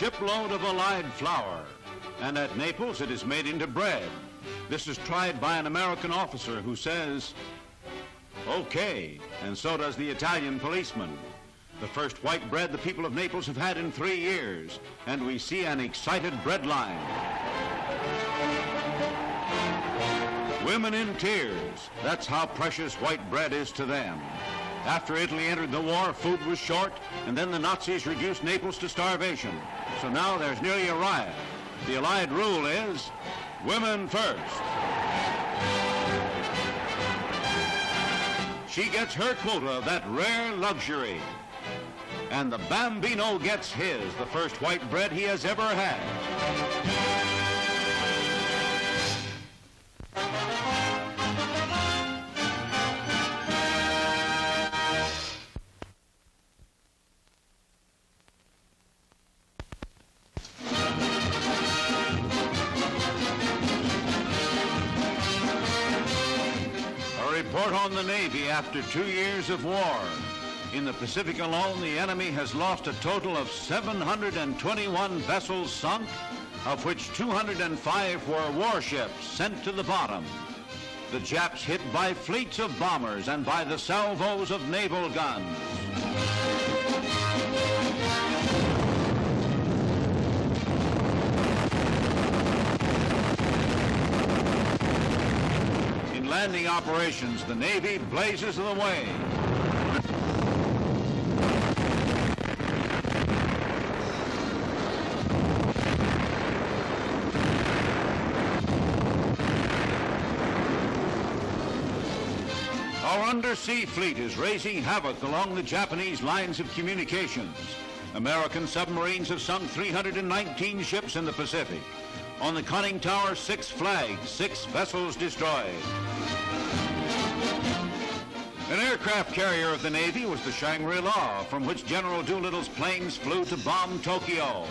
shipload of allied flour, and at Naples it is made into bread. This is tried by an American officer who says, "Okay," and so does the Italian policeman. The first white bread the people of Naples have had in 3 years, and we see an excited bread line. Women in tears, that's how precious white bread is to them. After Italy entered the war, food was short, and then the Nazis reduced Naples to starvation. So now there's nearly a riot. The Allied rule is, women first. She gets her quota of that rare luxury. And the Bambino gets his, the first white bread he has ever had. Report on the Navy after 2 years of war. In the Pacific alone, the enemy has lost a total of 721 vessels sunk, of which 205 were warships sent to the bottom. The Japs hit by fleets of bombers and by the salvos of naval guns. Landing operations, the Navy blazes the way. Our undersea fleet is raising havoc along the Japanese lines of communications. American submarines have sunk 319 ships in the Pacific. On the conning tower, 6 flags, 6 vessels destroyed. An aircraft carrier of the Navy was the Shangri-La, from which General Doolittle's planes flew to bomb Tokyo.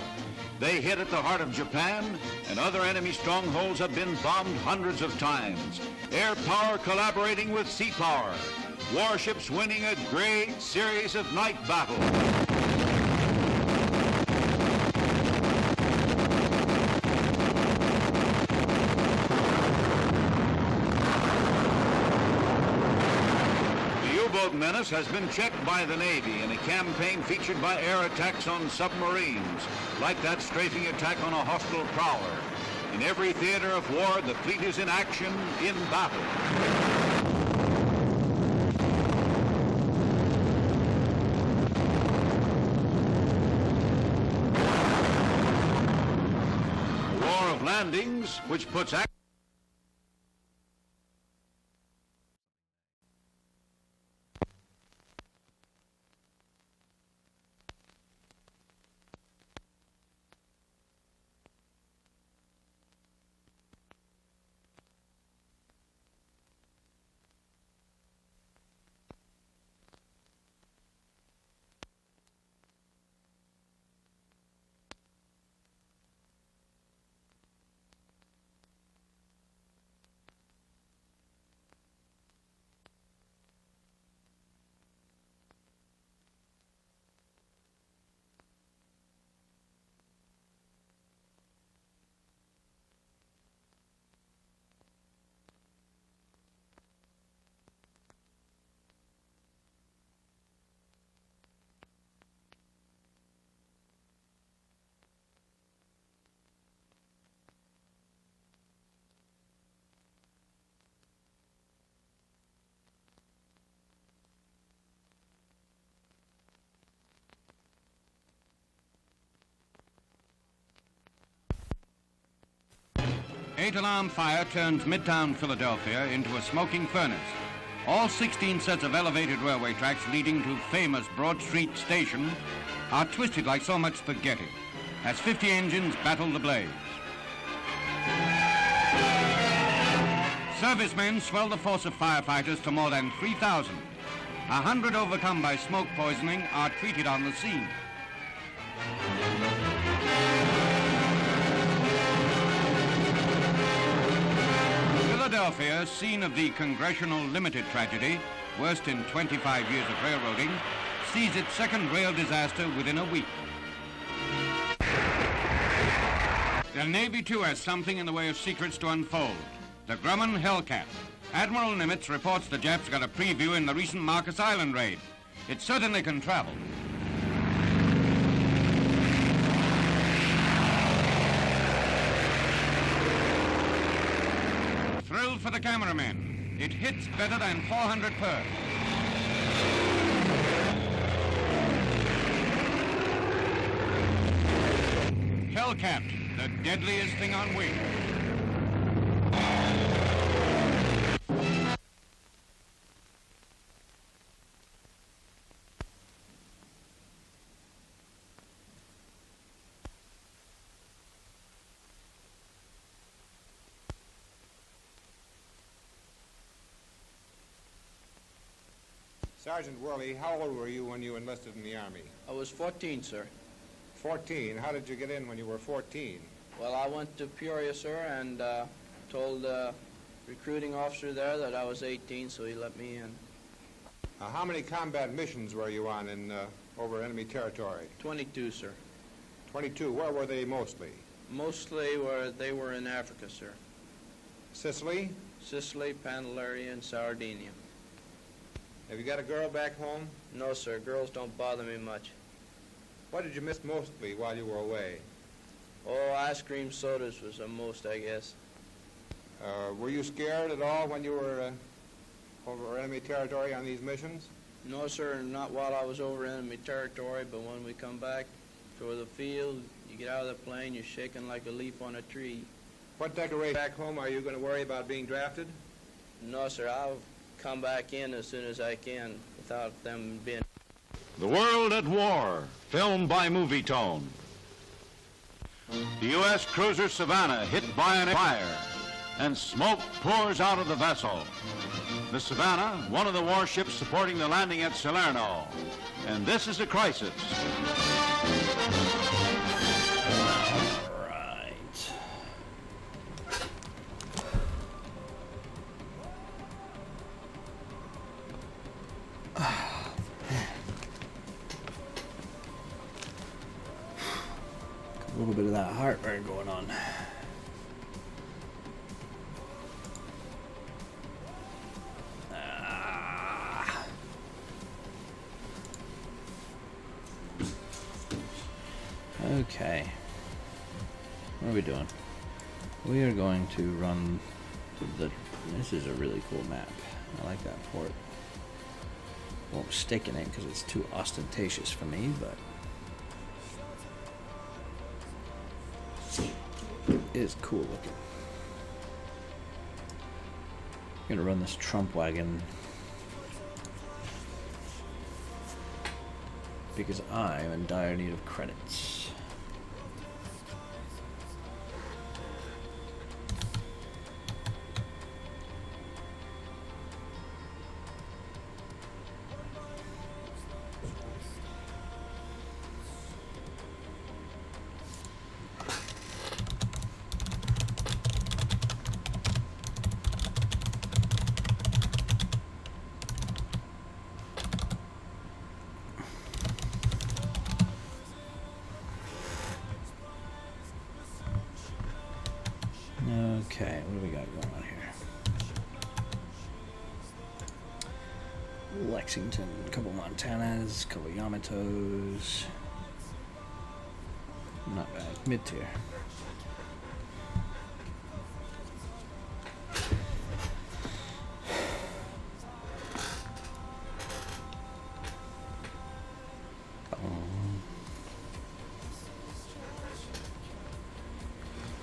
They hit at the heart of Japan, and other enemy strongholds have been bombed hundreds of times. Air power collaborating with sea power. Warships winning a great series of night battles. The menace has been checked by the Navy in a campaign featured by air attacks on submarines, like that strafing attack on a hostile prowler. In every theater of war, the fleet is in action, in battle. A war of landings, which puts action. Eight-alarm fire turns Midtown Philadelphia into a smoking furnace. All 16 sets of elevated railway tracks leading to famous Broad Street Station are twisted like so much spaghetti as 50 engines battle the blaze. Servicemen swell the force of firefighters to more than 3,000. 100 overcome by smoke poisoning are treated on the scene. Philadelphia, scene of the Congressional Limited tragedy, worst in 25 years of railroading, sees its second rail disaster within a week. The Navy, too, has something in the way of secrets to unfold. The Grumman Hellcat. Admiral Nimitz reports the Japs got a preview in the recent Marcus Island raid. It certainly can travel. Thrill for the cameramen. It hits better than 400 per. Hellcat, the deadliest thing on wing. Sergeant Worley, how old were you when you enlisted in the Army? I was 14, sir. 14. How did you get in when you were 14? Well, I went to Peoria, sir, and told the recruiting officer there that I was 18, so he let me in. How many combat missions were you on in over enemy territory? 22, sir. 22. Where were they mostly? Mostly they were in Africa, sir. Sicily? Sicily, Pantelleria, and Sardinia. Have you got a girl back home? No, sir. Girls don't bother me much. What did you miss mostly while you were away? Oh, ice cream sodas was the most, I guess. Were you scared at all when you were over enemy territory on these missions? No, sir, not while I was over enemy territory, but when we come back to the field, you get out of the plane, you're shaking like a leaf on a tree. What decoration back home are you going to worry about being drafted? No, sir, I'll come back in as soon as I can without them being... The World at War, filmed by Movie Tone. The U.S. cruiser Savannah hit by an fire, and smoke pours out of the vessel. The Savannah, one of the warships supporting the landing at Salerno. And this is a crisis. A little bit of that heartburn going on. Okay. What are we doing? We are going to run the... This is a really cool map. I like that port. Won't stick in it because it's too ostentatious for me, but... it is cool looking. I'm gonna run this Trump wagon because I am in dire need of credits. Okay, what do we got going on here? Lexington, a couple Montanas, a couple Yamatos. Not bad, mid-tier.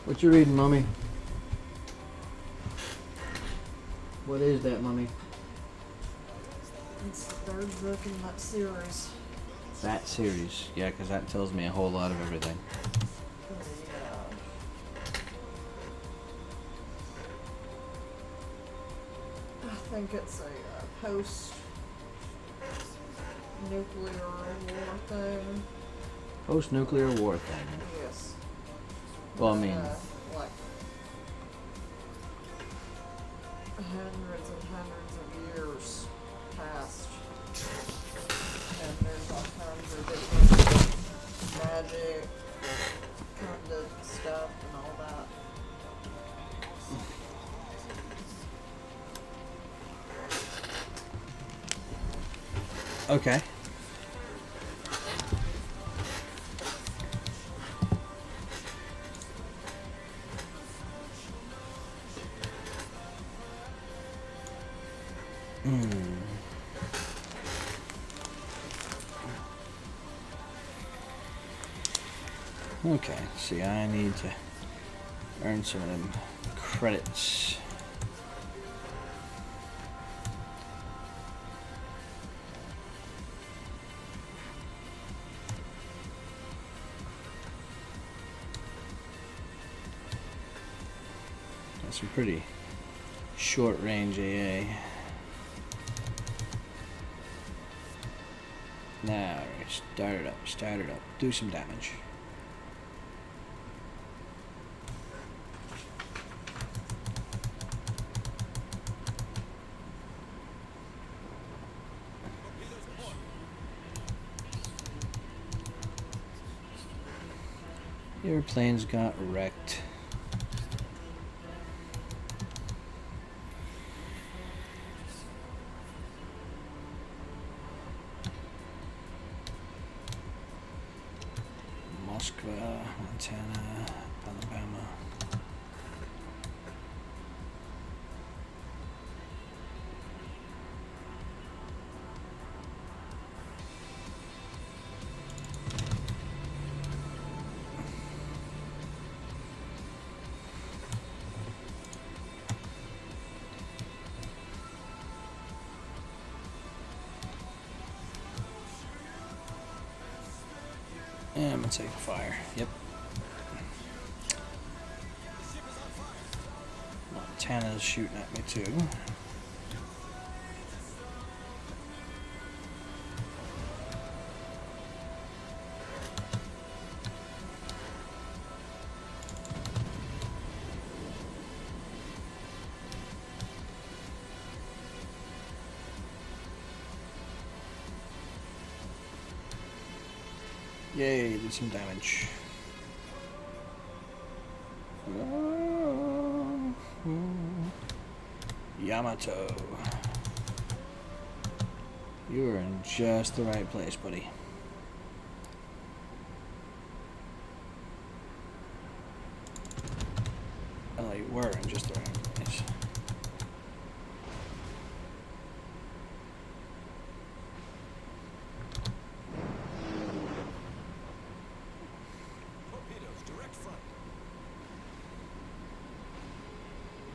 What you reading, Mommy? What is that, Mommy? It's the third book in that series. That series. Yeah, because that tells me a whole lot of everything. I think it's a post-nuclear war thing. Post-nuclear war thing. Yes. Well, I mean... like hundreds and hundreds of years past, and there's all kinds of different magic, kind of stuff and all that. Okay. Okay, see, I need to earn some of them credits. Got some pretty short range AA. Now, start it up, do some damage. The airplanes got wrecked. Moskva, Montana, Alabama. And I'm gonna take fire. Yep. Montana's shooting at me too. Yay, did some damage. Yamato. You are in just the right place, buddy. Oh, you were in just the right place.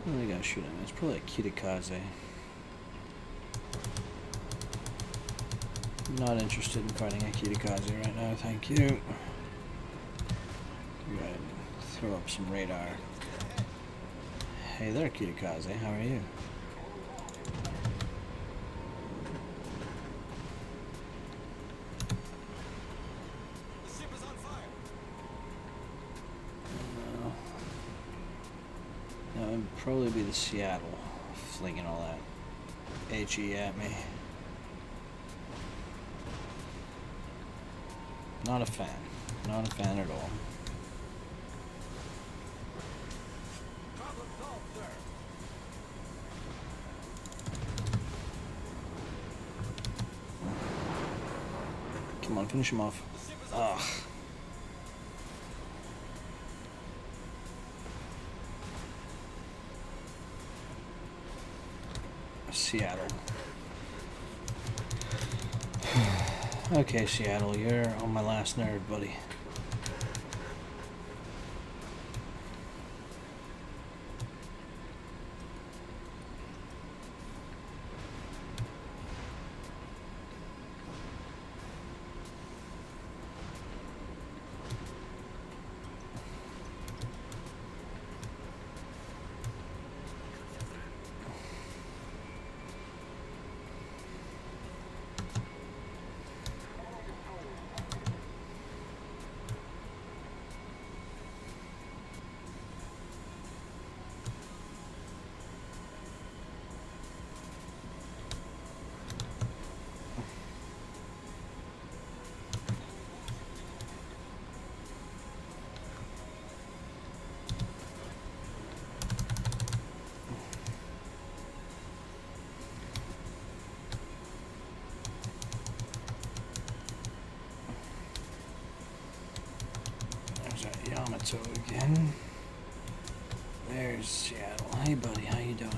What do they got shooting? It's probably a Kitakaze. Not interested in fighting a Kitakaze right now, thank you. Go ahead and throw up some radar. Hey there, Kitakaze, how are you? That would probably be the Seattle flinging all that HE at me. Not a fan. Not a fan at all. Come on, finish him off. Ugh. Seattle. Okay, Seattle, you're on my last nerve, buddy. Alto again. There's Seattle. Hey, buddy, how you doing?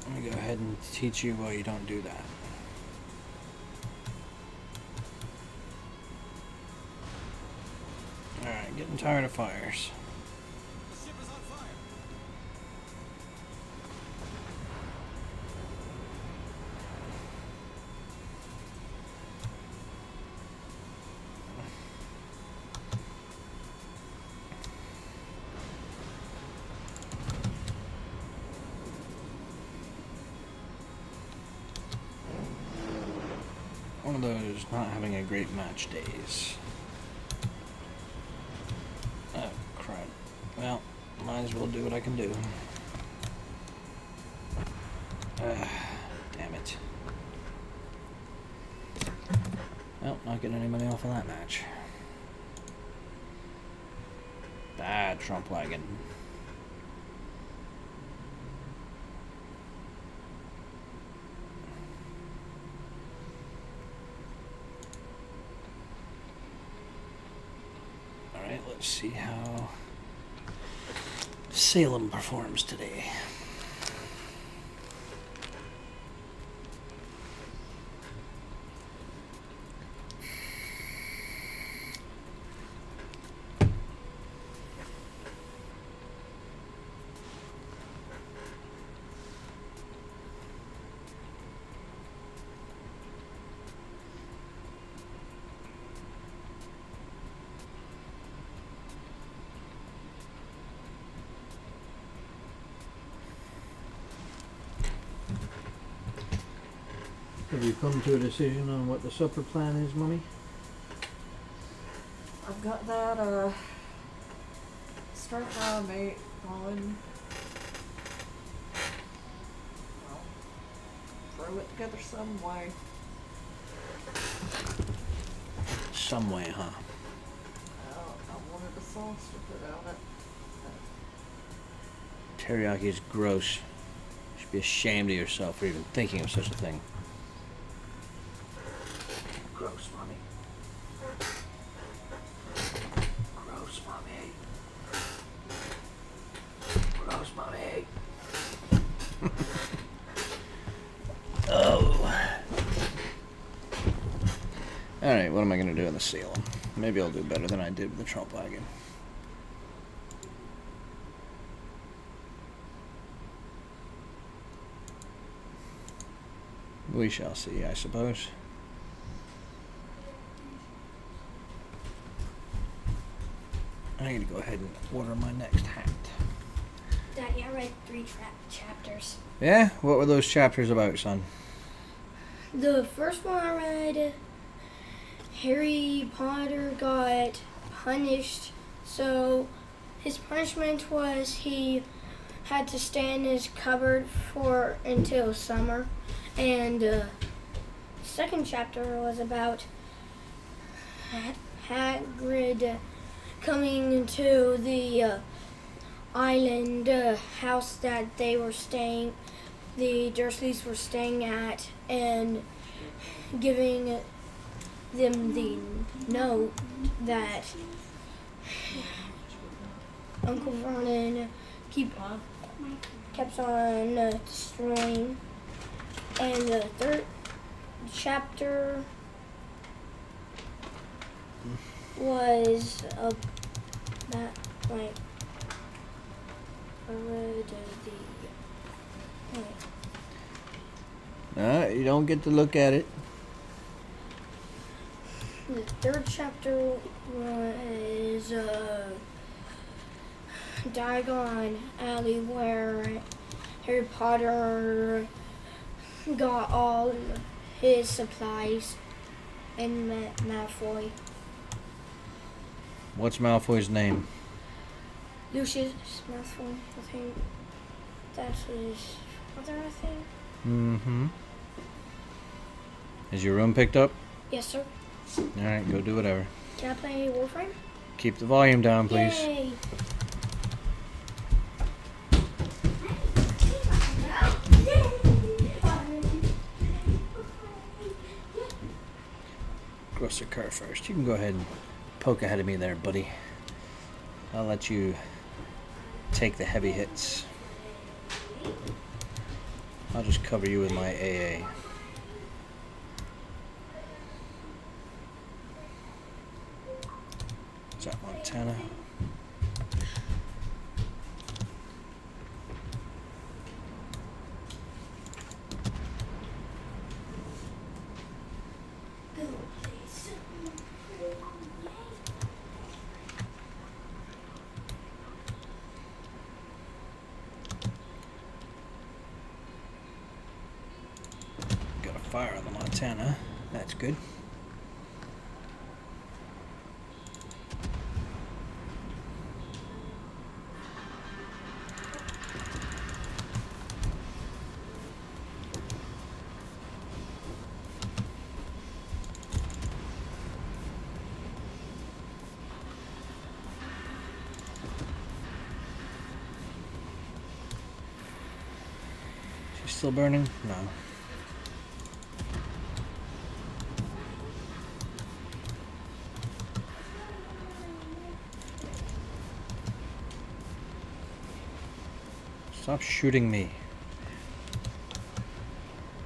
Let me go ahead and teach you why you don't do that. Alright, getting tired of fires. One of those not having a great match days. Oh, crap. Well, might as well do what I can do. Damn it. Well, not getting any money off of that match. Bad Trump wagon. Alright, let's see how Salem performs today. Have you come to a decision on what the supper plan is, Mummy? I've got that, start fry mate going. Well, throw it together some way. Some way, huh? I wanted a sauce to put on it. Teriyaki is gross. You should be ashamed of yourself for even thinking of such a thing. Gross, Mommy. Gross, Mommy. Gross, Mommy. Oh. Alright, what am I going to do in the Salem? Maybe I'll do better than I did with the Trump wagon. We shall see, I suppose. I need to go ahead and order my next hat. Daddy, I read 3 chapters. Yeah? What were those chapters about, son? The first one I read, Harry Potter got punished. So his punishment was he had to stay in his cupboard until summer. And second chapter was about Hagrid coming to the island house that they were staying, the Dursleys were staying at, and giving them the note that Uncle Vernon kept on destroying. And the third chapter was that, like, I read You don't get to look at it. the third chapter was Diagon Alley, where Harry Potter got all his supplies and Malfoy. What's Malfoy's name? Lucius Malfoy, I think. That's his father, I think. Mm-hmm. Is your room picked up? Yes, sir. Alright, go do whatever. Can I play Warframe? Keep the volume down, please. Yay! roast a cur first. You can go ahead and poke ahead of me there, buddy. I'll let you take the heavy hits. I'll just cover you with my AA. Is that Montana? Got a fire on the Montana. That's good. Still burning? No. Stop shooting me.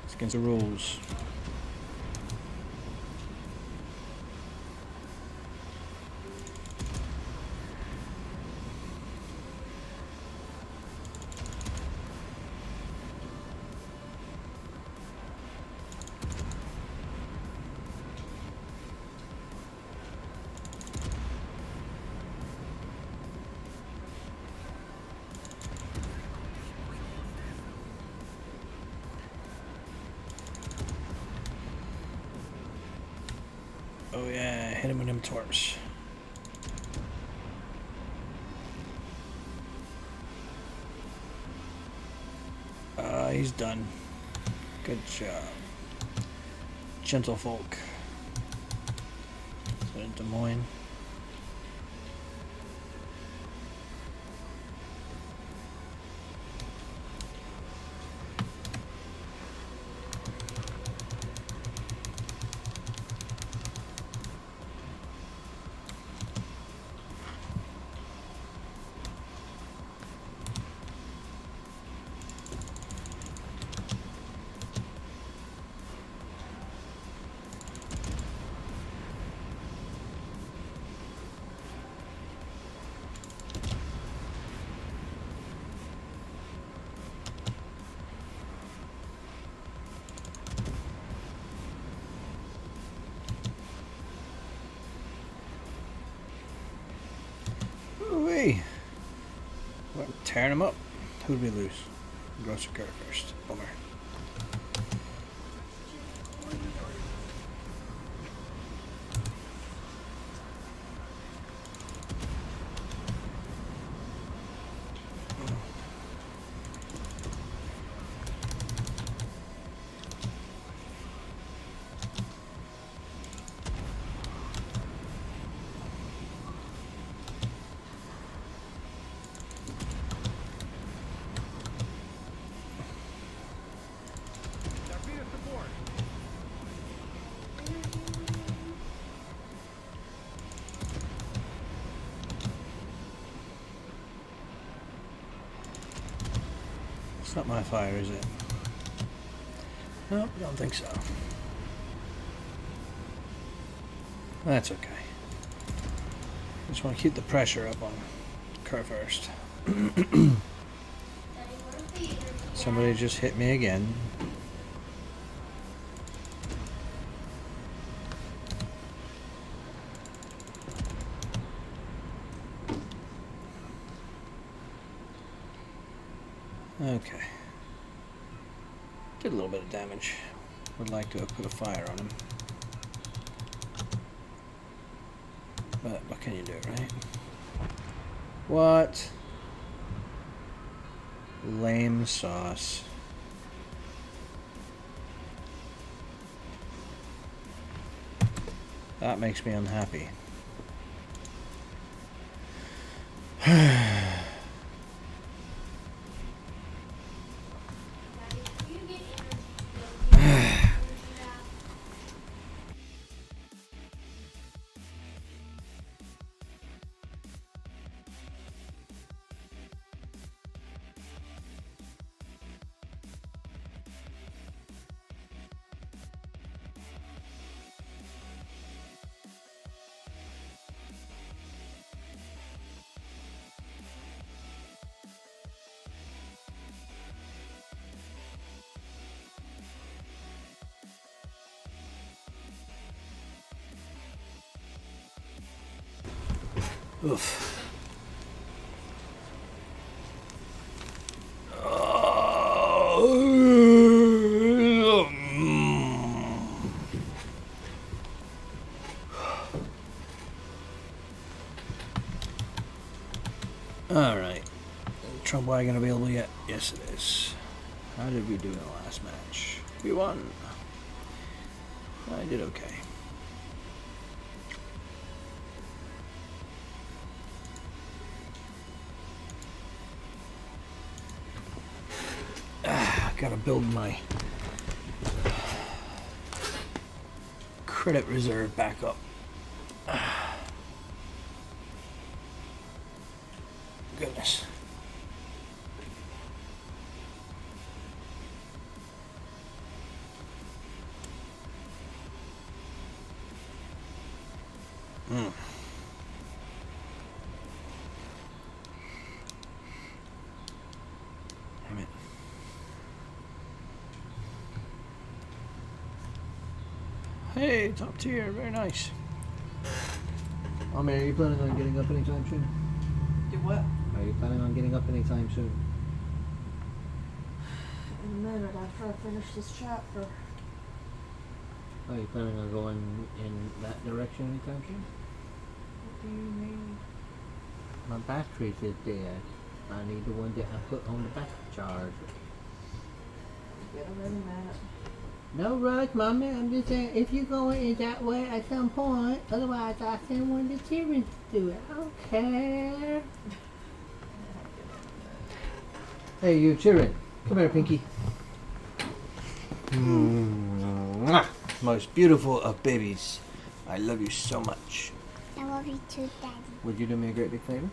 It's against the rules. Oh yeah, hit him with them torps. He's done. Good job. Gentlefolk. Is that in Des Moines? Ooh-wee. We're tearing them up. Who'd we lose? Gross occur first. Bummer. It's not my fire, is it? Nope, don't think so. That's okay. Just want to keep the pressure up on Kerr first. Somebody just hit me again. Okay. Did a little bit of damage. Would like to have put a fire on him. But what can you do, right? What? Lame sauce. That makes me unhappy. Oof. Alright. Trump wagon available yet? Yes, it is. How did we do in the last match? We won. I did okay. Gotta build my credit reserve back up. Goodness. Damn it. Hey, top tier, very nice. Oh man, are you planning on getting up anytime soon? Do what? Are you planning on getting up anytime soon? In a minute after I finish this chapter. Are you planning on going in that direction anytime soon? What do you mean? My batteries is dead. I need the one that I put on the battery charger. Get them in a minute. No rush, Mommy. I'm just saying, if you're going in that way at some point, otherwise I'll send one of the children to do it. I don't care. Hey, you children. Come here, Pinky. Mwah. Most beautiful of babies. I love you so much. I love you too, Daddy. Would you do me a great big favor?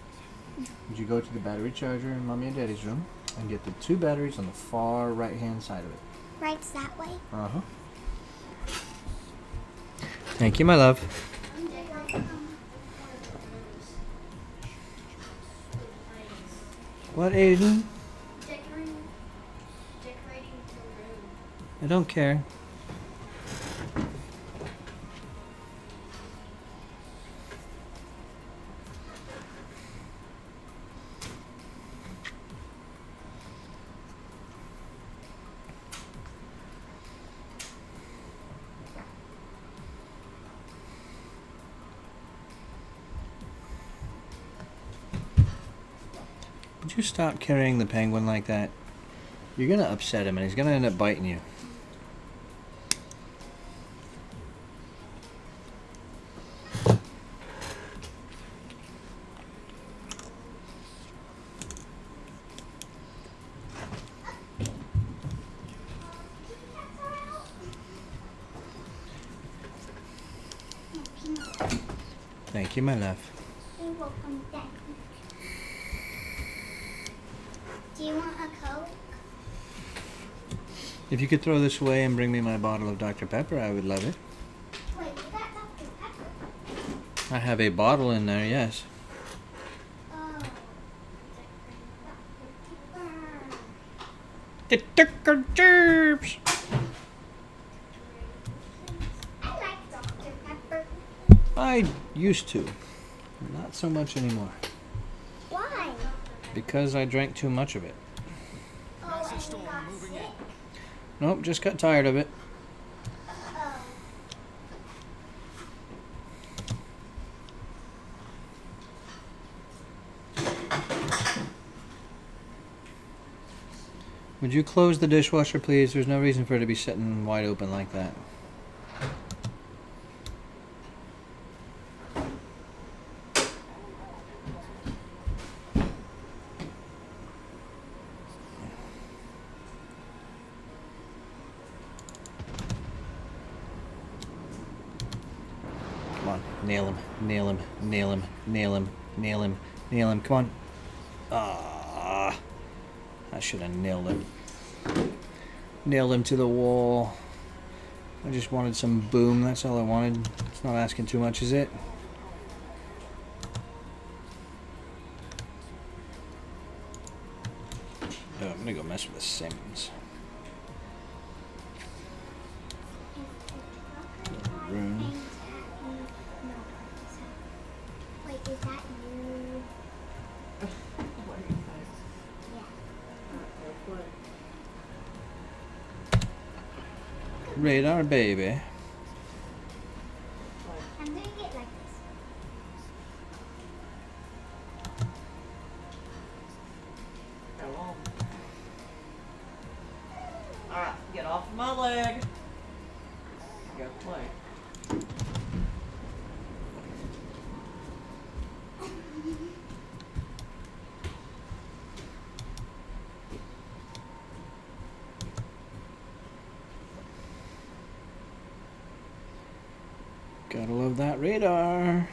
Would you go to the battery charger in Mommy and Daddy's room and get the 2 batteries on the far right-hand side of it? Right that way. Uh-huh. Thank you, my love. What, Aiden? Decorating the room. I don't care. Would you stop carrying the penguin like that? You're gonna upset him and he's gonna end up biting you. Thank you, my love. You're welcome, Daddy. Do you want a Coke? If you could throw this away and bring me my bottle of Dr. Pepper, I would love it. Wait, you got Dr. Pepper? I have a bottle in there, yes. Oh. The Dr. Gerbs! I like Dr. Pepper. I used to. Not so much anymore. Why? Because I drank too much of it. Oh, and you got sick. Nope, just got tired of it. Oh. Would you close the dishwasher, please? There's no reason for it to be sitting wide open like that. Come on, nail him, nail him, nail him, nail him, nail him, nail him. Come on. Ah, I should have nailed him. Nailed him to the wall. I just wanted some boom. That's all I wanted. It's not asking too much, is it? Oh, I'm gonna go mess with the Sims. Room. Wait, is that you? Radar baby. I'm doing it like this. Go on. Alright, get off my leg. Go play. Gotta love that radar.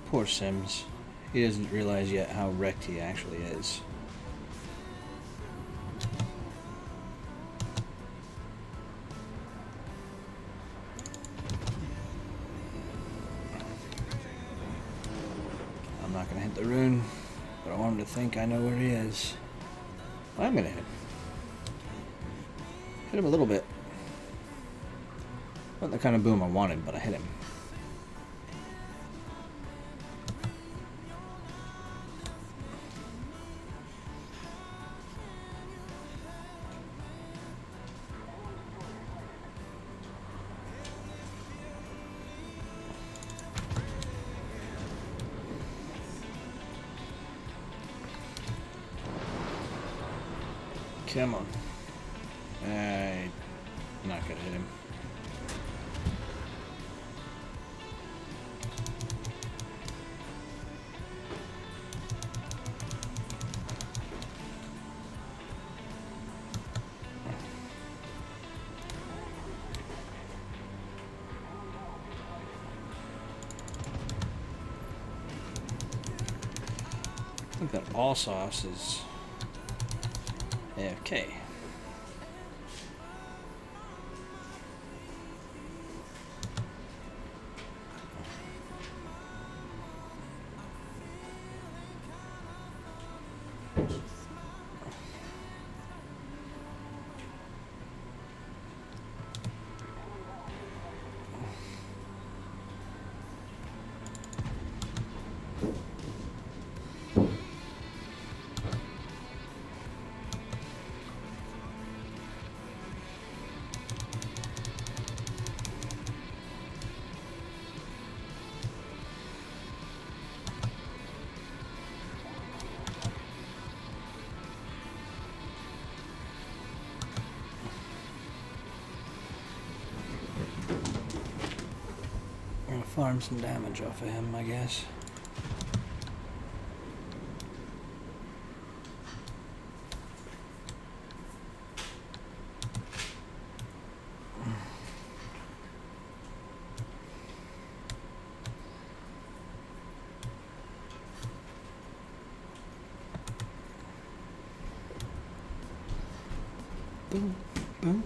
Poor Sims. He doesn't realize yet how wrecked he actually is. I'm not gonna hit the rune, but I want him to think I know where he is. I'm gonna hit him. Hit him a little bit. Not the kind of boom I wanted, but I hit him. Come on. I'm not gonna hit him. I think that all sauce is AFK. I'll farm some damage off of him, I guess. Boom, boom.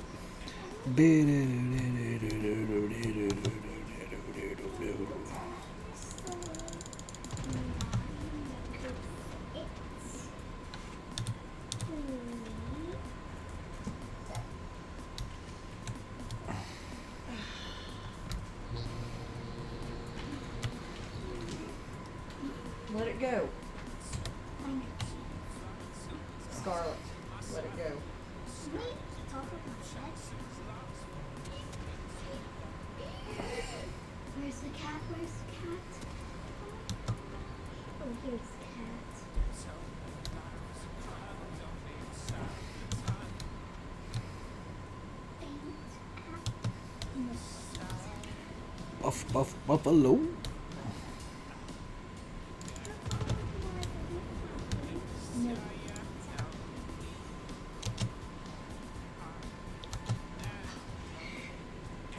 Let it go. Scarlet, let it go. Where's the cat? Where's the cat? Oh, here's the cat. Buff, buff, buffalo.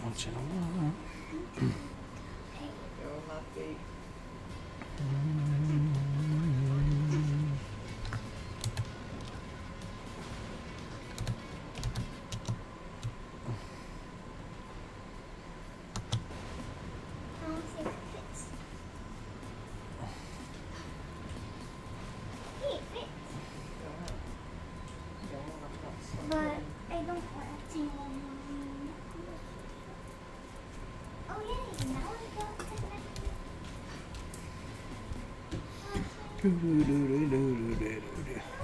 Once in a while. Go on my feet.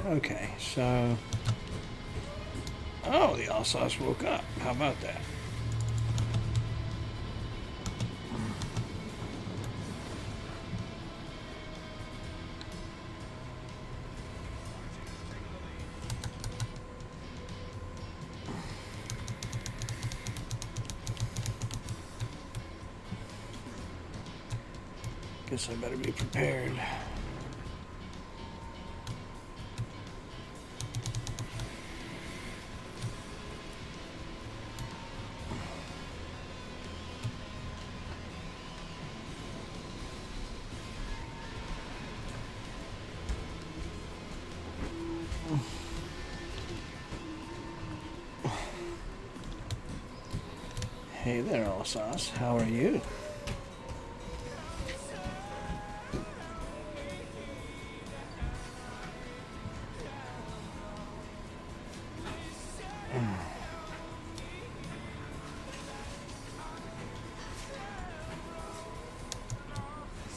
Okay, so... Oh, the Alsace woke up. How about that? Guess I better be prepared. Hey there, Alsace. How are you?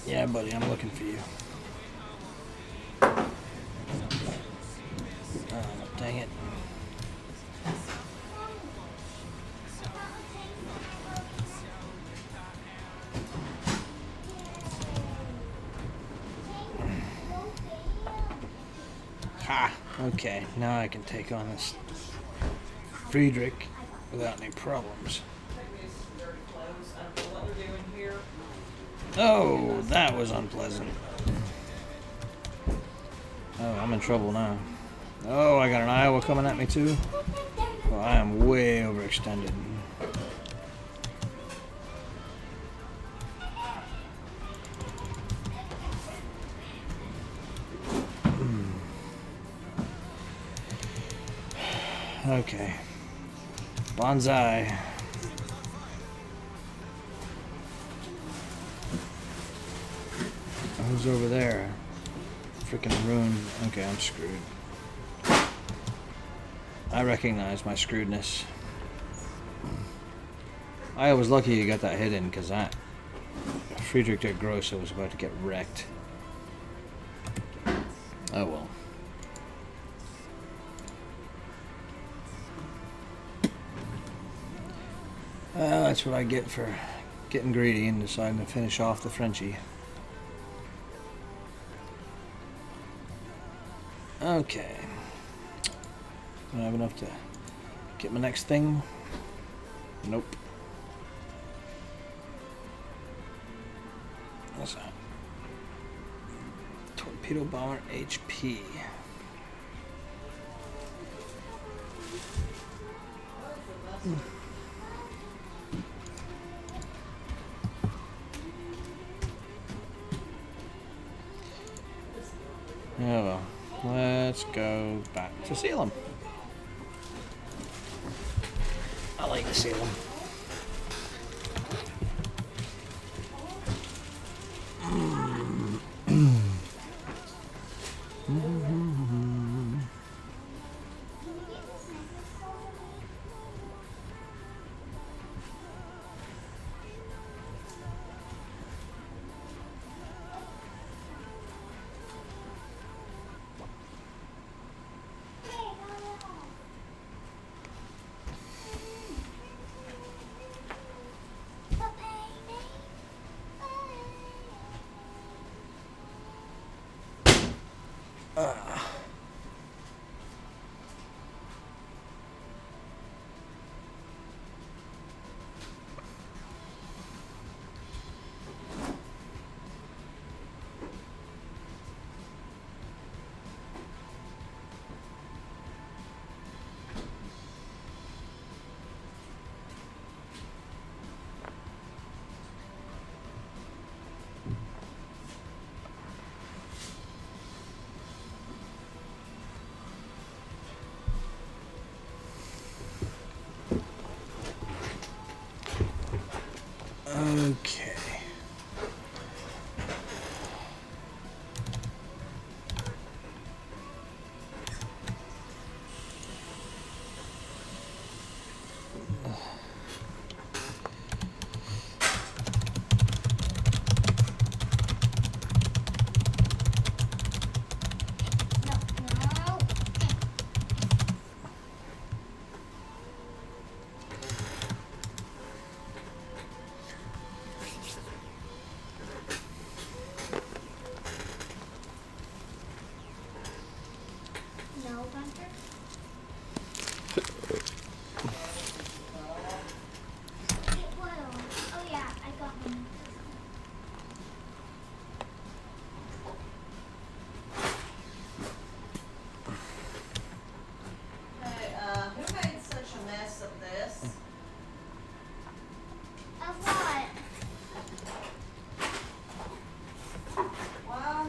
Yeah, buddy, I'm looking for you. Oh, dang it. Ha! Okay, now I can take on this Friedrich without any problems. Take me to some dirty clothes. I don't know what they're doing here. Oh, that was unpleasant. Oh, I'm in trouble now. Oh, I got an Iowa coming at me too. Oh, I am way overextended. Okay. Bonsai. Who's over there? Freaking ruined. Okay, I'm screwed. I recognize my screwedness. I was lucky you got that hit in, because that Friedrich der Grosse was about to get wrecked. Oh well. That's what I get for getting greedy and deciding to finish off the Frenchie. Okay. Do I have enough to get my next thing? Nope. What's that? Torpedo bomber HP. Oh well. Let's go back to Salem. I like to Salem. Okay. Oh yeah, I got one. Okay, who made such a mess of this? Of what? Well,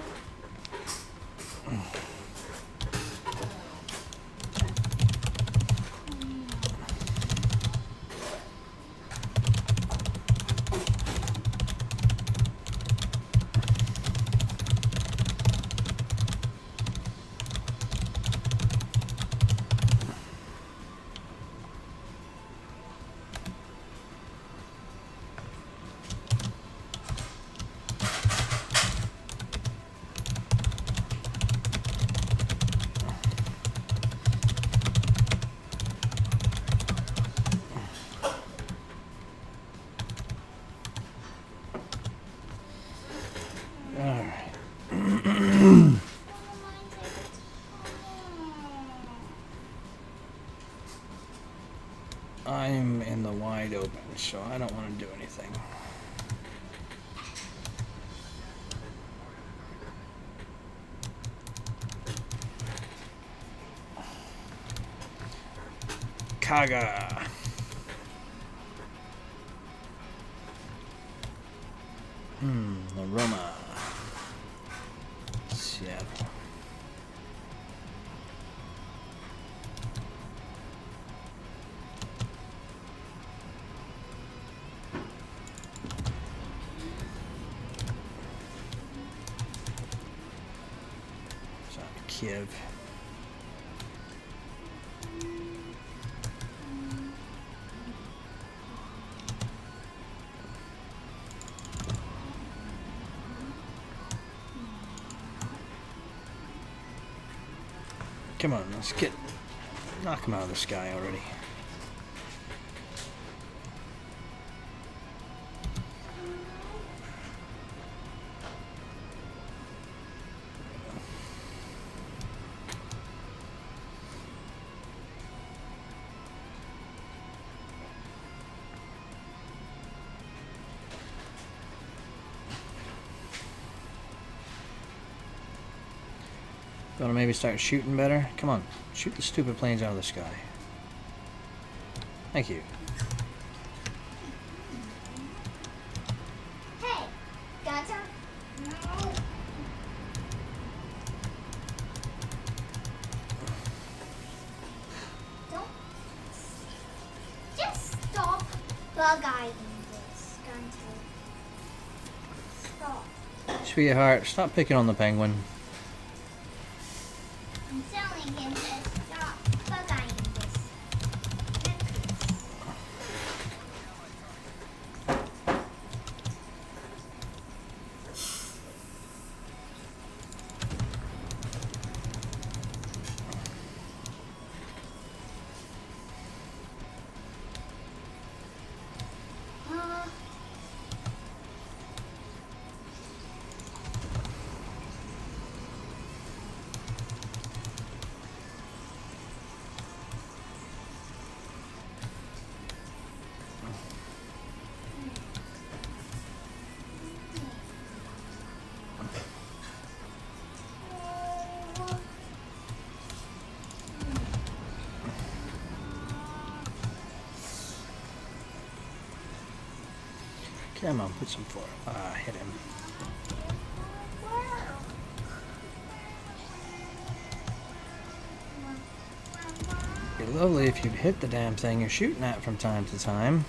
Alright. I'm in the wide open, so I don't want to do anything. Kaga. Aroma. Seattle. Kiev. Come on, let's knock him out of the sky already. Want to maybe start shooting better? Come on, shoot the stupid planes out of the sky. Thank you. Hey, got some? No. Don't. Just stop bug-eyeing this, Gunter. Stop. Sweetheart, stop picking on the penguin. I'm telling him to stop bug-eyeing this. Come on, put some forward. Hit him. It'd be lovely if you'd hit the damn thing you're shooting at from time to time.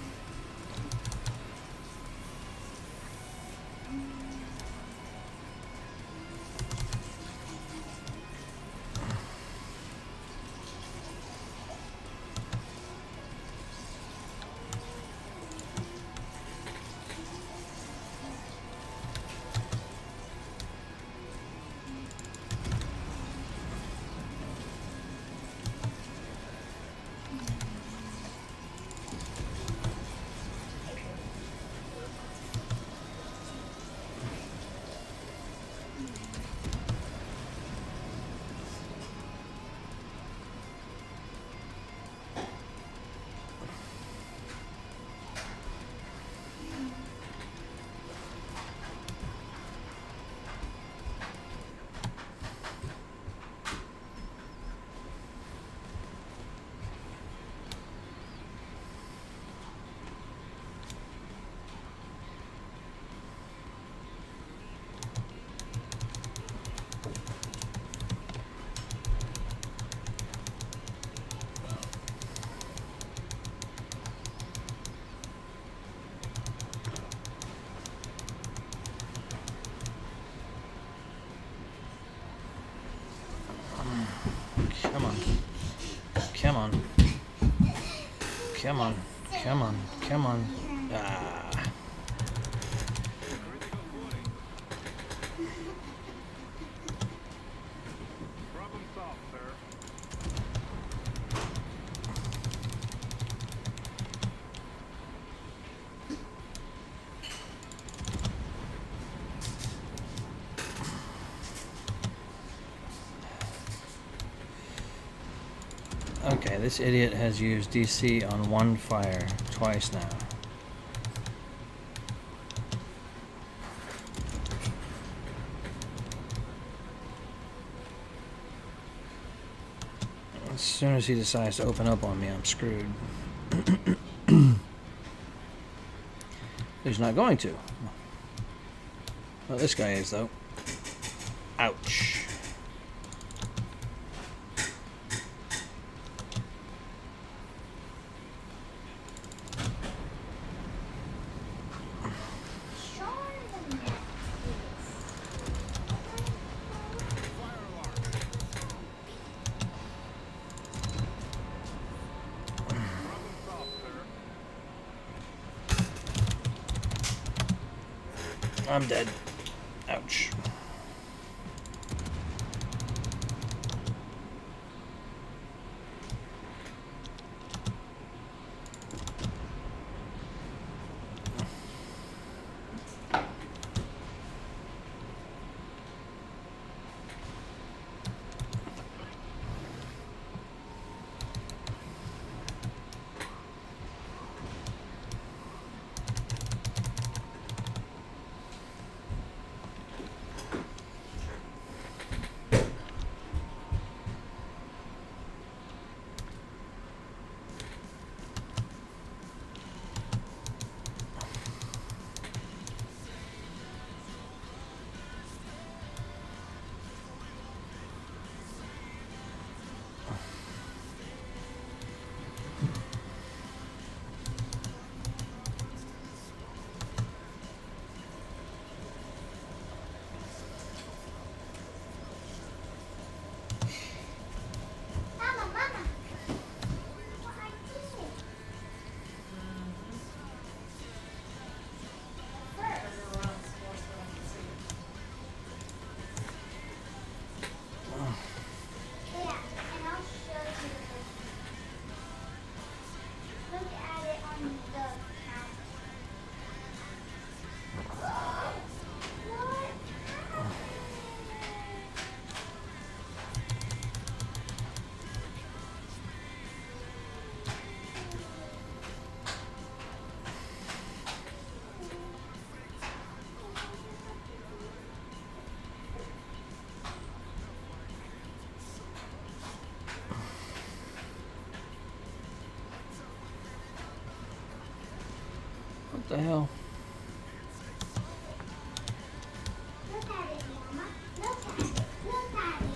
Come on. Come on. Come on. Ah. Okay, this idiot has used DC on one fire twice now. As soon as he decides to open up on me, I'm screwed. He's not going to. Well, this guy is, though. Ouch. I'm dead. Ouch. What the hell? Look at it, Mama. Look at it. Look at it.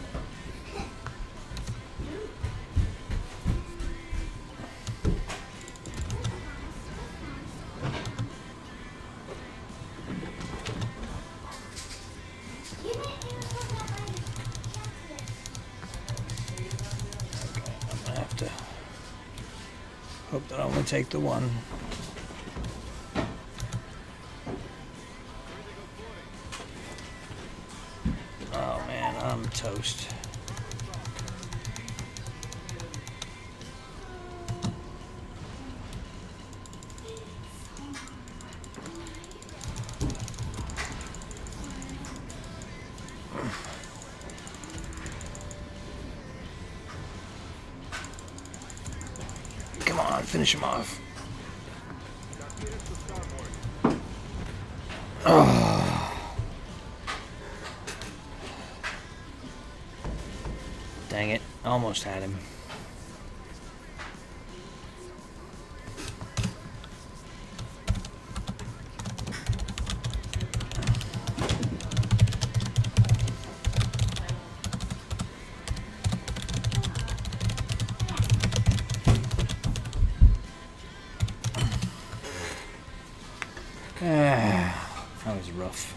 You didn't even look at my checklist. I'm gonna have to hope that I only take the one. Oh man, I'm toast. Come on, finish him off. Dang it, almost had him. That was rough.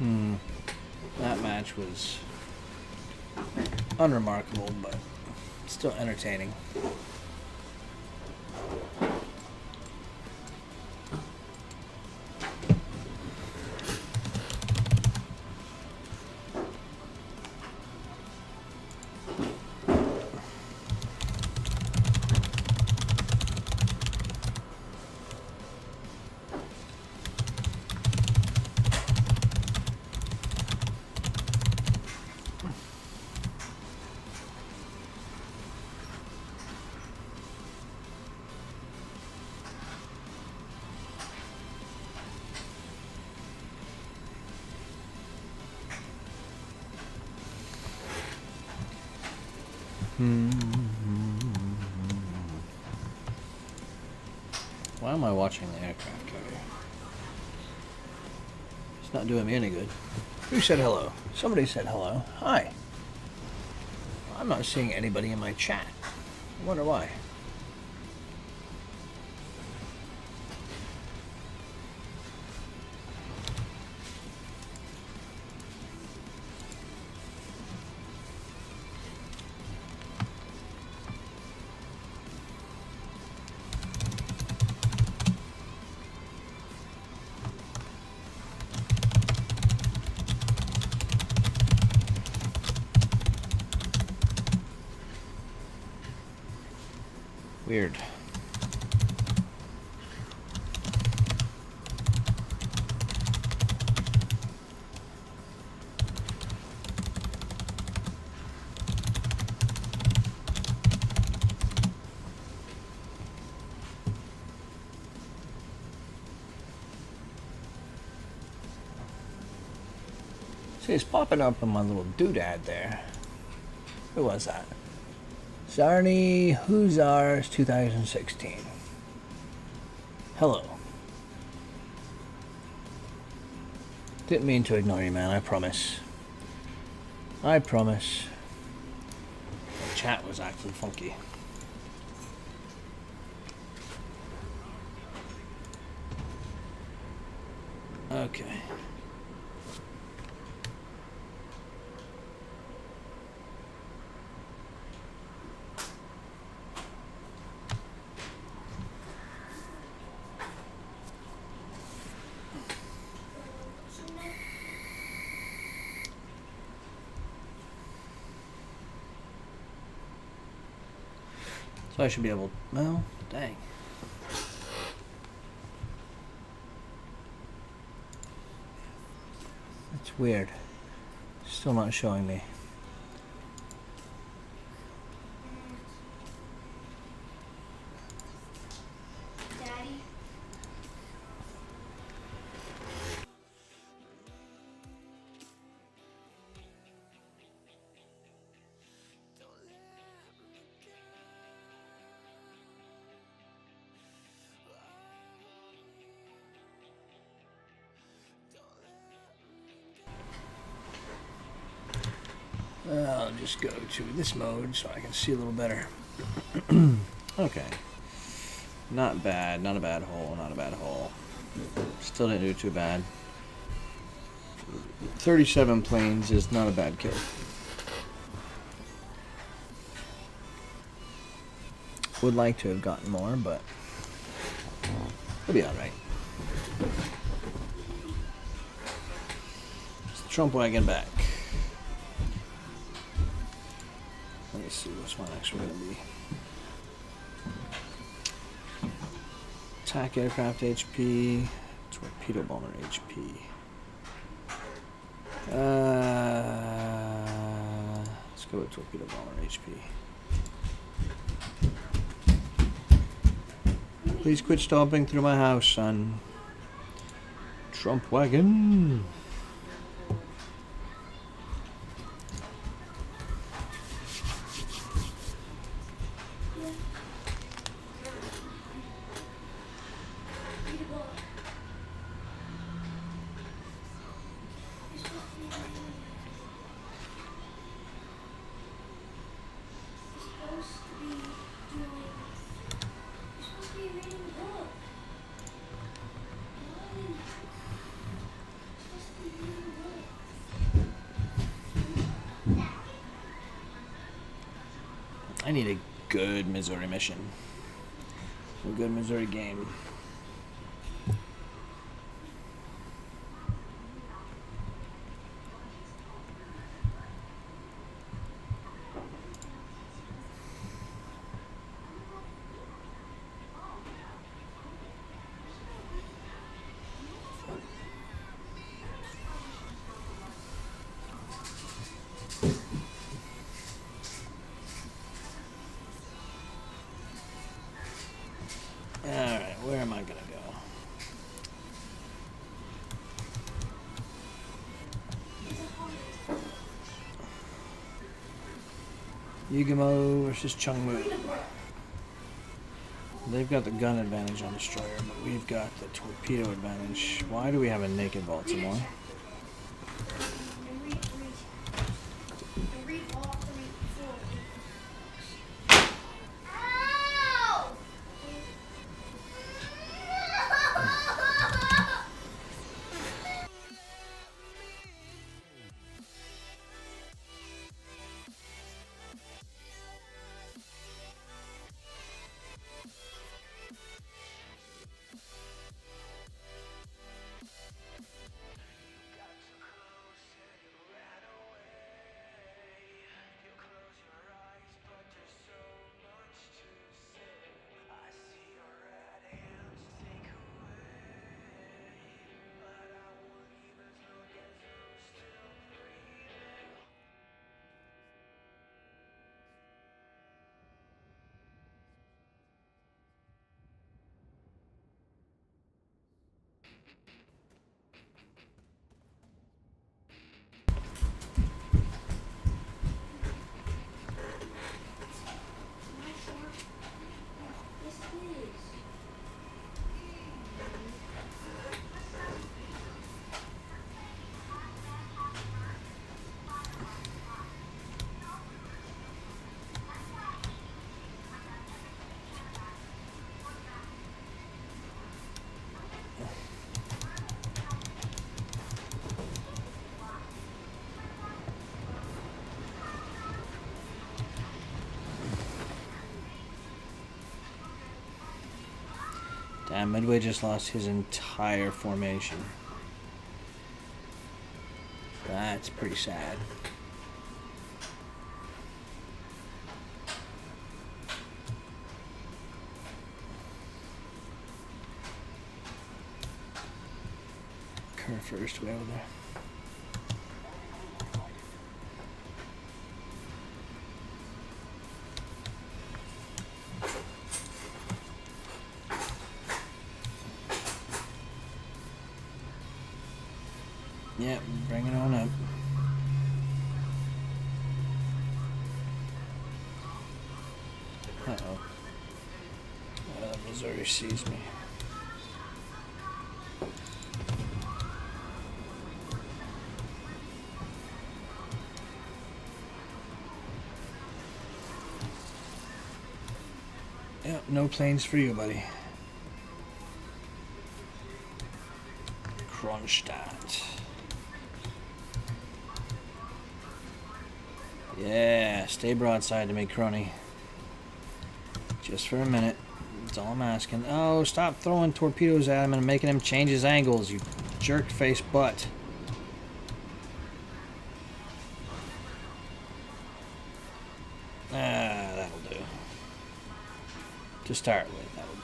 That match was unremarkable, but still entertaining. Why am I watching the aircraft carrier? It's not doing me any good. Who said hello? Somebody said hello. Hi. I'm not seeing anybody in my chat. I wonder why. Weird. See, it's popping up on my little doodad there. Who was that? Zarni Huzars 2016. Hello. Didn't mean to ignore you, man, I promise. I promise. The chat was acting funky. Okay. So I should be able, well, dang. That's weird. Still not showing me. Daddy? I'll just go to this mode so I can see a little better. Okay. Not bad, not a bad hole, not a bad hole. Still didn't do too bad. 37 planes is not a bad kill. Would like to have gotten more, but we'll be alright. It's the Trump wagon back. Let me see what's one actually going to be. Attack aircraft HP, torpedo bomber HP. Let's go with torpedo bomber HP. Please quit stomping through my house, son. Trump wagon. I need a good Missouri mission. A good Missouri game. Alright, where am I gonna go? Yugamo versus Chungmu. They've got the gun advantage on Destroyer, but we've got the torpedo advantage. Why do we have a naked Baltimore? Damn, Midway just lost his entire formation. That's pretty sad. Curve first way over there. Yep, bring it on up. Uh-oh. Missouri sees me. Yep, no planes for you, buddy. Kronstadt. Yeah, stay broadside to me, crony. Just for a minute. That's all I'm asking. Oh, stop throwing torpedoes at him and making him change his angles, you jerk-face butt. That'll do. To start with, that'll do.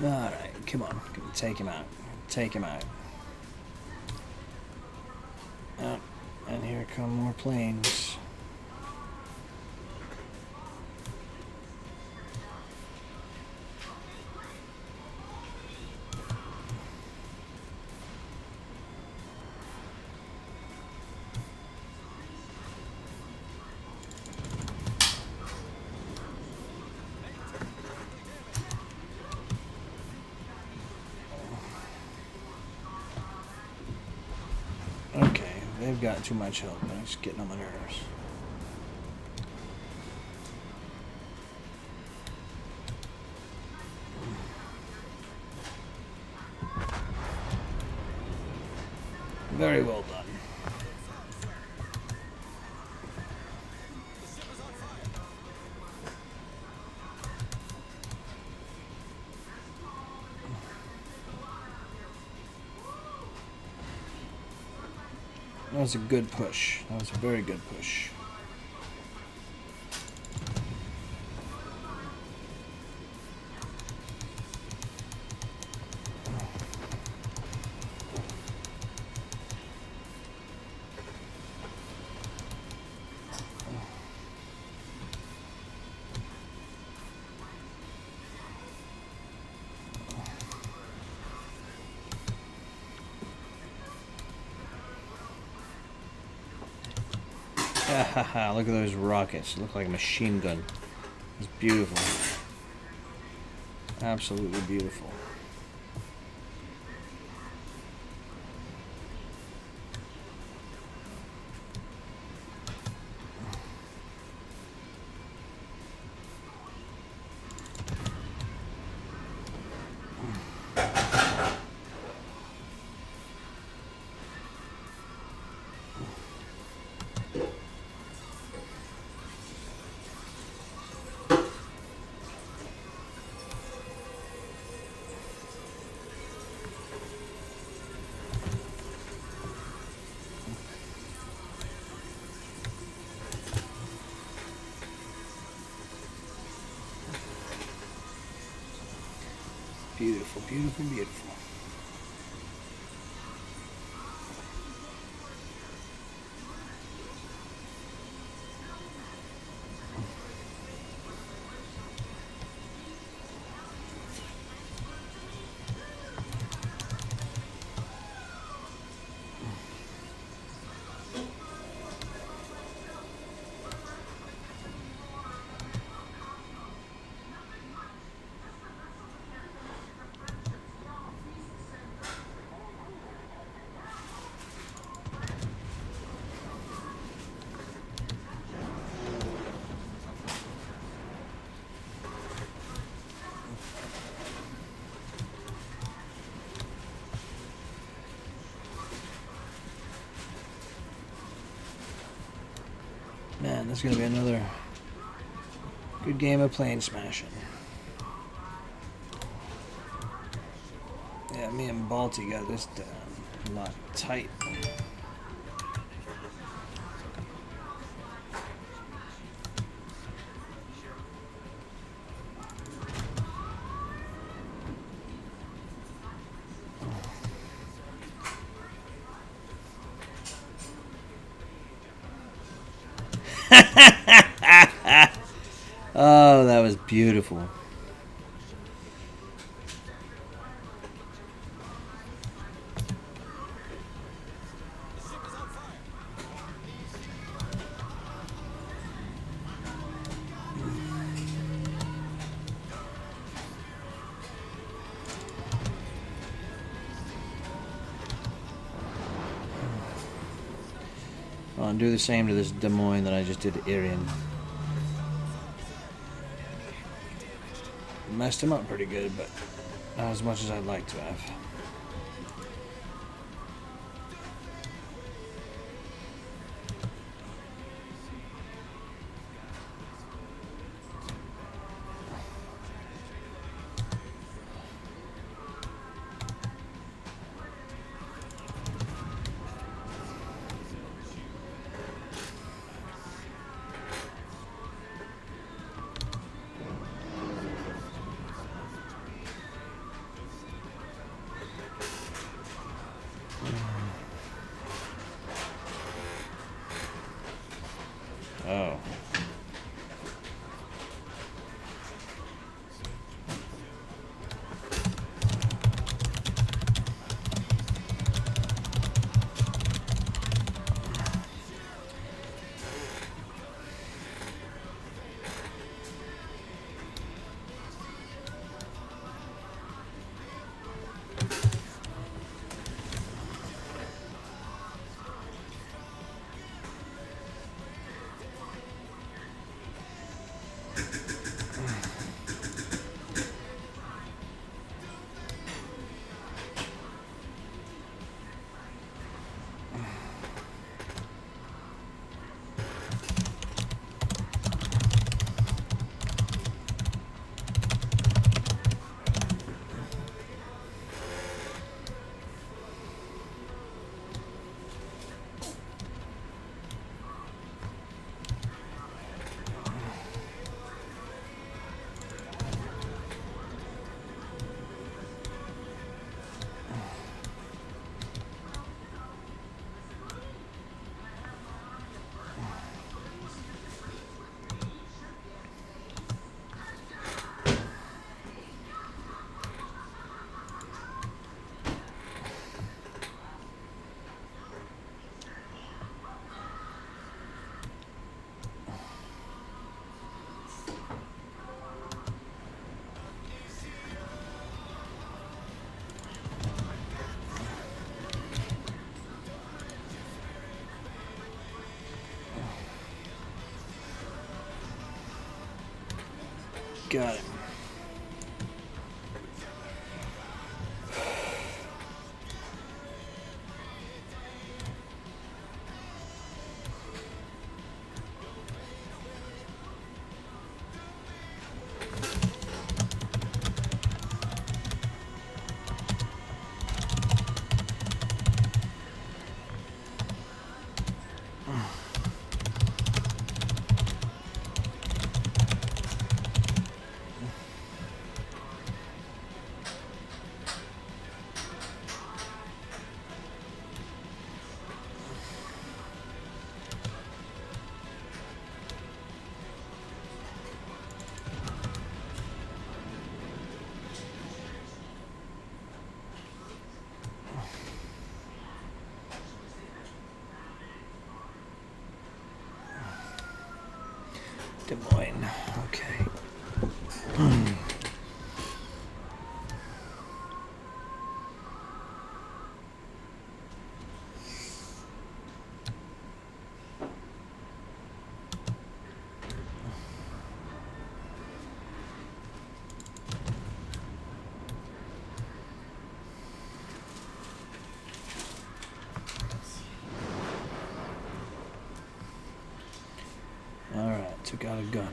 Alright, come on. Take him out. Take him out. Oh, and here come more planes. they've got too much help, and it's getting on my nerves. Very well done. That was a good push. That was a very good push. Look at those rockets. They look like a machine gun. It's beautiful. Absolutely beautiful. Beautiful, beautiful, beautiful. Man, this is going to be another good game of plane smashing. Yeah, me and Balti got this down. Locked tight. Oh, that was beautiful. I'll do the same to this Des Moines that I just did to Irian. Messed him up pretty good, but not as much as I'd like to have. Oh. Got it. Des Moines. Okay. All right, took out a gun.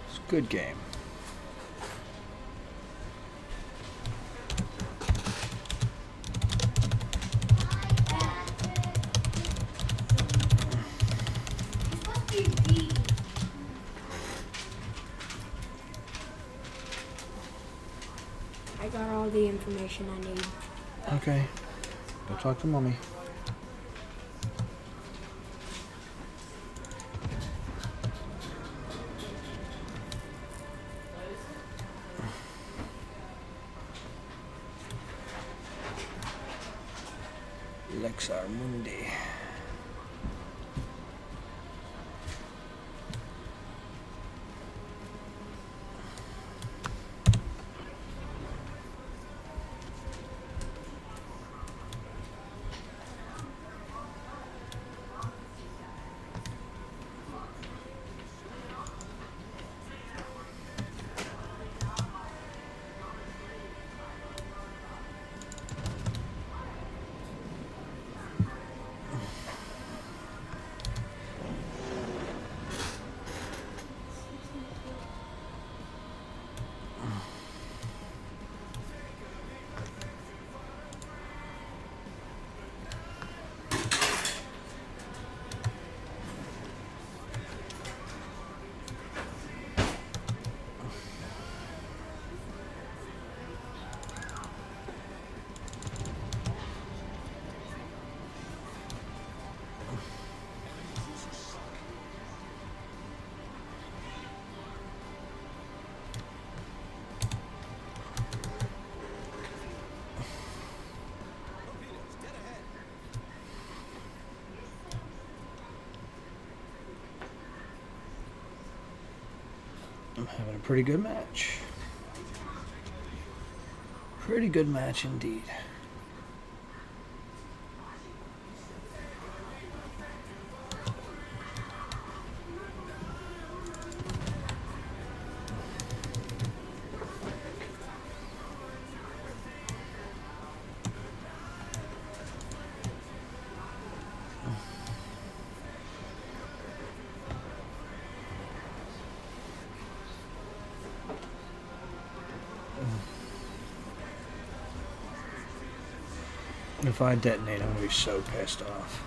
It's a good game. I got all the information I need. Okay. Go talk to Mommy. Lexar Mundi. I'm having a pretty good match. Pretty good match indeed. If I detonate, I'm gonna be so pissed off.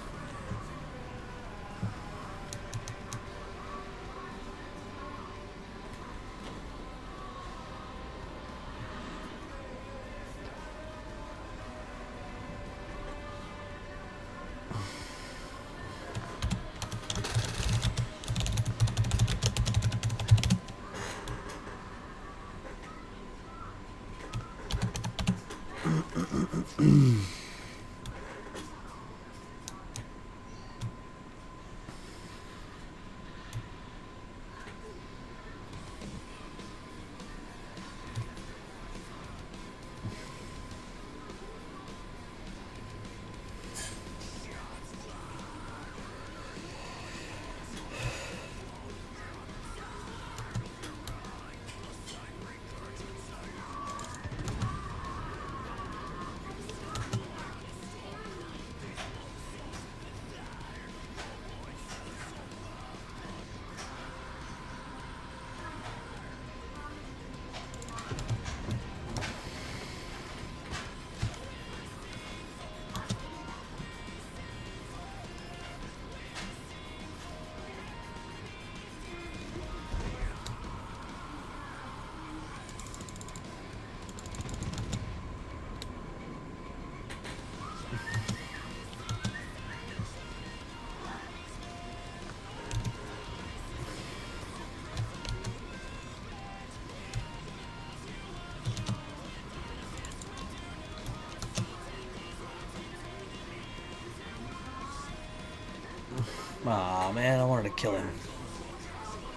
Aw, man, I wanted to kill him.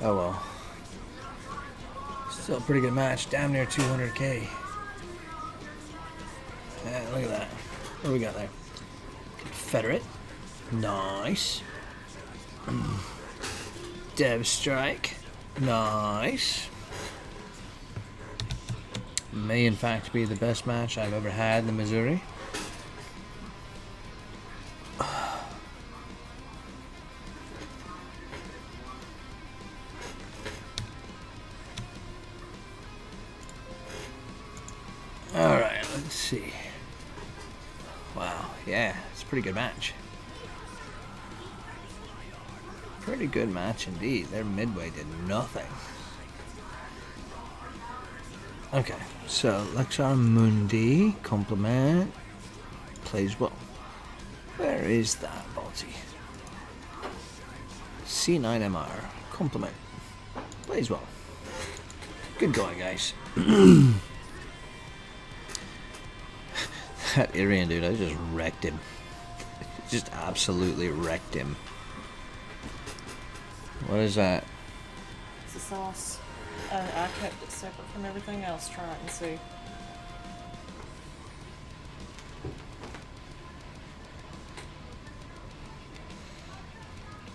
Oh well. Still a pretty good match. Damn near 200k. Yeah, look at that. What do we got there? Confederate. Nice. Dev Strike. Nice. May in fact be the best match I've ever had in the Missouri. Alright, let's see. Wow, yeah, it's a pretty good match. Pretty good match indeed. Their midway did nothing. Okay, so Lexar Mundi, compliment, plays well. Where is that, Balti? C9MR, compliment, plays well. Good going, guys. That Irian dude, I just wrecked him. Just absolutely wrecked him. What is that? It's a sauce. I kept it separate from everything else. Try it and see.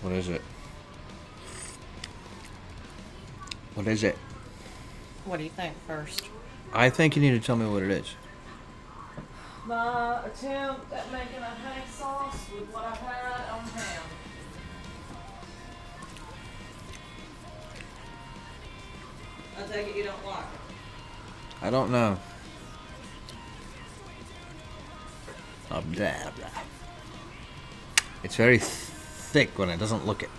What is it? What is it? What do you think first? I think you need to tell me what it is. My attempt at making a honey sauce with what I had on hand. I take it you don't like it. I don't know. Oh, blah, blah. It's very thick when it doesn't look it.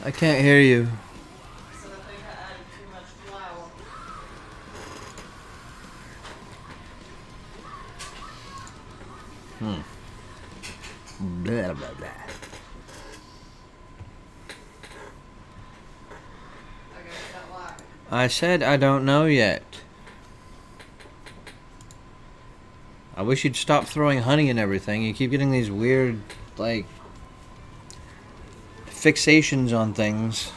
I can't hear you. So I think I added too much flour. Blah, blah, blah. I guess you don't like it. I said I don't know yet. I wish you'd stop throwing honey and everything. You keep getting these weird, like, fixations on things.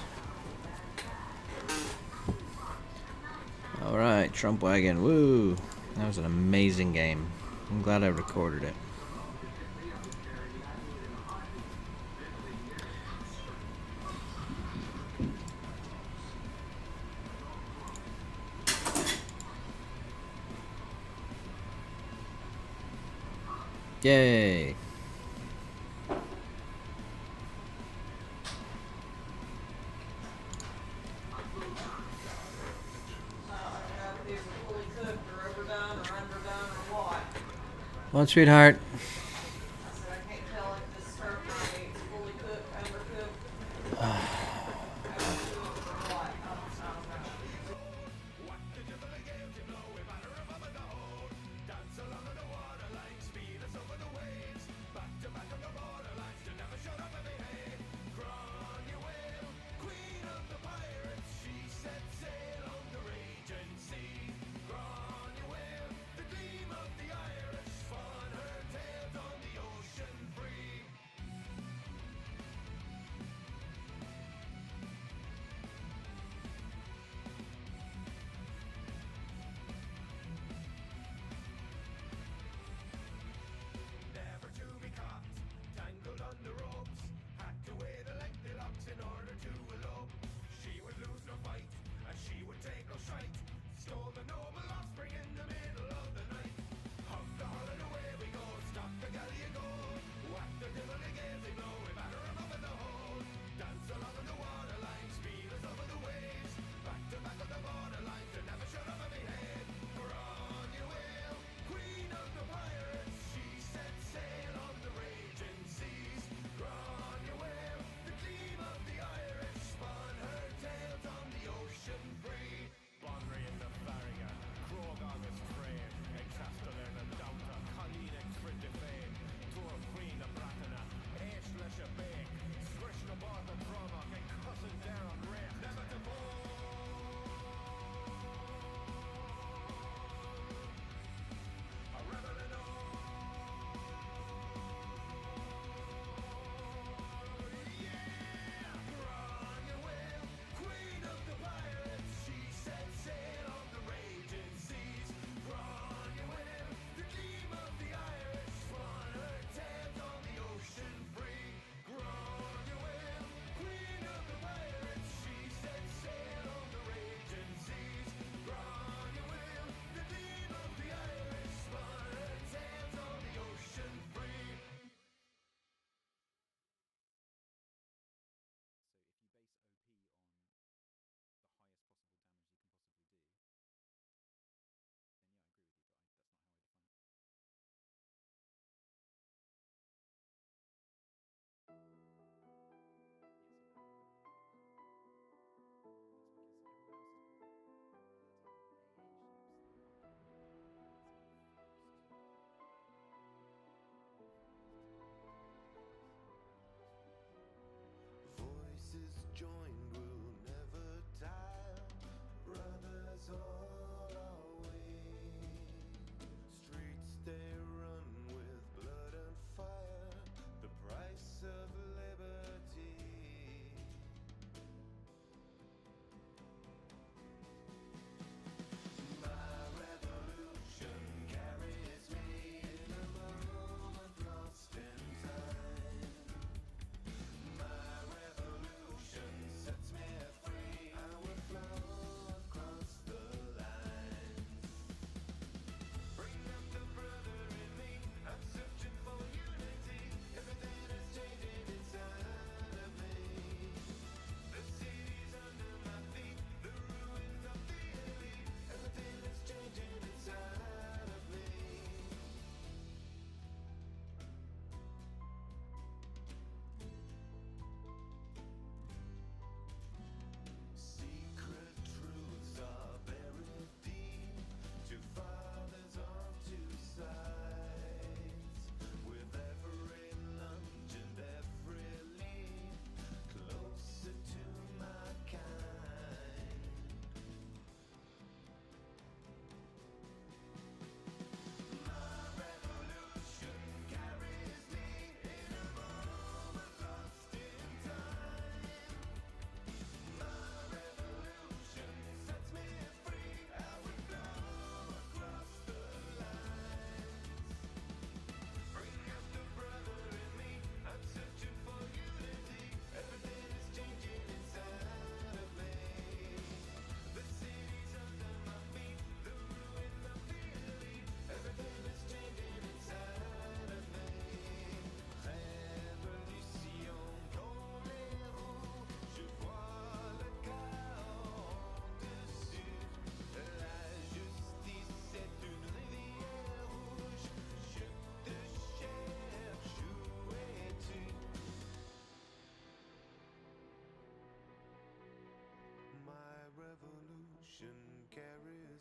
Alright, Trump Wagon. Woo! That was an amazing game. I'm glad I recorded it. Yay! What, sweetheart? I said I can't tell if this stir fry is fully cooked, undercooked, overcooked, or what. I don't know.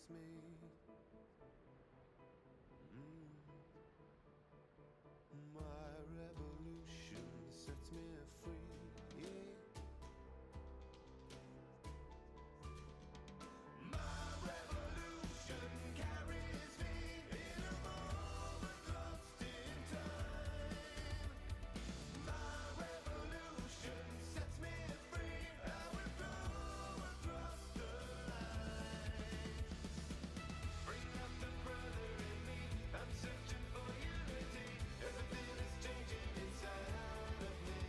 me. My revolution sets me free. My revolution carries me in a moment lost in time. My revolution sets me free. I will go across the line. Bring out the brother in me. I'm searching for unity. Everything is changing inside of me.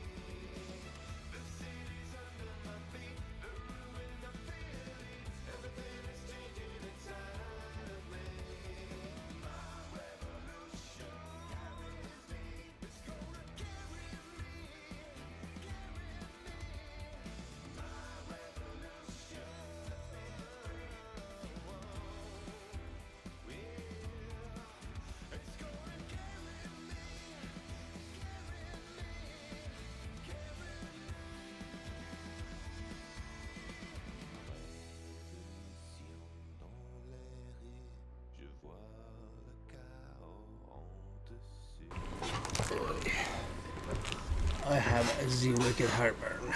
The city's under my feet. The ruin I'm feeling. Everything is changing inside of me. My revolution carries me. It's gonna carry me. Carry me. My revolution sets me free. It's gonna carry me, carry me, carry me. Révolution dans l'air et je vois le chaos en dessus. I have the wicked heartburn.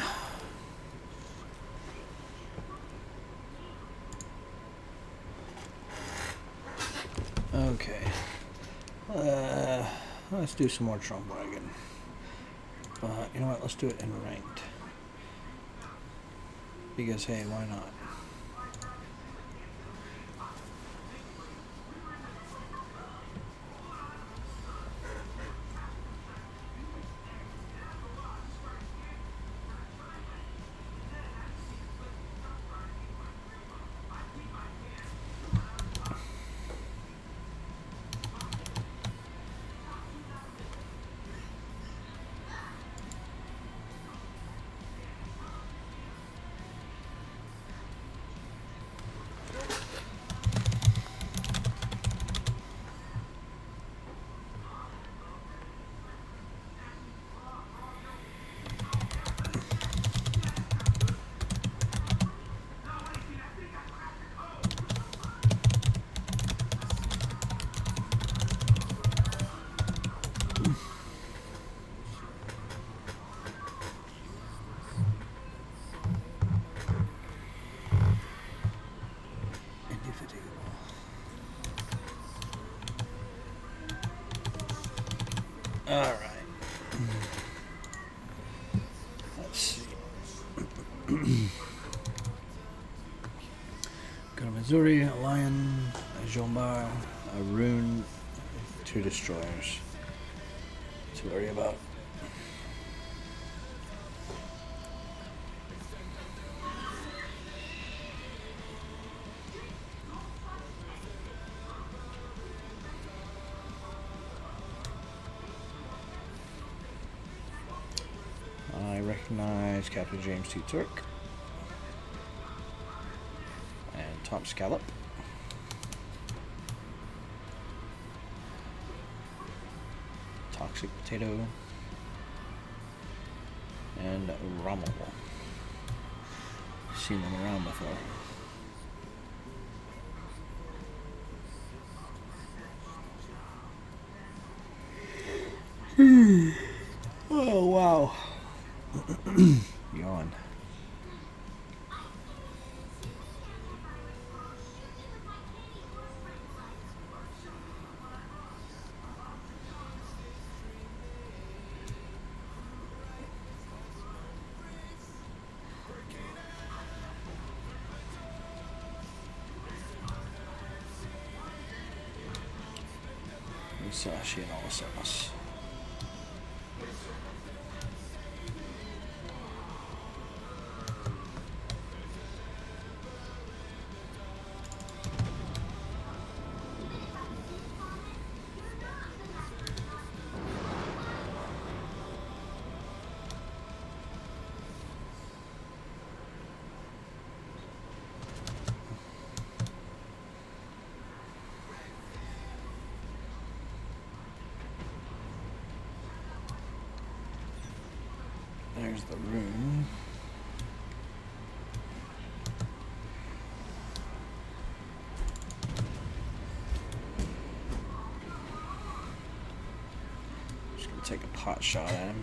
Okay. Let's do some more Trump wagon. But you know what? Let's do it in ranked. Because hey, why not? Alright. Let's see. Go to Missouri, a lion, a Jombar, a rune, 2 destroyers to worry about. I recognize Captain James T. Turk and Top Scallop. Toxic Potato and Rommel. Seen them around before. Oh wow. Yawn. Musashi and all the sauce. There's the room. take a pot shot at him.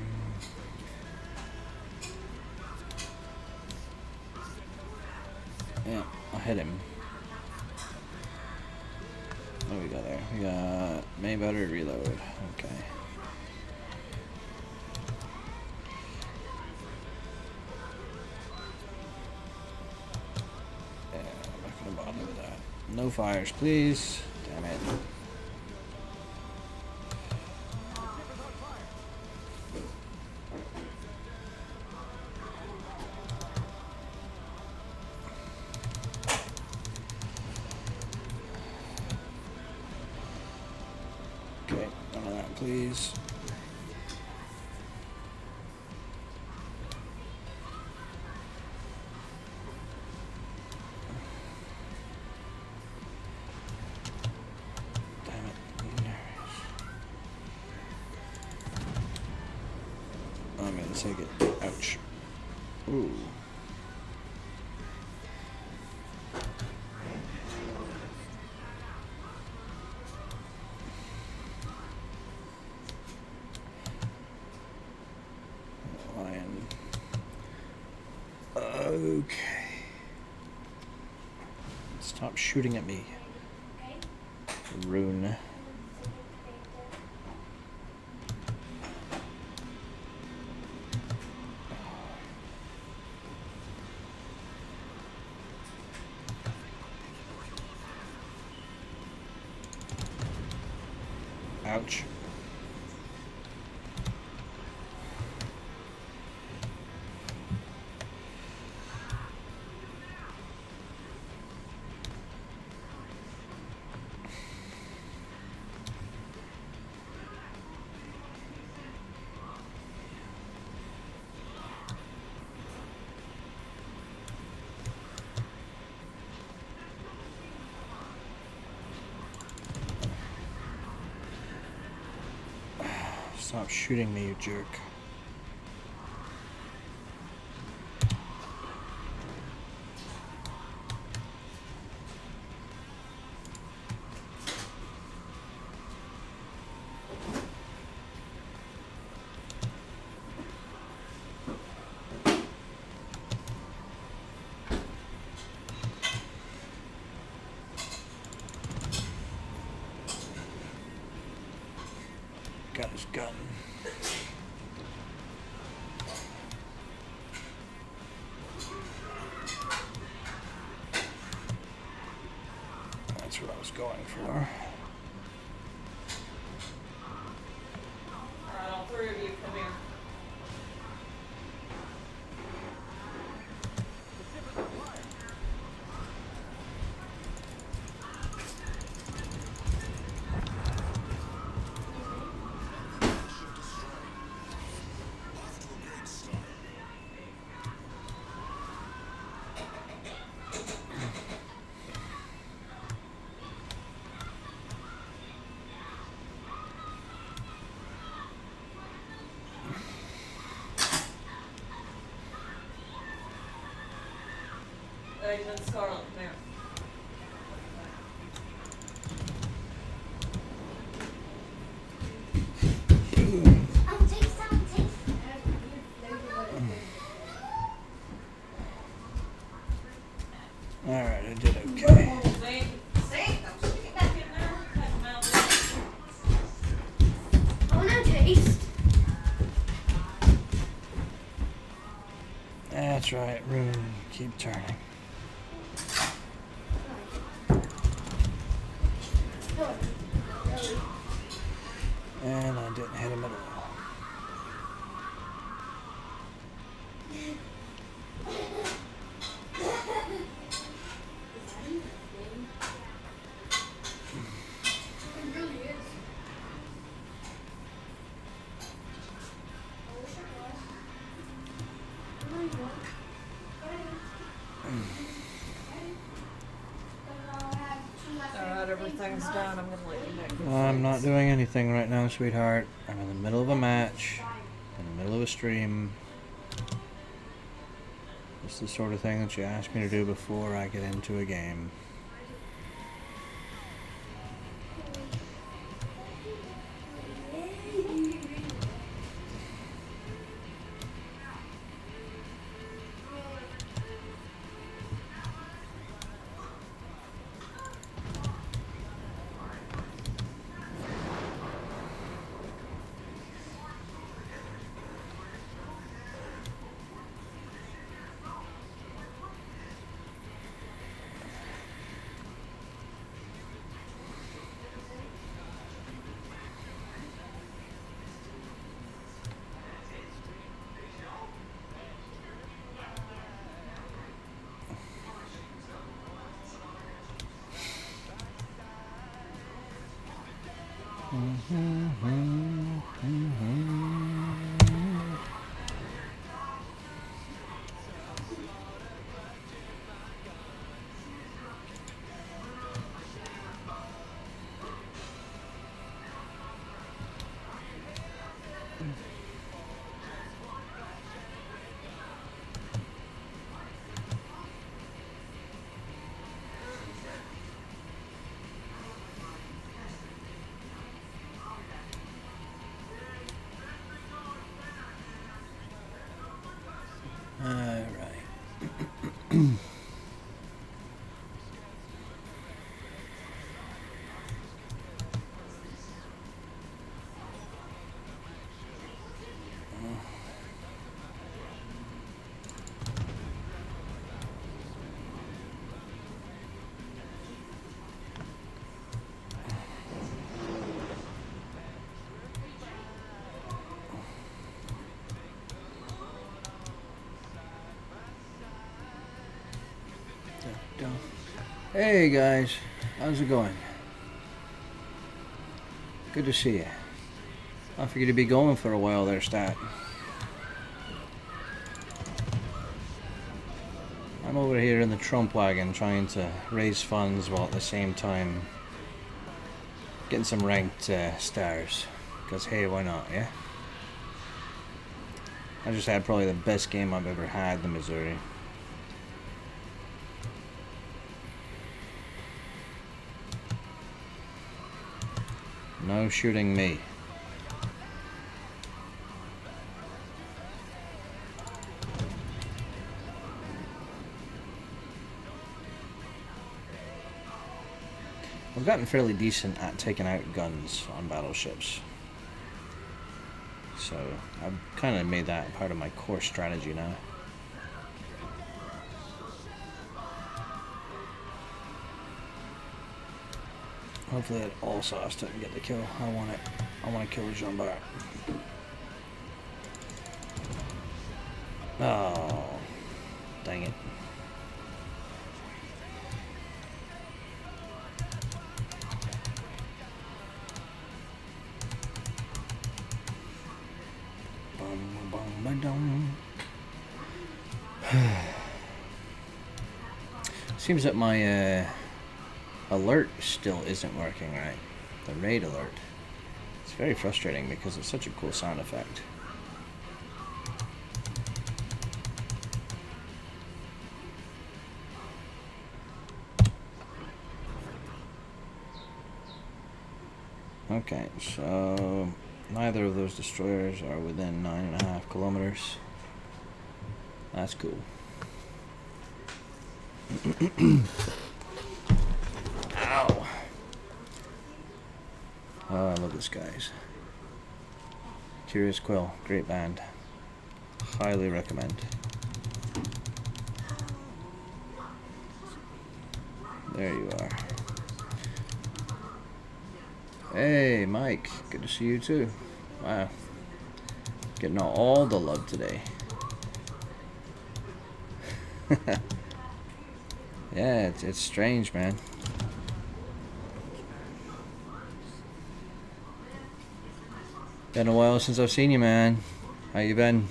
Yeah, I'll hit him. What do we got there? We got main battery reload. Okay. Yeah, I'm not gonna bother with that. No fires, please. Damn it. Okay, none of that, please. Damn it. I'm gonna take it. Ouch. Ooh. Lion. Okay. Stop shooting at me. Rune. Ouch. Stop shooting me, you jerk. Got his gun. That's what I was going for. All right, all three of you come here. Agent Scarlet, come here. Alright, I did okay. See? See? I'm sticking back in there. Cut them out. I want to taste. That's right, Rune. Keep turning. And I didn't hit him at all. Alright, everything's done. I'm gonna let you know. I'm not doing anything right now, sweetheart. I'm in the middle of a match, in the middle of a stream. It's the sort of thing that you ask me to do before I get into a game. Hey guys, how's it going? Good to see you. I figured you'd be going for a while there, Stat. I'm over here in the Trump wagon trying to raise funds while at the same time getting some ranked stars. Because hey, why not, yeah? I just had probably the best game I've ever had in Missouri. No shooting me. I've gotten fairly decent at taking out guns on battleships. So I've kind of made that part of my core strategy now. Hopefully that all sauce doesn't get the kill. I want it. I want to kill the Jean Bar. Oh, dang it. Seems that my alert still isn't working right. The raid alert. It's very frustrating because it's such a cool sound effect. Okay, so neither of those destroyers are within 9.5 kilometers. That's cool. Ow. Oh, I love this guys. Curious Quill, great band. Highly recommend. There you are. Hey, Mike. Good to see you too. Wow. Getting all the love today. Yeah, it's strange, man. Been a while since I've seen you, man. How you been?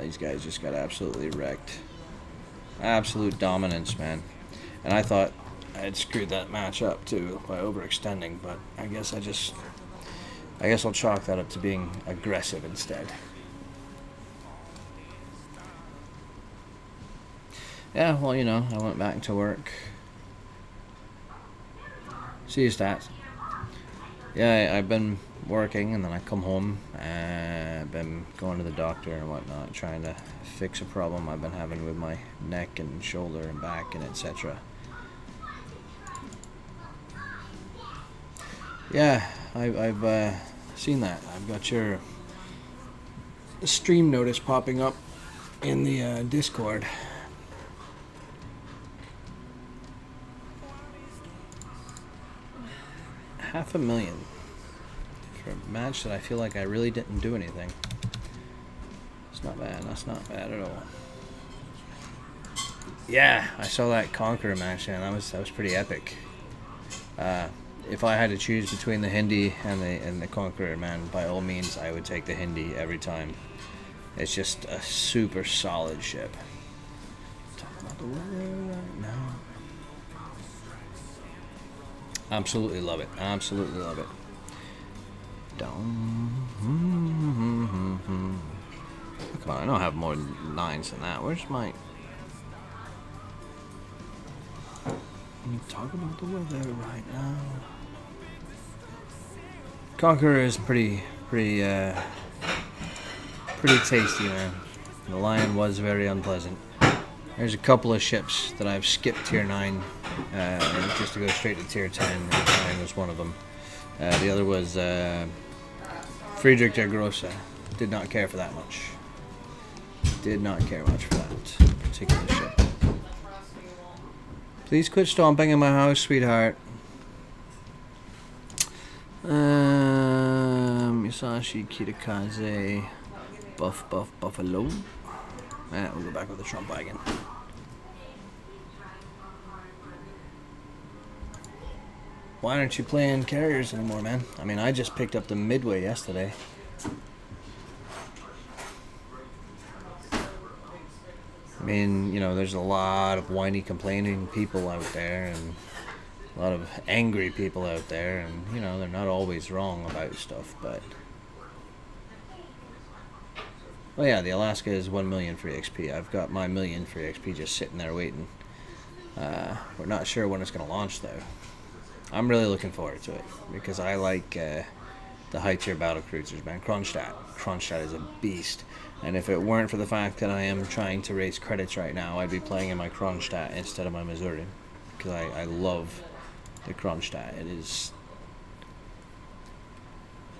These guys just got absolutely wrecked. Absolute dominance, man. And I thought I'd screwed that match up too by overextending, but I guess I'll chalk that up to being aggressive instead. Yeah, well, you know, I went back to work. See you, Stats. Yeah, I've been working and then I come home and I've been going to the doctor and whatnot, trying to fix a problem I've been having with my neck and shoulder and back and etc. Yeah, I've seen that. I've got your stream notice popping up in the Discord. $500,000 for a match that I feel like I really didn't do anything. It's not bad. That's not bad at all. Yeah, I saw that Conqueror match, and that was pretty epic. If I had to choose between the Hindi and the Conqueror, man, by all means, I would take the Hindi every time. It's just a super solid ship. Talk about the weather right now. Absolutely love it. Absolutely love it. Down. Come on, I don't have more nines than that. Where's my... Talk about the weather right now. Conqueror is pretty tasty, man. The Lion was very unpleasant. There's a couple of ships that I've skipped tier 9 just to go straight to tier 10, and Lion was one of them. The other was Friedrich der Grosse. Did not care for that much. Did not care much for that particular ship. Please quit stomping in my house, sweetheart. Musashi, Kitakaze, Buffalo. We'll go back with the Trump wagon. Why aren't you playing carriers anymore, man? I mean, I just picked up the Midway yesterday. I mean, you know, there's a lot of whiny, complaining people out there, and a lot of angry people out there, and, you know, they're not always wrong about stuff, but... Well, yeah, the Alaska is 1 million free XP. I've got my million free XP just sitting there waiting. We're not sure when it's going to launch, though. I'm really looking forward to it, because I like the high-tier battle cruisers, man. Kronstadt. Kronstadt is a beast. And if it weren't for the fact that I am trying to raise credits right now, I'd be playing in my Kronstadt instead of my Missouri. Because I love the Kronstadt. It is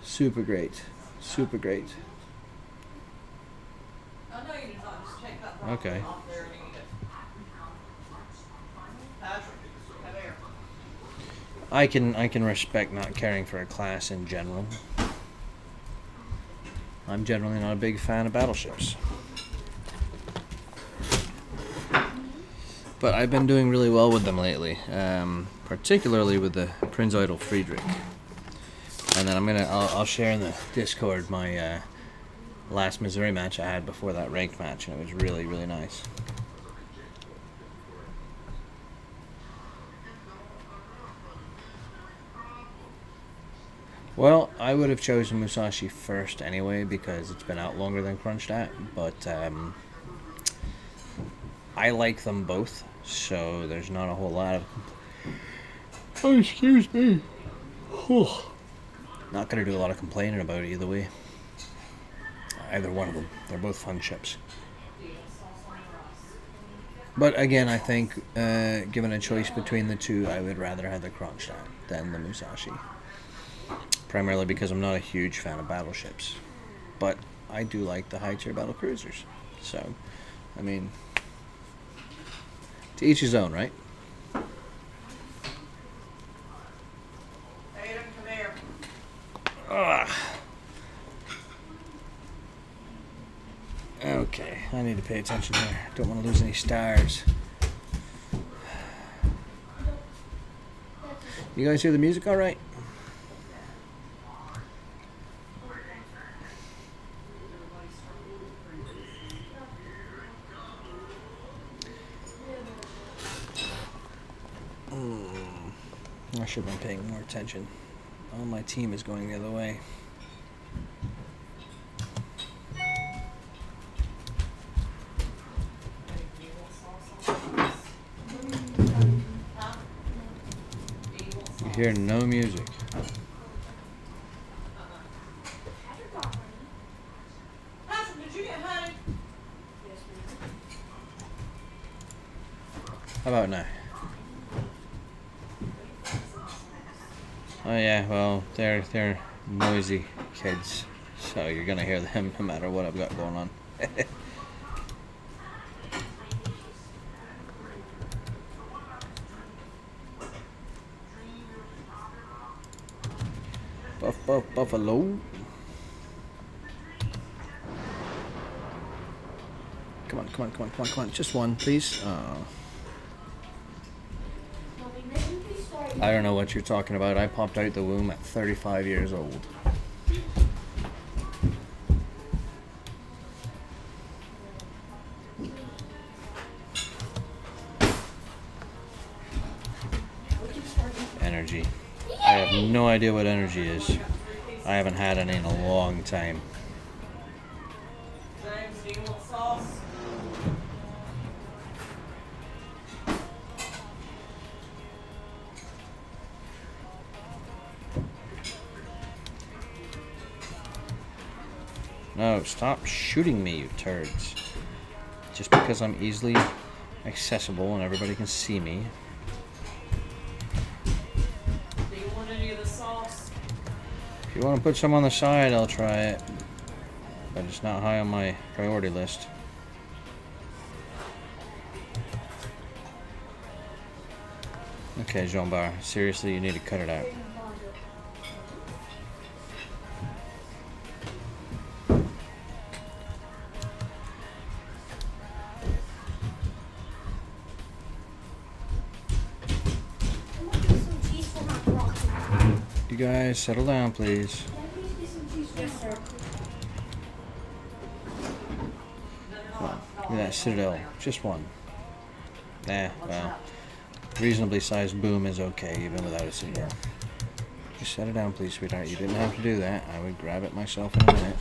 super great. Super great. Okay. I can respect not caring for a class in general. I'm generally not a big fan of battleships. But I've been doing really well with them lately, particularly with the Prinz Eitel Friedrich. And then I'll share in the Discord my last Missouri match I had before that ranked match, and it was really, really nice. Well, I would have chosen Musashi first anyway, because it's been out longer than Kronstadt, but I like them both, so there's not a whole lot of... Oh, excuse me. Not going to do a lot of complaining about it either way. Either one of them. They're both fun ships. But again, I think, given a choice between the two, I would rather have the Kronstadt than the Musashi. Primarily because I'm not a huge fan of battleships. But I do like the high-tier battle cruisers. So, I mean, to each his own, right? Aiden, come here. Ugh. Okay, I need to pay attention here. Don't want to lose any stars. You guys hear the music all right? I should have been paying more attention. All my team is going the other way. You hear no music. Patrick, did you get honey? How about now? Oh yeah, well, they're noisy kids, so you're gonna hear them no matter what I've got going on. Buffalo. Come on, come on, come on, come on, come on. Just one, please. Oh. I don't know what you're talking about. I popped out the womb at 35 years old. Energy. I have no idea what energy is. I haven't had any in a long time. James, do you want sauce? No, stop shooting me, you turds. Just because I'm easily accessible and everybody can see me. Do you want any of the sauce? If you want to put some on the side, I'll try it. But it's not high on my priority list. Okay, Jean Bar, seriously, you need to cut it out. You guys, settle down, please. Yes, sir. Look at that Citadel. Just one. Nah, well, reasonably sized boom is okay, even without a Citadel. Just set it down, please, sweetheart. You didn't have to do that. I would grab it myself in a minute.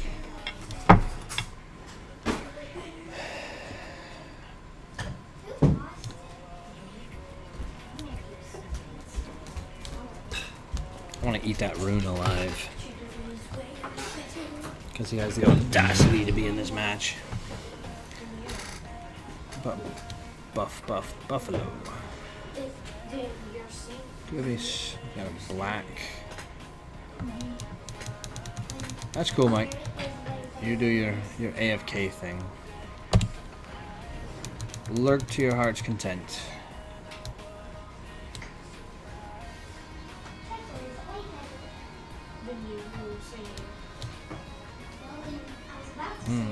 I want to eat that rune alive. Because he has the audacity to be in this match. Buffalo. Goodies. Got a black. That's cool, Mike. You do your AFK thing. Lurk to your heart's content.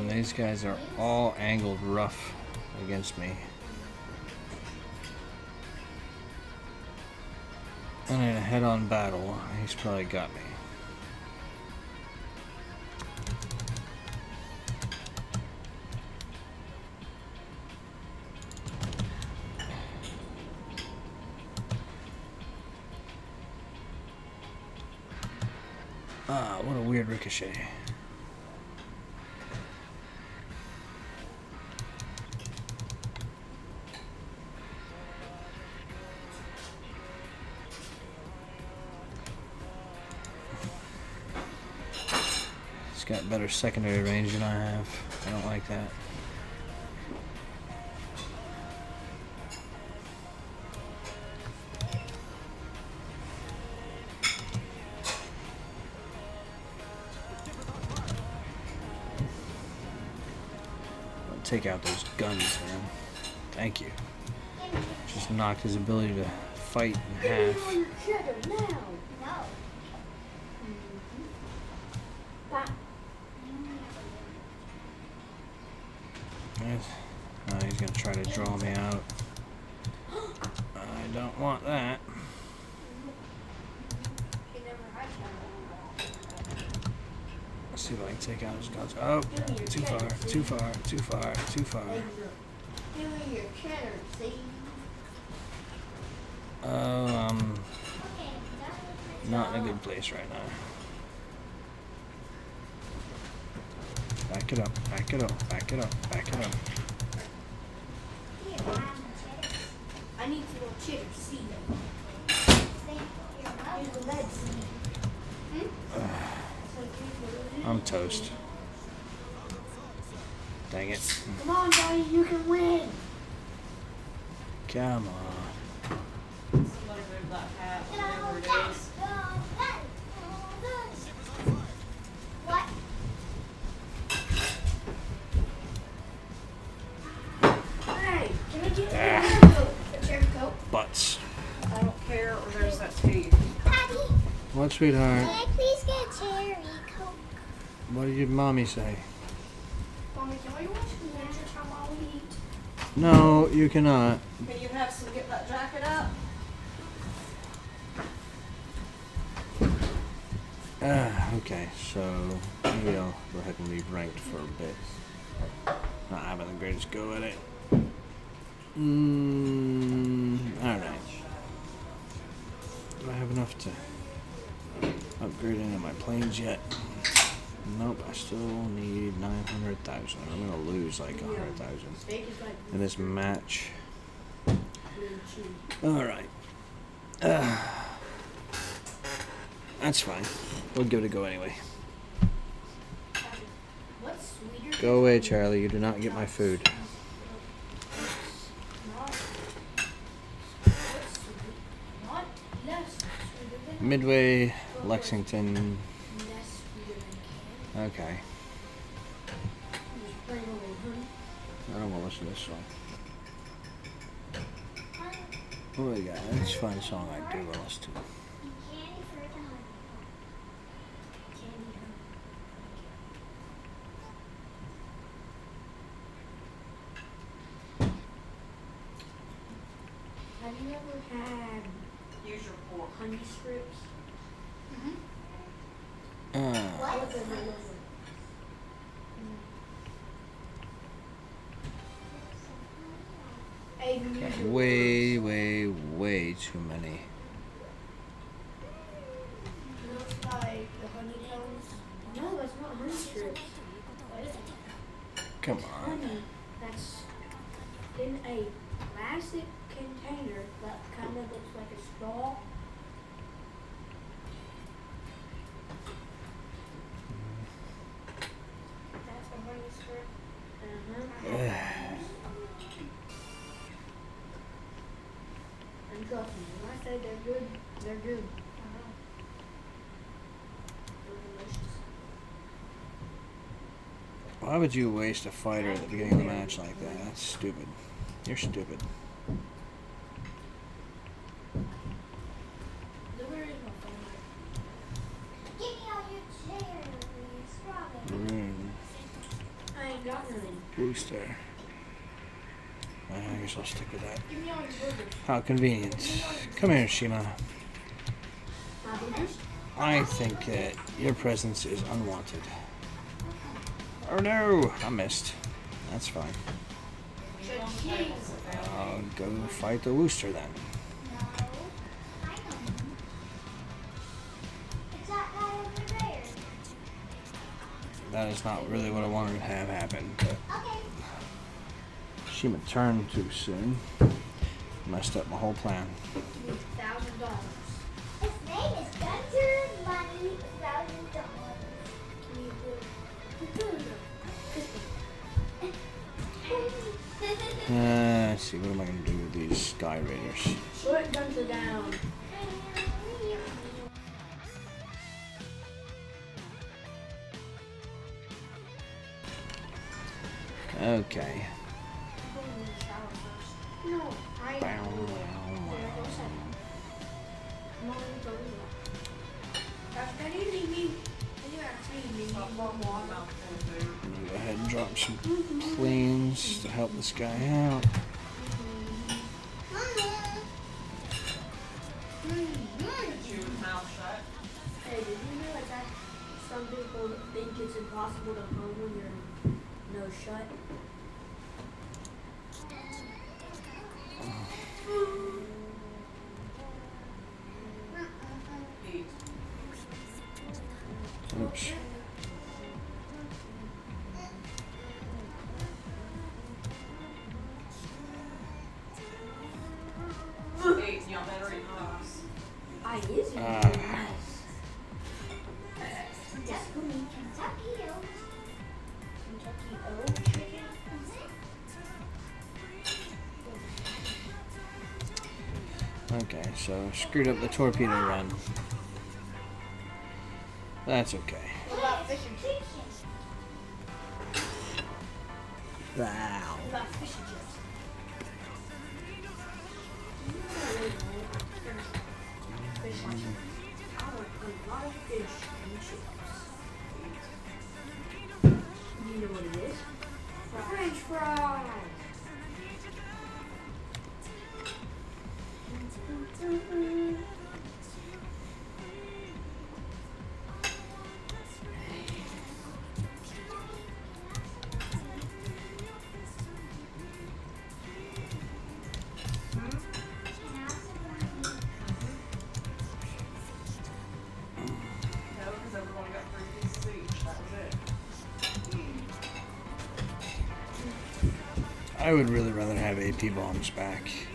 These guys are all angled rough against me. And in a head-on battle, he's probably got me. Ah, what a weird ricochet. Got better secondary range than I have. I don't like that. I'll take out those guns, man. Thank you. Just knocked his ability to fight in half. Oh, he's gonna try to draw me out. I don't want that. Let's see if I can take out his guns. Oh, too far, too far, too far, too far. Oh, not in a good place right now. Back it up, back it up, back it up, back it up. I need to go cheddar seed. I'm toast. Dang it. Come on, Daddy, you can win. Come on. Somebody move that hat, whatever it is. What? Hey, can I get a cherry coat? Butts. I don't care, or there's that tea. Daddy, What, sweetheart? can I please get a cherry coke? What did your mommy say? Mom Mommy, can we watch Ninja Time while we eat? No, you cannot. Can you have some, get that jacket up? Okay, so maybe I'll go ahead and leave ranked for a bit. Not having the greatest go at it. Alright. Do I have enough to upgrade any of my planes yet? Nope, I still need 900,000. I'm gonna lose like 100,000 in this match. Alright. That's fine. We'll give it a go anyway. What's sweeter? Go away, Charlie. You do not get my food. Not less sweeter than Midway, Lexington. less sweeter than candy. Okay. Just bring a little honey. I don't want to listen to this song. What do we got? Let's find a song I do well listen to. Candy for the honey. Candy honey. Have you ever had Use your fork. honey strips? Uh, What? They're lovely. Aiden, use your way, way, way too many. looks like the honeycombs. No, that's not honey strips. What is it? Come on. Honey that's in a plastic container that kind of looks like a straw. That's a honey strip. And trust me, when I say they're good, they're good. They're delicious. Why would you waste a fighter at the beginning of the match like that? That's stupid. You're stupid. Blueberry is my favorite. Give me all your cherries, strawberry. I ain't got none. Booster. I guess I'll stick with that. Give me all your burgers. How convenient. Come here, Shima. My burgers? I think that your presence is unwanted. Oh no, I missed. That's fine. I'll go fight the Wooster then. No, I know. It's that guy over there. That is not really what I wanted to have happen, but Okay. Shima turned too soon. Messed up my whole plan. $1,000. His name is Gunter Money $1,000. Let's see, what am I going to do with these Sky Raiders? Put Gunter down. Okay. Go in the shower first. No, I Bow, There wow, goes that. Come on, go to that. That's good evening, me. You actually need one water. I'm going to go ahead and drop some planes to help this guy out. Get your mouth shut. Hey, did you know that some people think it's impossible to hold when your nose shut? Eat. Oops. Eat. Y'all better eat rice. I is Ah. Yes, Kentucky Oats. Kentucky Oat chicken. Okay, so screwed up the torpedo run. That's okay. What about fish and chips? Wow. What about fish and chips? Fish and chips. I want a lot of fish and chips. You know what it is? fries. No, because everyone got 3 pieces each. That was it. I would really rather have AP bombs back. She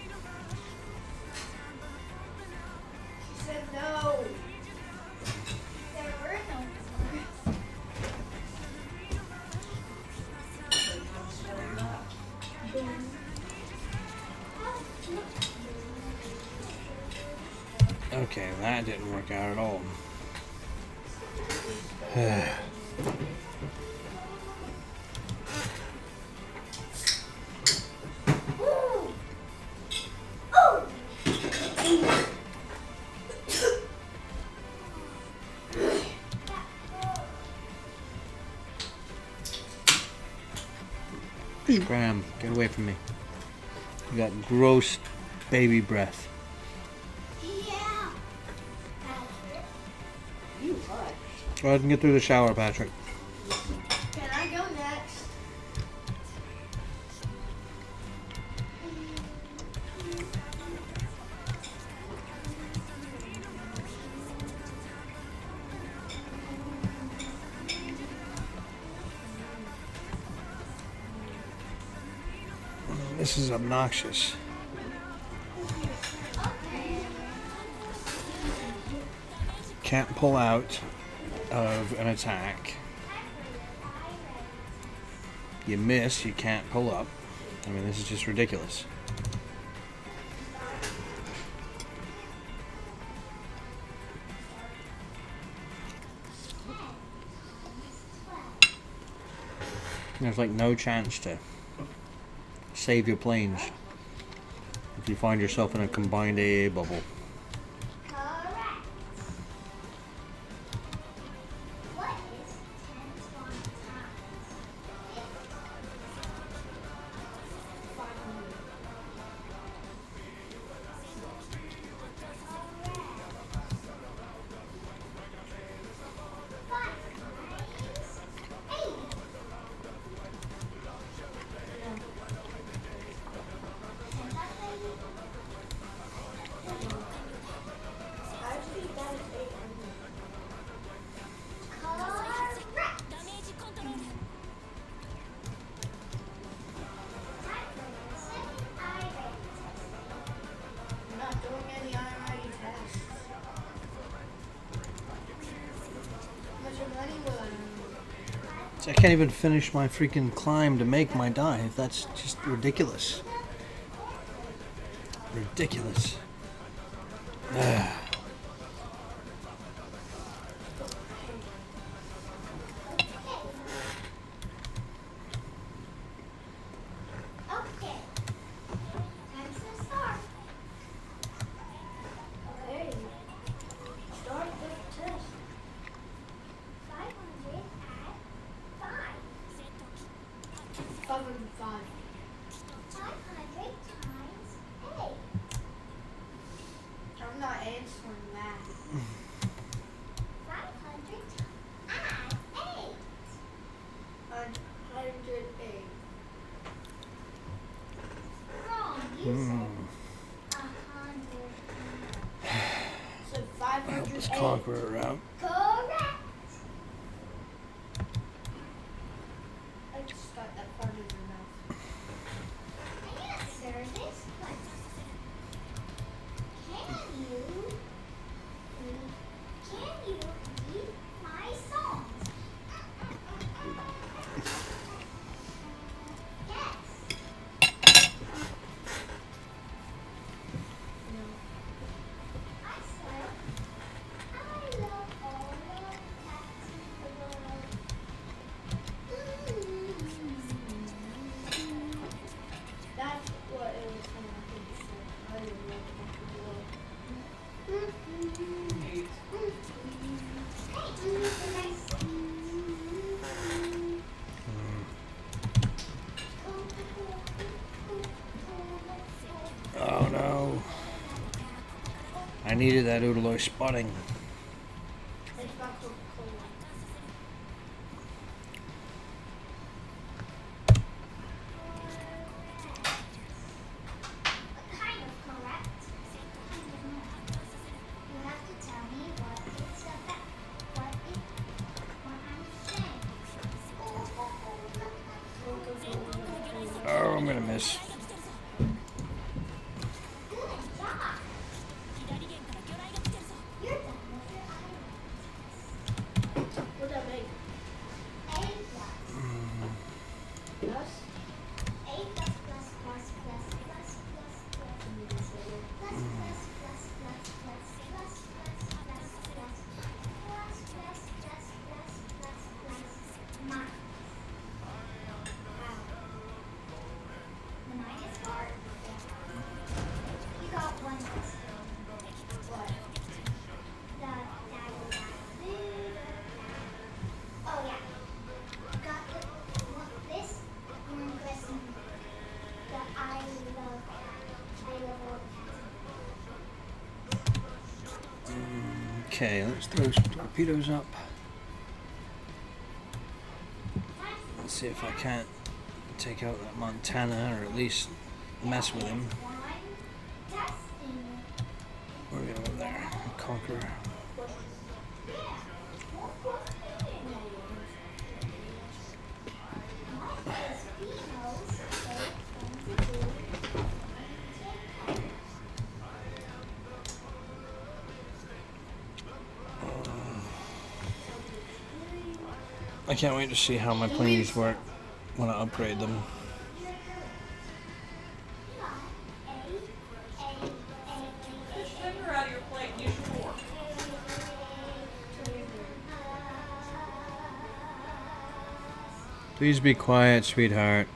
said no. There were no more. So you can split that. Okay, that didn't work out at all. Ooh. Oh. Graham, get away from me. You got gross baby breath. Yeah. Patrick. You what? Go ahead and get through the shower, Patrick. Can I go next? This is obnoxious. Can't pull out of an attack. You miss, you can't pull up. I mean, this is just ridiculous. There's like no chance to save your planes if you find yourself in a combined AA bubble. Correct. What is 10 times? 500. Actually, that is 800. Correct. I'm not doing any IRA tests. How much money will I need? See, I can't even finish my freaking climb to make my dive. That's just ridiculous. Ridiculous. Okay. Time to start. Okay. Start the test. 500 at 5. 505. 500 times 8. I'm not answering that. 500 at 8. 108. Wrong. You said 100. So Help this 508. conqueror out. Correct. I just got that part of your mouth. Answer this question. Can you read my songs? Yes. No. I said, I love all the cats in the world. I needed that Oodaloy spotting. It's about Coca-Cola. Kind of correct. You have to tell me what it's about. What I'm saying. Oh, I'm gonna miss. Good job. You're done with your items. What'd that make? A plus. Plus? A plus plus plus plus plus plus plus. Plus plus plus plus plus plus plus plus plus minus. Wow. The minus part? You got one less. What? Oh yeah. Got this one question. The I love old Okay, let's throw some torpedoes up. Let's see if I can't take out that Montana, or at least mess with him. one. Testing. We're gonna go there. Conquer. I can't wait to see how my planes work when I upgrade them. Fish sugar out of your plate and use your fork. Please be quiet, sweetheart.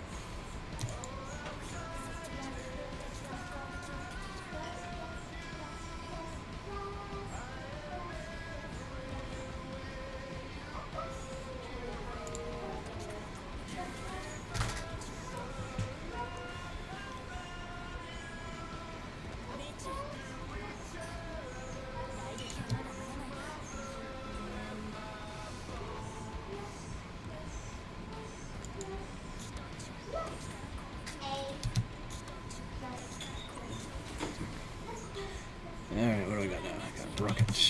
Alright, what do I got now? I got rockets.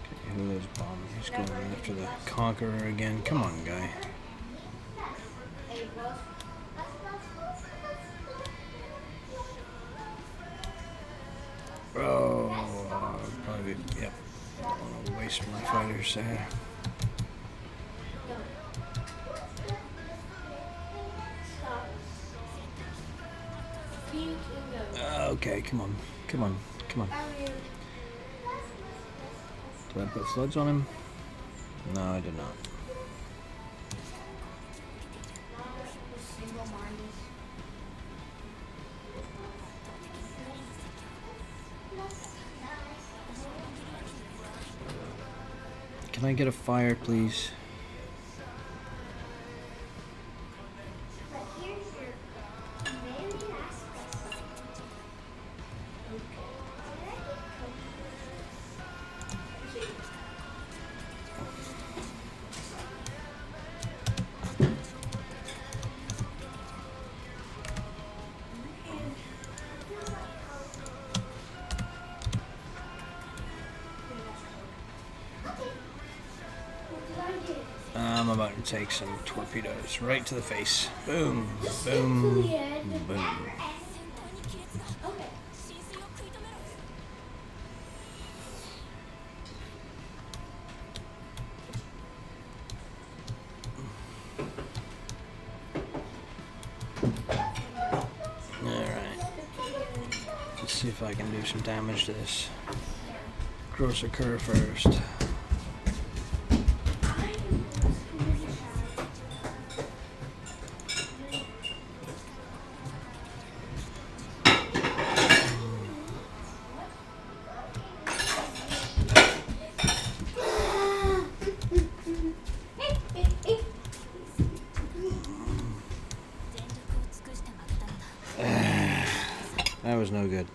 Okay, who those bombs? He's going after the Conqueror again. Come on, guy. A plus? Oh, probably, yep. I don't want to waste my fighters there. Stop. Speed and go. Okay, come on. Come on. Come on. I mean, Did I put floods on him? No, I did not. single-minded. Can I get a fire, please? But here's your very last question. What did I do? I'm about to take some torpedoes right to the face. Boom, boom, boom. Okay. Alright. Let's see if I can do some damage to this grosser cur first. no good.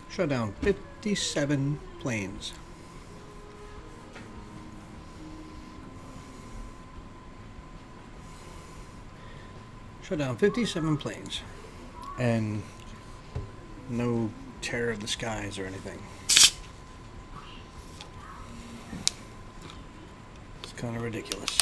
Shut down 57 planes. Shut down 57 planes. And no terror of the skies or anything. It's kind of ridiculous.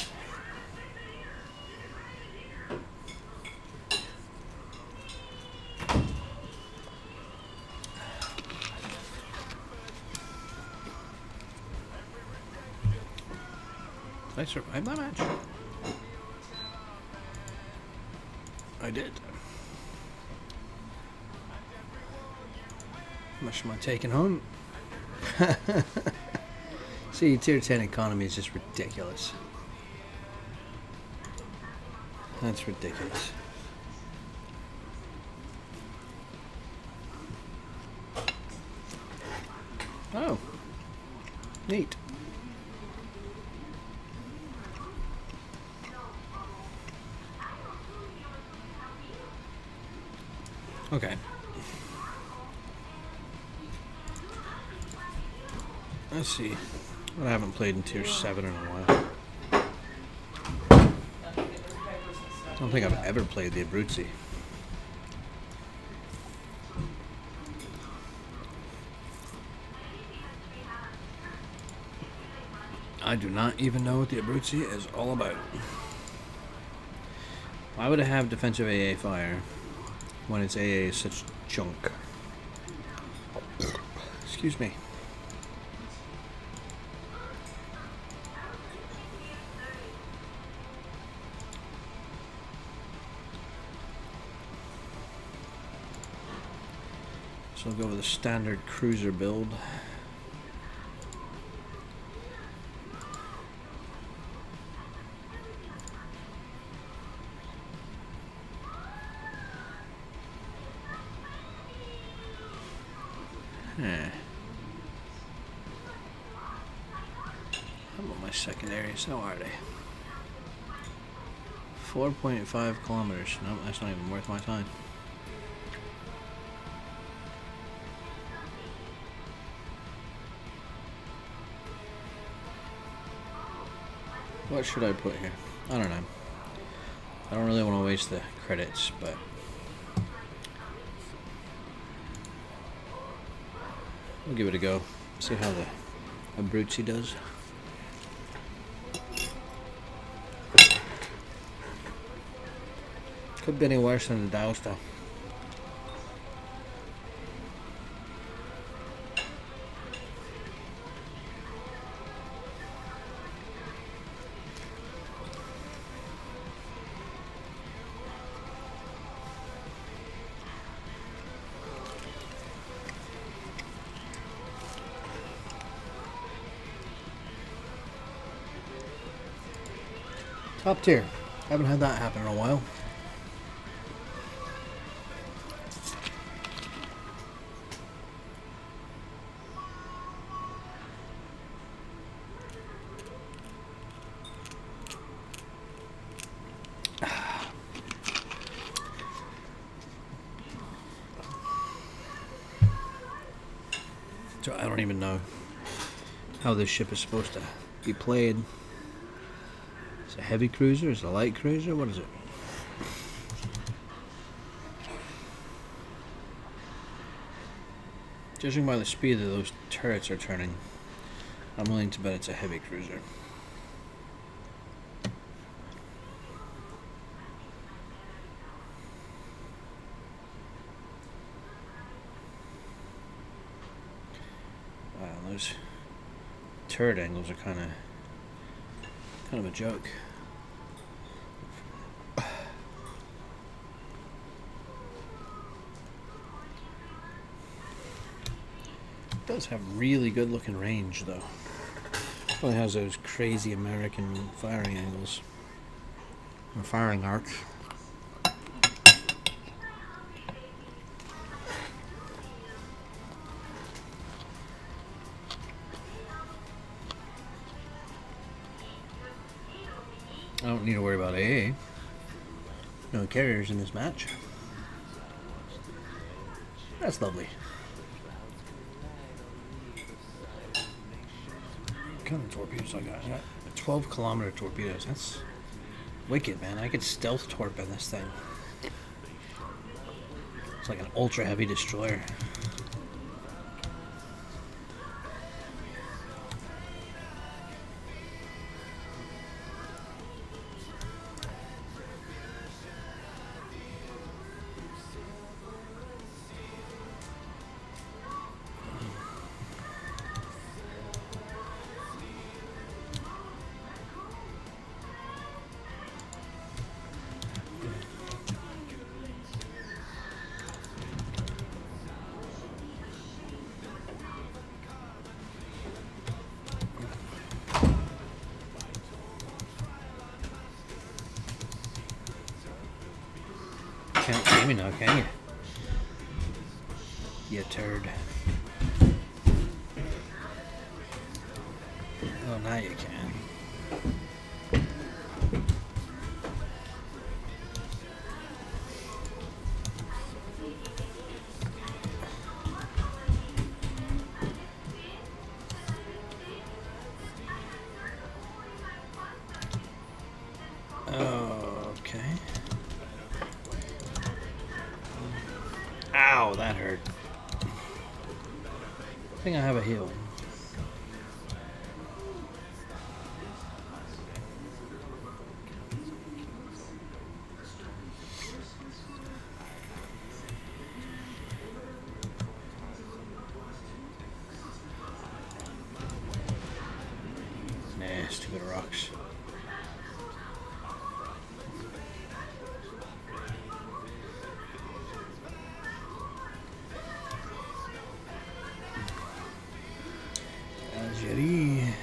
Did I survive that match? I did. How much am I taking home? See, tier 10 economy is just ridiculous. That's ridiculous. Oh. Neat. Okay. Let's see. I haven't played in tier 7 in a while. I don't think I've ever played the Abruzzi. I do not even know what the Abruzzi is all about. Why would it have defensive AA fire when its AA is such junk? Excuse me. So I'll go with a standard cruiser build. How about my secondaries? How are they? 4.5 kilometers. No, that's not even worth my time. What should I put here? I don't know. I don't really want to waste the credits, but we'll give it a go. See how the Abruzzi does. Could be any worse than the Dows, though. Top tier. Haven't had that happen in a while. So I don't even know how this ship is supposed to be played. Is it a heavy cruiser? Is it a light cruiser? What is it? Judging by the speed that those turrets are turning, I'm willing to bet it's a heavy cruiser. Wow, those turret angles are kind of a joke. It does have really good looking range though. Probably has those crazy American firing angles. Or firing arcs. I don't need to worry about AA. No carriers in this match. That's lovely. What kind of torpedoes I got? I got 12-kilometer torpedoes. That's wicked, man. I could stealth torp in this thing. It's like an ultra heavy destroyer. Can't see me now, can you? You turd. Oh, now you can. Okay. Ow, that hurt. I think I have a heal. Nah, stupid rocks. Algerie.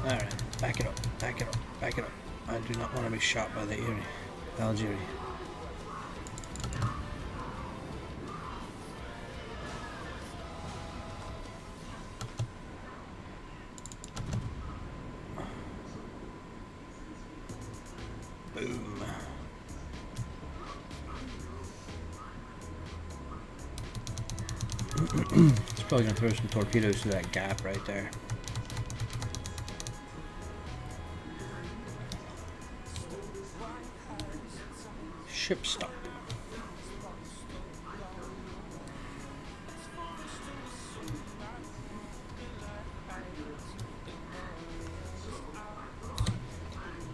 Alright, back it up, back it up, back it up. I do not want to be shot by the Algerie. Boom. It's probably going to throw some torpedoes through that gap right there. Ship stop.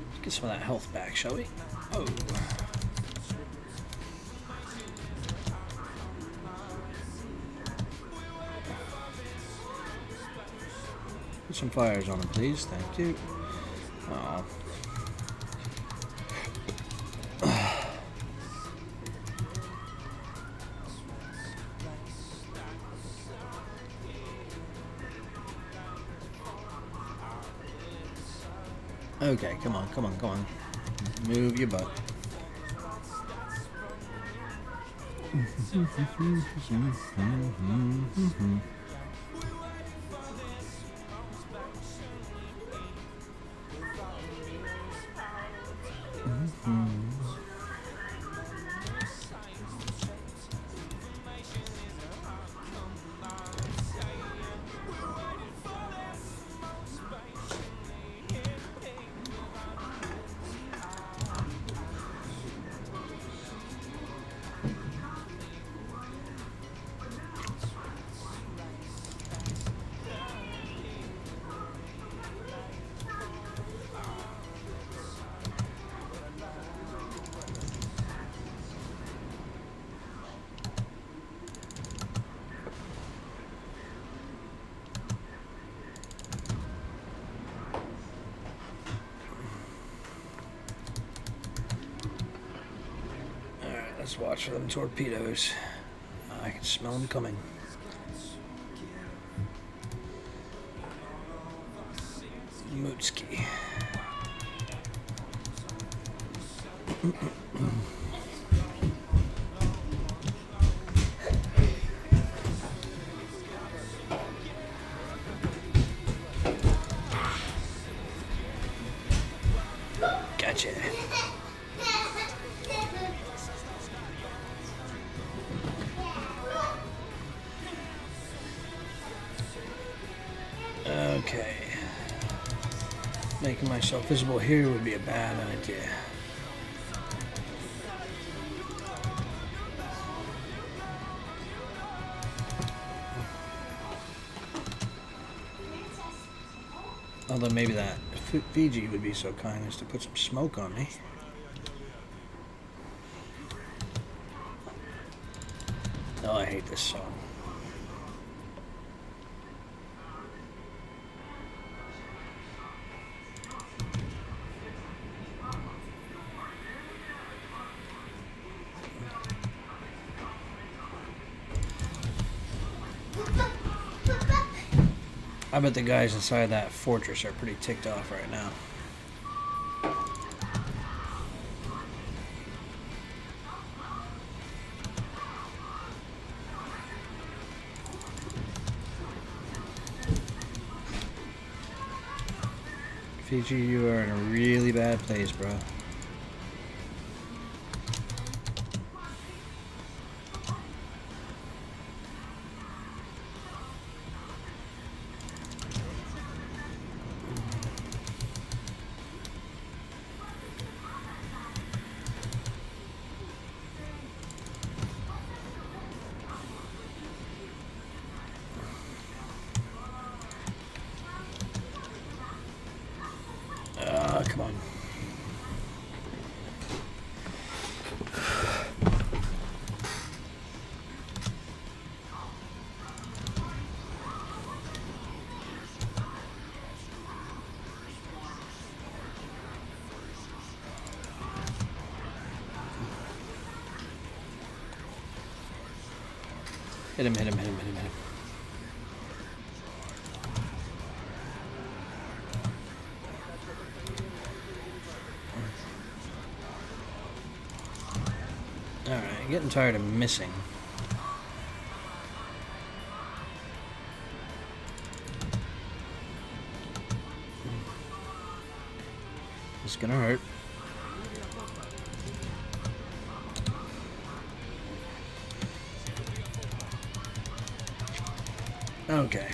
Let's get some of that health back, shall we? Oh. Put some fires on them, please. Thank you. Oh. Okay, come on, come on, come on. Move your butt. Let's watch for them torpedoes. I can smell them coming. Mootski. Gotcha. Okay. Making myself visible here would be a bad idea. Although maybe that Fiji would be so kind as to put some smoke on me. Oh, I hate this song. I bet the guys inside that fortress are pretty ticked off right now. Fiji, you are in a really bad place, bro. Come on. Hit him, hit him, hit him, hit him, hit him. Alright, getting tired of missing. It's gonna hurt. Okay.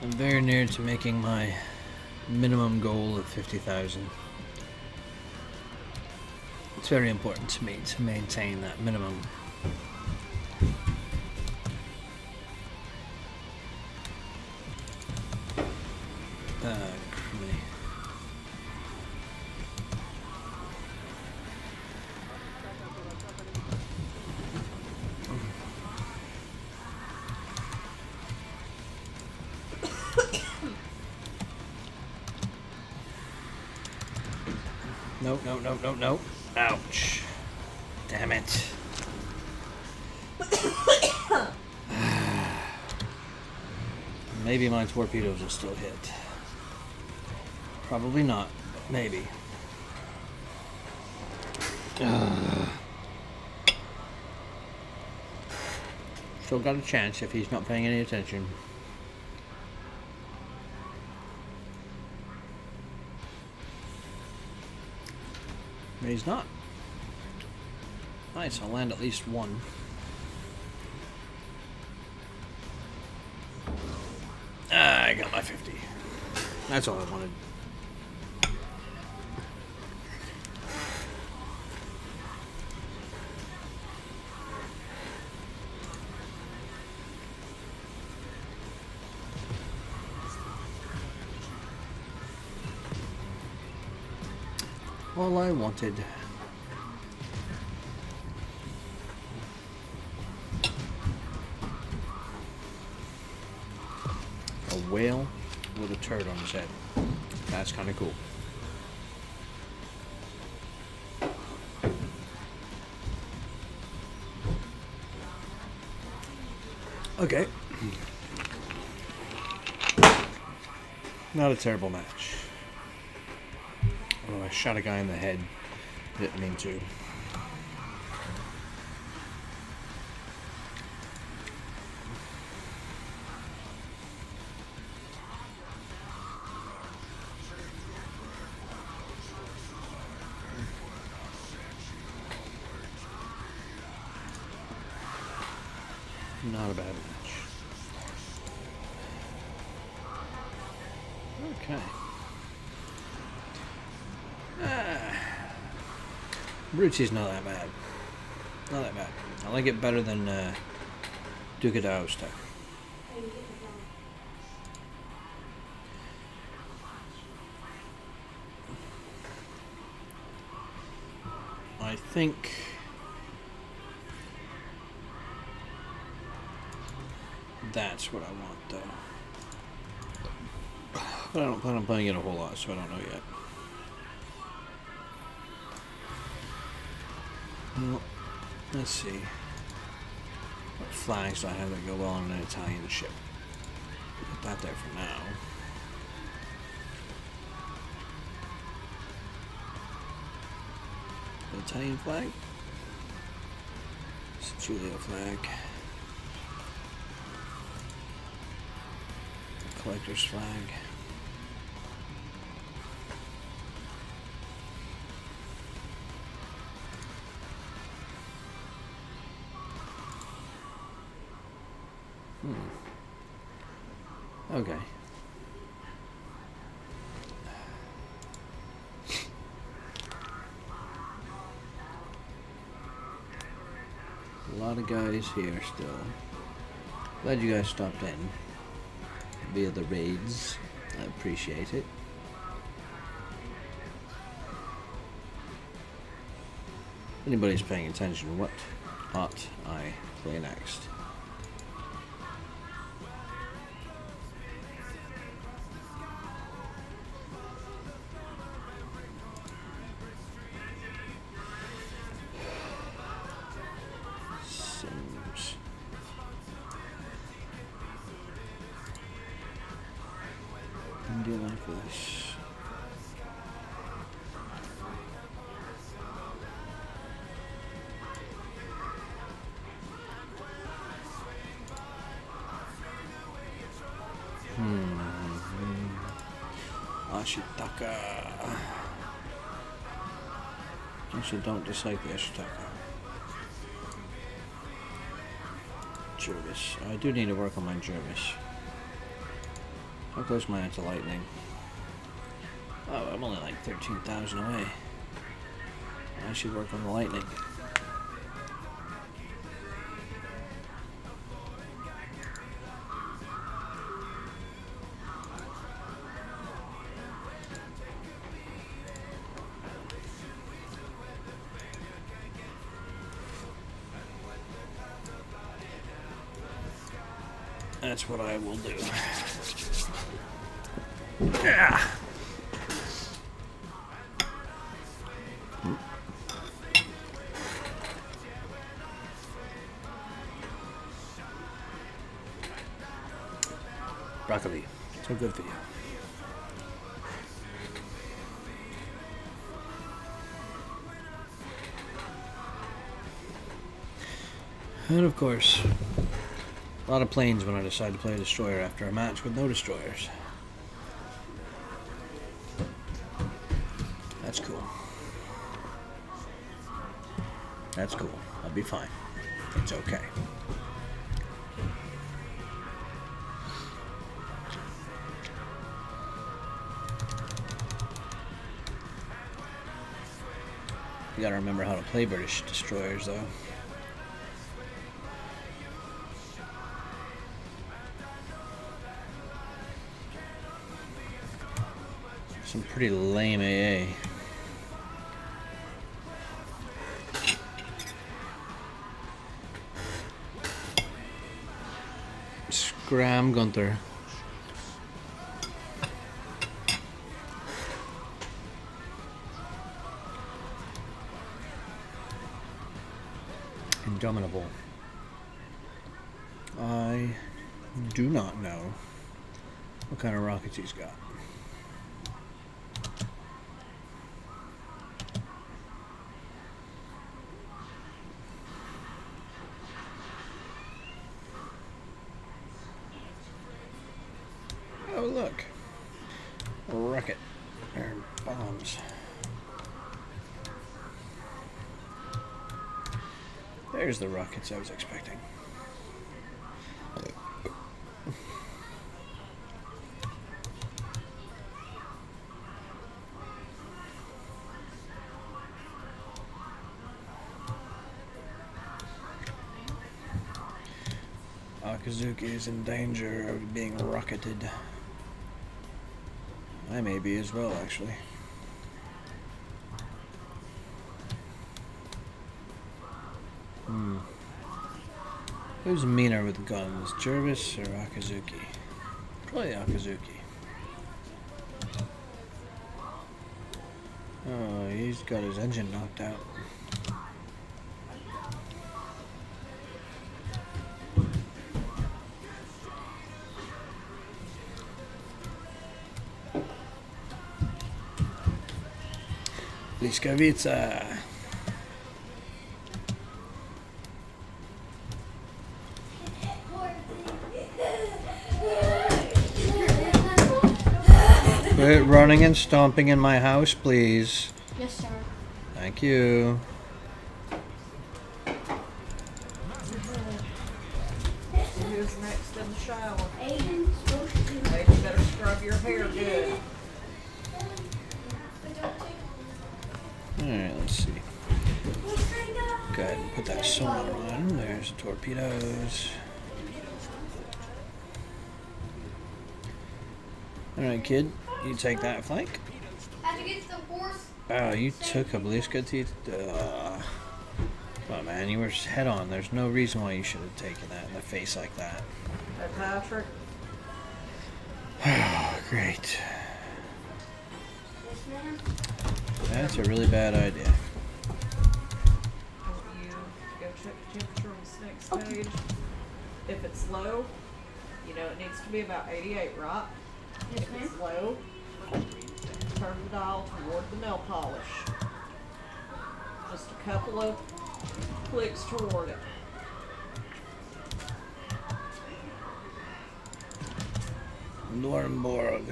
I'm very near to making my minimum goal of 50,000. It's very important to me to maintain that minimum. Criminy. No, no, no, no, no. Ouch. Damn it. Maybe my torpedoes will still hit. Probably not. Maybe. Still got a chance if he's not paying any attention. But he's not. Nice, I'll land at least one. I got my 50. That's all I wanted. All I wanted. A whale with a turd on his head. That's kind of cool. Okay. Not a terrible match. Oh, I shot a guy in the head. Didn't mean to. Not a bad match. Okay. Brucey's not that bad. Not that bad. I like it better than Duke of Daosta. I think that's what I want, though. But I don't plan on playing it a whole lot, so I don't know yet. Well, let's see. What flags do I have that go well on an Italian ship? Put that there for now. The Italian flag? Sicilio flag. Collector's flag. Okay. A lot of guys here still. Glad you guys stopped in via the raids. I appreciate it. If anybody's paying attention, what ought I play next? Sims. India like this. Ashitaka. Actually, don't dislike the Ashitaka. Jervis. I do need to work on my Jervis. How close am I to lightning? Oh, I'm only like 13,000 away. I should work on the lightning. That's what I will do. Yeah. Broccoli. So good for you. And of course, a lot of planes when I decide to play a destroyer after a match with no destroyers. That's cool. That's cool. I'll be fine. It's okay. You gotta remember how to play British destroyers, though. Some pretty lame AA. Scram Gunther. Indomitable. I do not know what kind of rockets he's got. Oh, look. Rocket. Or bombs. There's the rockets I was expecting. Akazuki is in danger of being rocketed. I may be as well, actually. Who's meaner with guns, Jervis or Akazuki? Probably Akazuki. Oh, he's got his engine knocked out. Bliskavica. Quit running and stomping in my house, please. Yes, sir. Thank you. Who's next in the shower? Aiden's supposed to. Hey, you better scrub your hair good. Alright, let's see. Go ahead and put that sonar on. There's the torpedoes. Alright, kid. You take that flank. How'd you get to the horse? Oh, you took a Bliska teeth? Come on, man. You were head on. There's no reason why you should have taken that in the face like that. Hey, Patrick. Oh, great. Yes, ma'am. That's a really bad idea. I want you to go check the temperature on the snake stage. If it's low, you know it needs to be about 88, right? Yes, If ma'am. it's low, turn the dial toward the nail polish. Just a couple of clicks toward it. Nuremberg.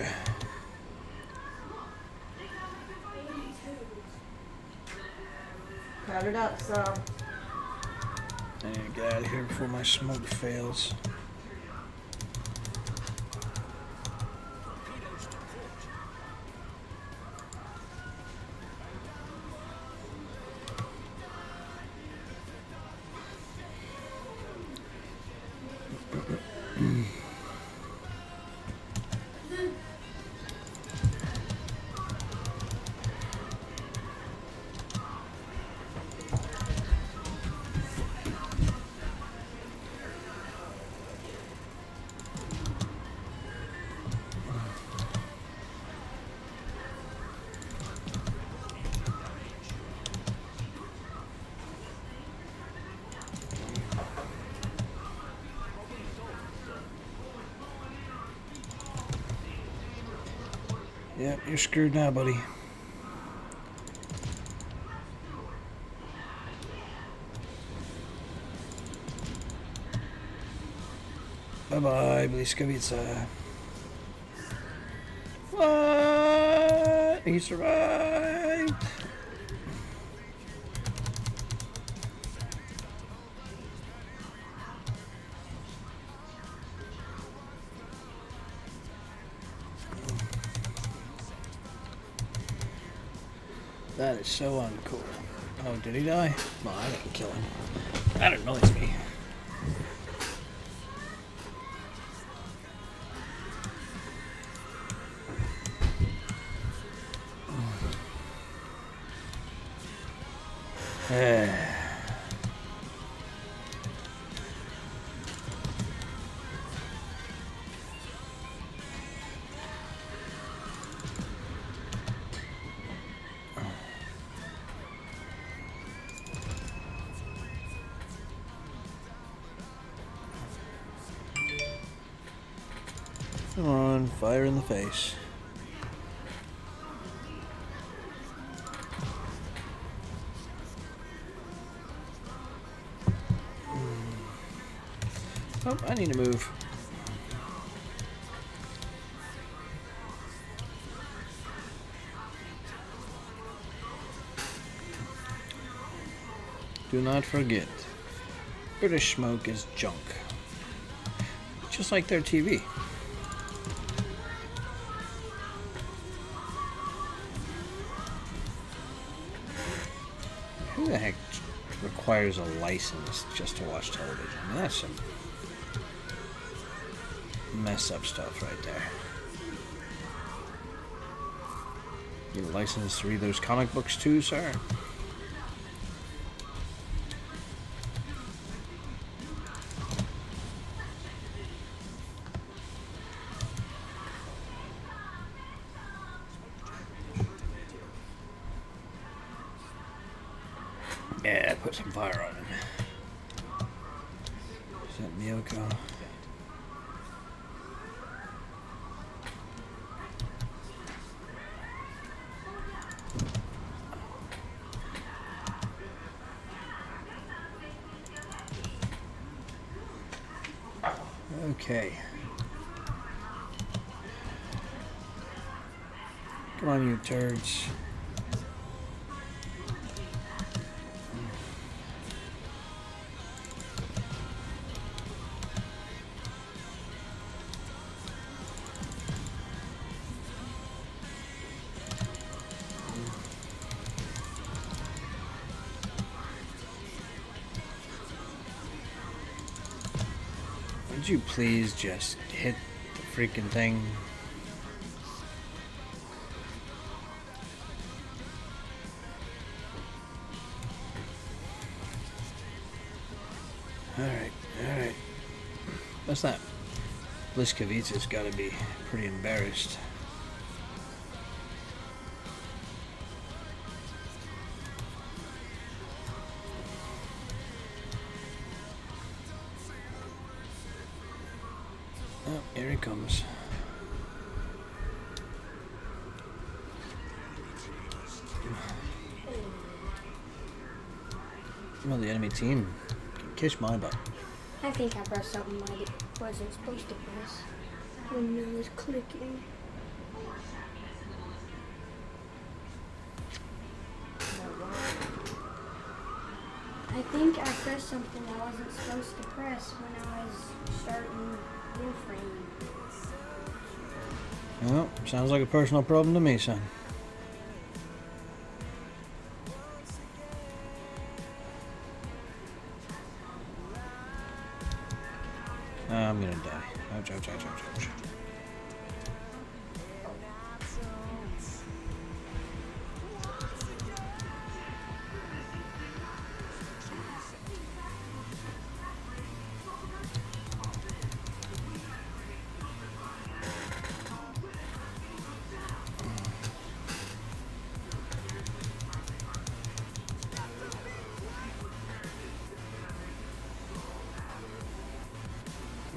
Cut it up some. I need to get out of here before my smoke fails. Yep, you're screwed now, buddy. Bye-bye, Bliskavica. What? He survived. That is so uncool. Oh, did he die? No, I didn't kill him. That annoys me. Come on, fire in the face. Oh, I need to move. Do not forget, British smoke is junk. Just like their TV. Who the heck requires a license just to watch television? I mean, that's some mess up stuff right there. You have a license to read those comic books too, sir? Yeah, put some fire on him. Is that Miyoko? Okay. Come on, you turds. Would you please just hit the freaking thing? Alright, alright. What's that? Bliskovica's gotta be pretty embarrassed. Oh, here he comes. Well, the enemy team can kiss my butt. I think I pressed something I wasn't supposed to press when it was clicking. I think I pressed something I wasn't supposed to press when I was starting Warframe. Well, sounds like a personal problem to me, son. I'm gonna die. Ouch, ouch, ouch, ouch, ouch.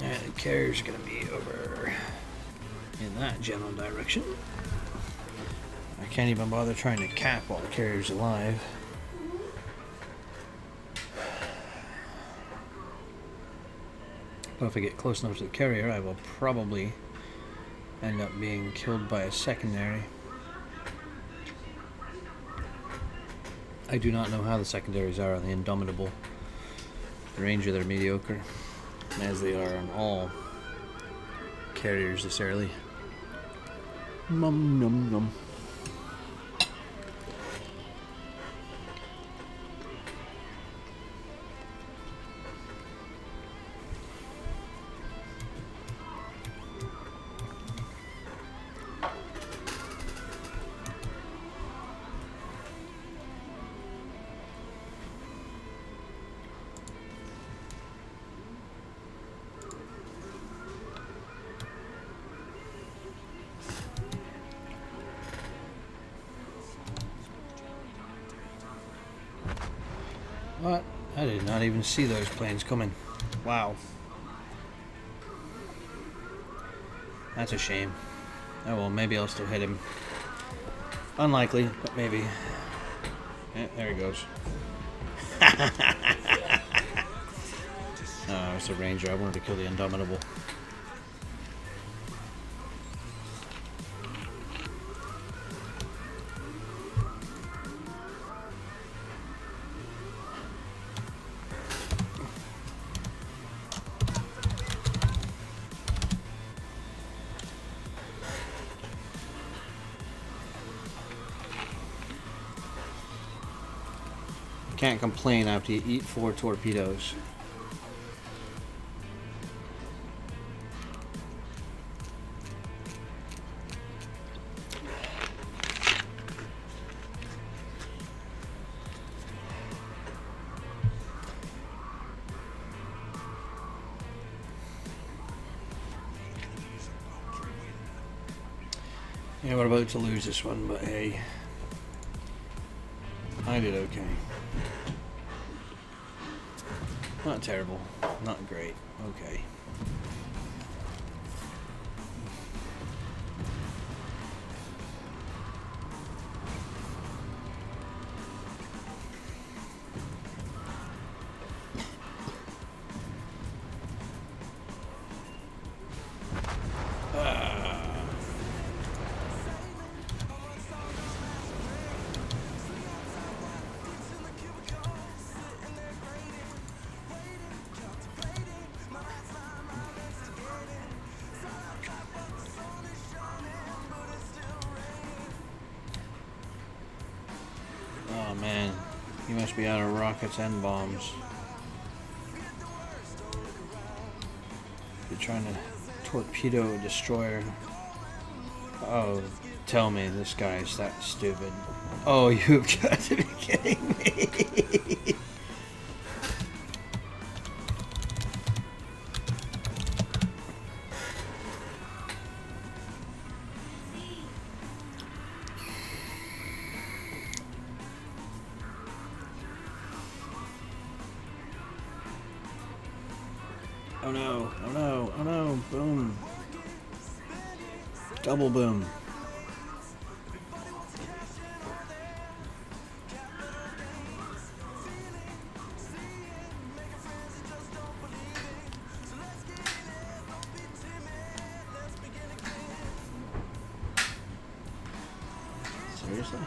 The carrier's gonna be over in that general direction. I can't even bother trying to cap while the carrier's alive. But if I get close enough to the carrier, I will probably end up being killed by a secondary. I do not know how the secondaries are on the Indomitable. The Ranger, they're mediocre, as they are on all carriers this early. Num num num. What? I did not even see those planes coming. Wow. That's a shame. Oh well, maybe I'll still hit him. Unlikely, but maybe. Yeah, there he goes. Oh, it's a ranger. I wanted to kill the Indomitable. Can't complain after you eat 4 torpedoes. Yeah, we're about to lose this one, but hey, I did okay. Not terrible, not great, okay. Oh man, he must be out of rockets and bombs. You're trying to torpedo a destroyer. Oh, tell me this guy is that stupid. Oh, you've got to be kidding me. Oh no, oh no, oh no, boom. Double boom. Seriously?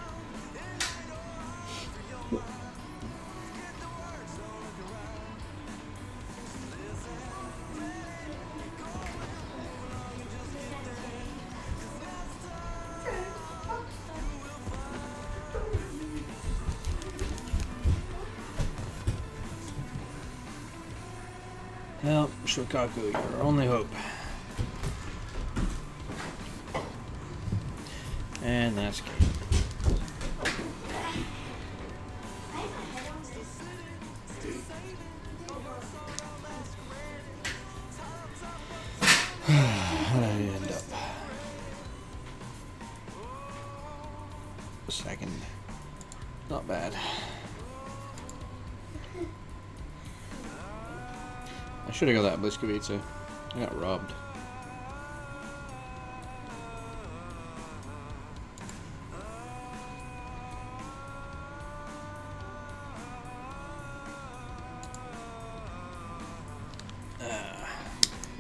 Well, Shokaku, your only hope. And that's game. How did I end up? Second. Not bad. I should have got that Bliskovica. I got robbed.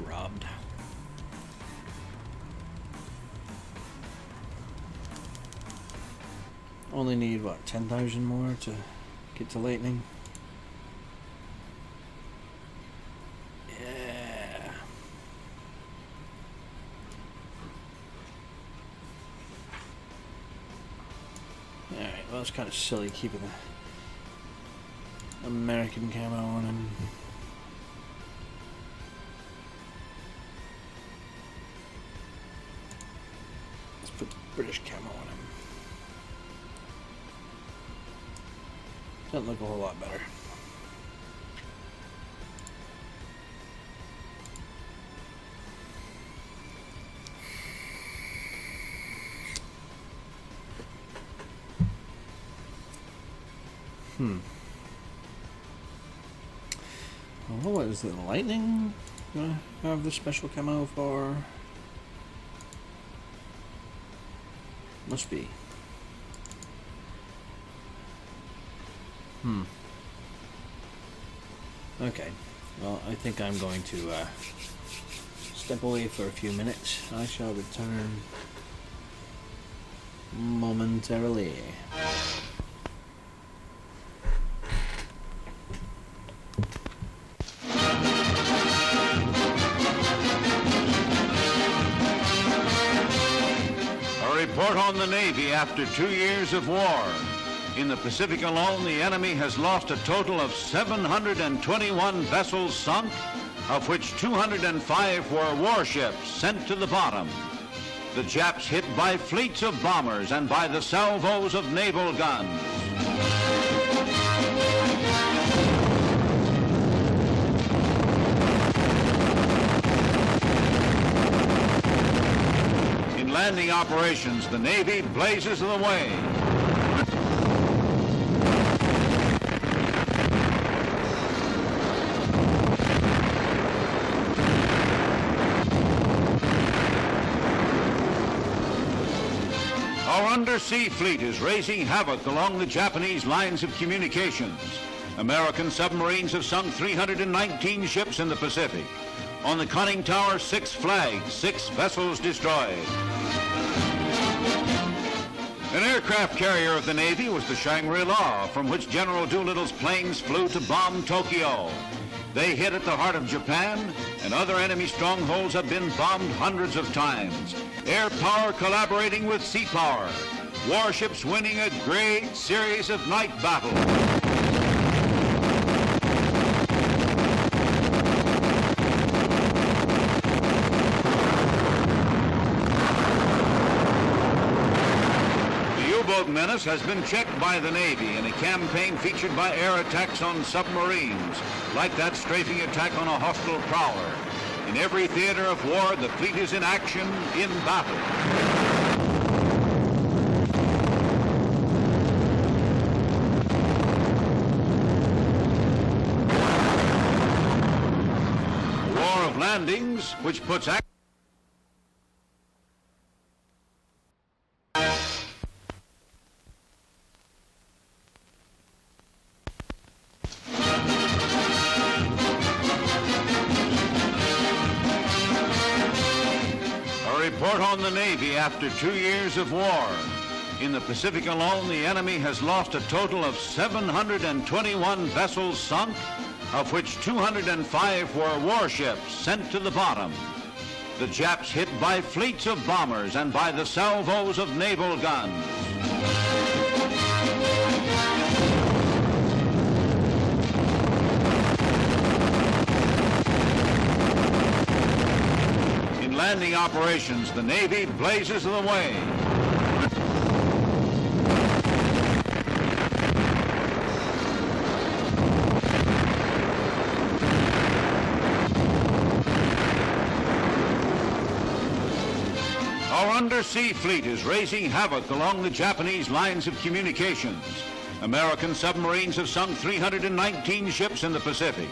Robbed. Only need, what, 10,000 more to get to lightning? Yeah. Alright, well, it's kind of silly keeping the American camo on him. Let's put British camo on him. Doesn't look a whole lot better. Well, what is it? Lightning? Gonna have the special camo for? Must be. Okay. Well, I think I'm going to step away for a few minutes. I shall return momentarily. A report on the Navy after 2 years of war. In the Pacific alone, the enemy has lost a total of 721 vessels sunk, of which 205 were warships sent to the bottom. The Japs hit by fleets of bombers and by the salvos of naval guns. In landing operations, the Navy blazes the way. Our undersea fleet is raising havoc along the Japanese lines of communications. American submarines have sunk 319 ships in the Pacific. On the conning tower, 6 flags, 6 vessels destroyed. An aircraft carrier of the Navy was the Shangri-La, from which General Doolittle's planes flew to bomb Tokyo. They hit at the heart of Japan, and other enemy strongholds have been bombed hundreds of times. Air power collaborating with sea power. Warships winning a great series of night battles. The U-boat menace has been checked by the Navy in a campaign featured by air attacks on submarines, like that strafing attack on a hostile prowler. In every theater of war, the fleet is in action, in battle. A war of landings, which puts report on the Navy after 2 years of war. In the Pacific alone, the enemy has lost a total of 721 vessels sunk, of which 205 were warships sent to the bottom. The Japs hit by fleets of bombers and by the salvos of naval guns. Landing operations, the Navy blazes the way. Our undersea fleet is raising havoc along the Japanese lines of communications. American submarines have sunk 319 ships in the Pacific.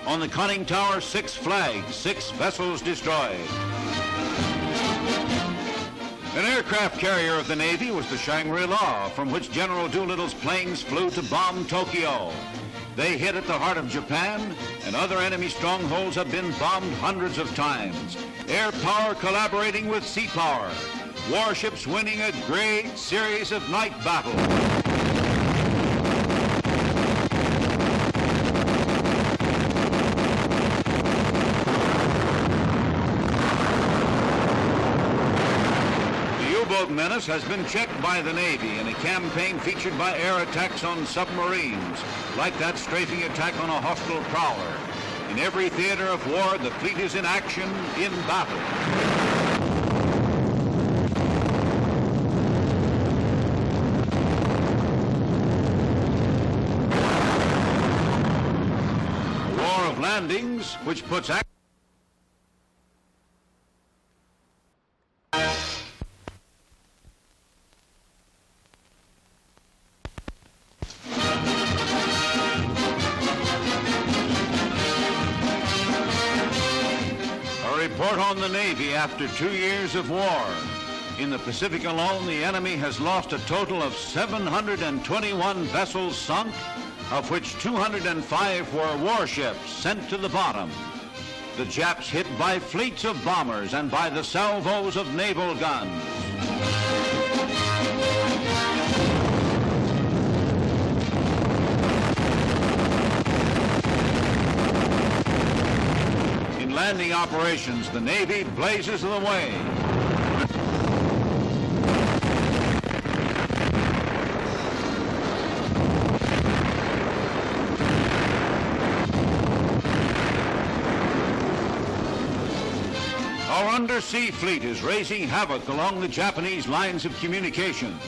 On the conning tower, 6 flags, 6 vessels destroyed. An aircraft carrier of the Navy was the Shangri-La, from which General Doolittle's planes flew to bomb Tokyo. They hit at the heart of Japan, and other enemy strongholds have been bombed hundreds of times. Air power collaborating with sea power. Warships winning a great series of night battles. U-boat menace has been checked by the Navy in a campaign featured by air attacks on submarines, like that strafing attack on a hostile prowler. In every theater of war, the fleet is in action, in battle. A war of landings, which puts report on the Navy after 2 years of war. In the Pacific alone, the enemy has lost a total of 721 vessels sunk, of which 205 were warships sent to the bottom. The Japs hit by fleets of bombers and by the salvos of naval guns. In landing operations, the Navy blazes the way. Our undersea fleet is raising havoc along the Japanese lines of communications.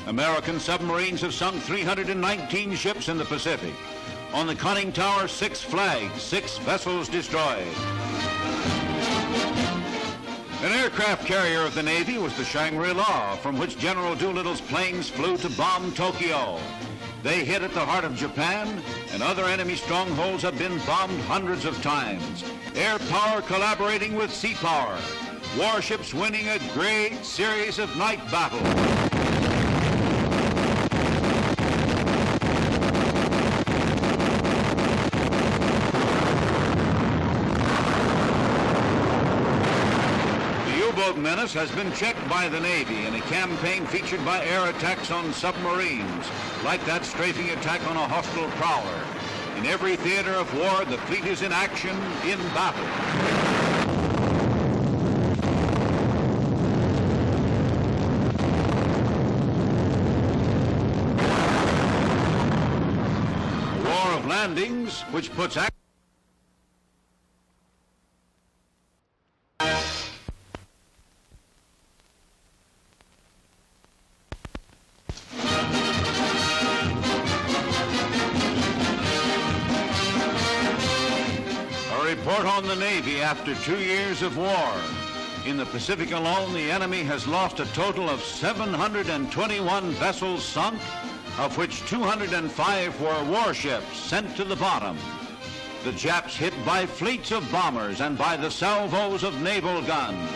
American submarines have sunk 319 ships in the Pacific. On the conning tower, 6 flags, 6 vessels destroyed. An aircraft carrier of the Navy was the Shangri-La, from which General Doolittle's planes flew to bomb Tokyo. They hit at the heart of Japan, and other enemy strongholds have been bombed hundreds of times. Air power collaborating with sea power. Warships winning a great series of night battles. The U-boat menace has been checked by the Navy in a campaign featured by air attacks on submarines, like that strafing attack on a hostile prowler. In every theater of war, the fleet is in action, in battle. A war of landings, which puts report on the Navy after 2 years of war. In the Pacific alone, the enemy has lost a total of 721 vessels sunk, of which 205 were warships sent to the bottom. The Japs hit by fleets of bombers and by the salvos of naval guns.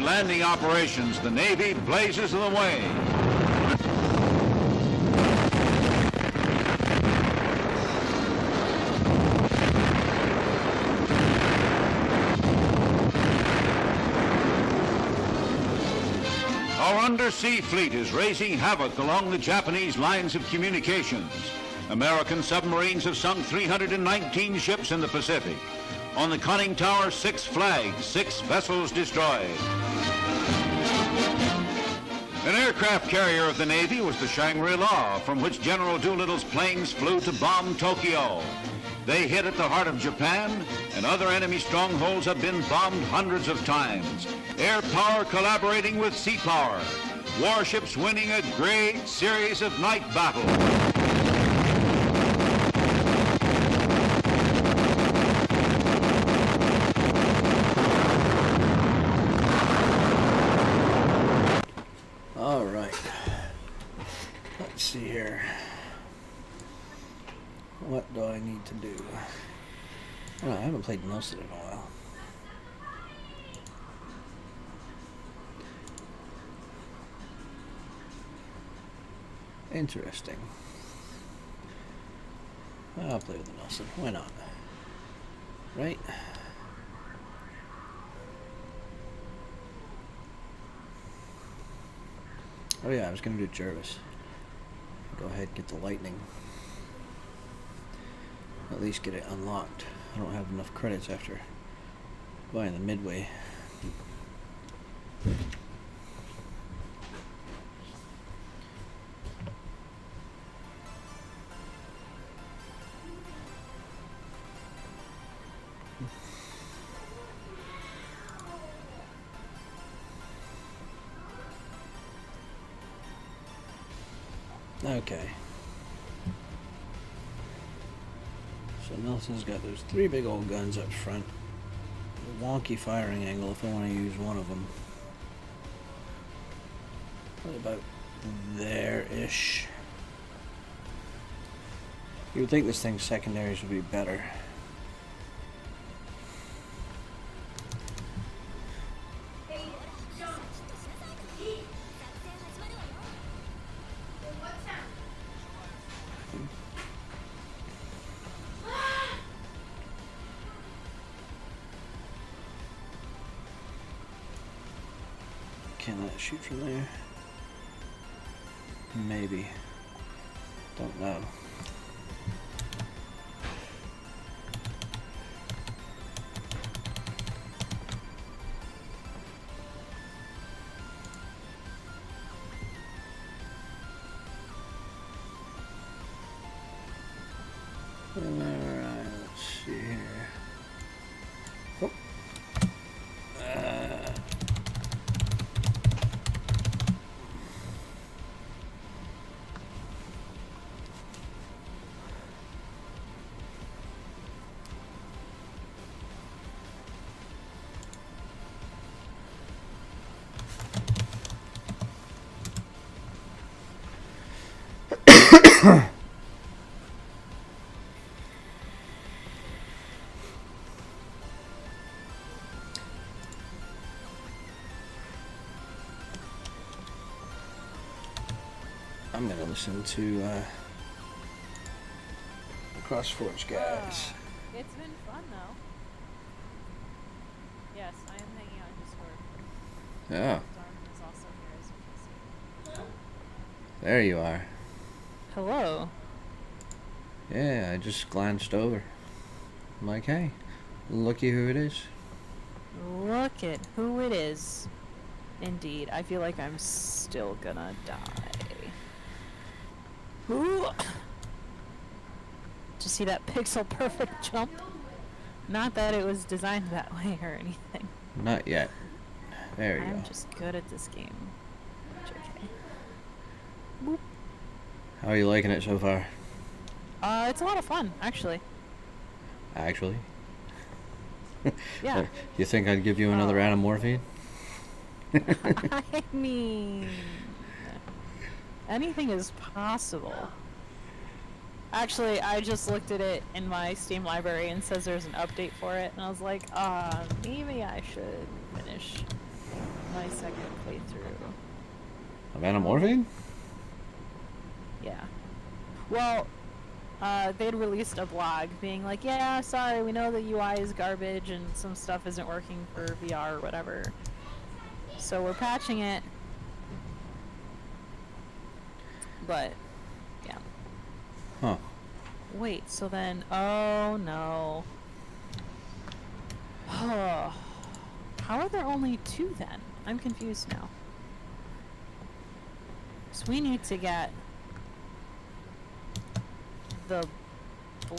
Landing operations, the Navy blazes the way. Our undersea fleet is raising havoc along the Japanese lines of communications. American submarines have sunk 319 ships in the Pacific. On the conning tower, 6 flags, 6 vessels destroyed. An aircraft carrier of the Navy was the Shangri-La, from which General Doolittle's planes flew to bomb Tokyo. They hit at the heart of Japan, and other enemy strongholds have been bombed hundreds of times. Air power collaborating with sea power. Warships winning a great series of night battles. All right. Let's see here. What do I need to do? Oh, I haven't played Nelson in a while. Interesting. I'll play with the Nelson. Why not? Right? Oh yeah, I was going to do Jervis. Go ahead and get the lightning. At least get it unlocked. I don't have enough credits after buying the Midway. Okay. So Nelson's got those 3 big old guns up front. A wonky firing angle if I want to use one of them. Probably about there-ish. You would think this thing's secondaries would be better. Hey, John. Eat. What's that? Can I shoot from there? Maybe. Don't know. Alright, let's see here. Oh. I'm gonna listen to CrossForge guys. It's been fun though. Yes, I am hanging out in Discord. Yeah, Darwin is also here, as you can see. there you are. Hello. Yeah, I just glanced over. I'm like, hey, looky who it is. Look at who it is. Indeed, I feel like I'm still gonna die. Ooh. Did you see that pixel perfect jump? Not that it was designed that way or anything. Not yet. There you I'm go. just good at this game. JK. Boop. How are you liking it so far? It's a lot of fun, actually. Actually? Yeah. You think I'd give you another Oh. anamorphine? I mean, anything is possible. Actually, I just looked at it in my Steam library and says there's an update for it, and I was like, maybe I should finish my second playthrough. Of anamorphine? Yeah. Well, they'd released a blog being like, yeah, sorry, we know the UI is garbage and some stuff isn't working for VR or whatever. So we're patching it. But, yeah. Huh. Wait, so then, oh no. How are there only 2 then? I'm confused now. So we need to get the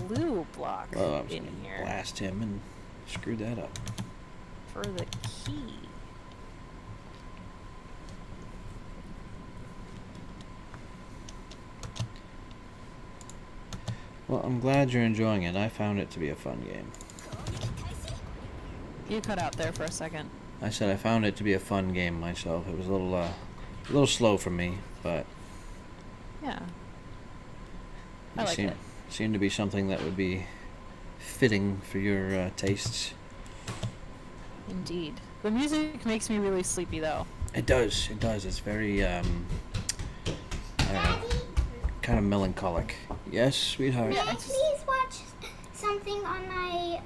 blue block Well, I was in gonna here blast him and screw that up. for the key. Well, I'm glad you're enjoying it. I found it to be a fun game. You cut out there for a second. I said I found it to be a fun game myself. It was a little slow for me, but Yeah. I it like it. seemed to be something that would be fitting for your tastes. Indeed. The music makes me really sleepy though. It does. It does. It's very I don't know, kind of melancholic. Yes, sweetheart. May I please watch something on my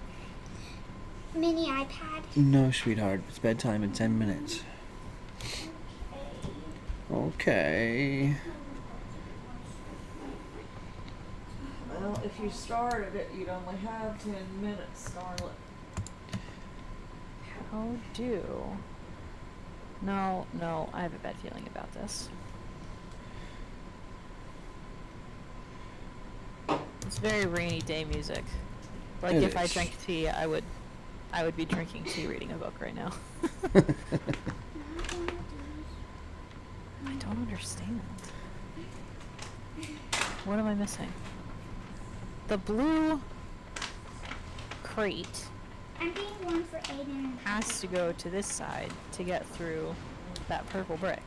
mini iPad? No, sweetheart. It's bedtime in 10 minutes. Okay. Well, if you started it, you'd only have 10 minutes, Scarlet. How do? No, I have a bad feeling about this. It's very rainy day music. Like It if I is. drank tea, I would be drinking tea reading a book right now. I don't understand. What am I missing? The blue crate I'm getting one for Aiden. has to go to this side to get through that purple brick.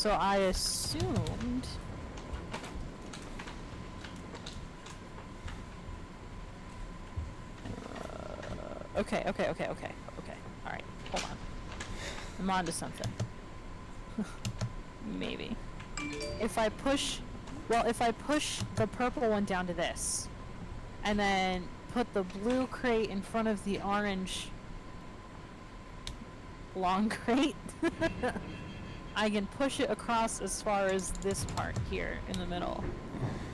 So I assumed. Okay. Alright, hold on. I'm onto something. Maybe. If I push the purple one down to this, and then put the blue crate in front of the orange long crate, I can push it across as far as this part here in the middle,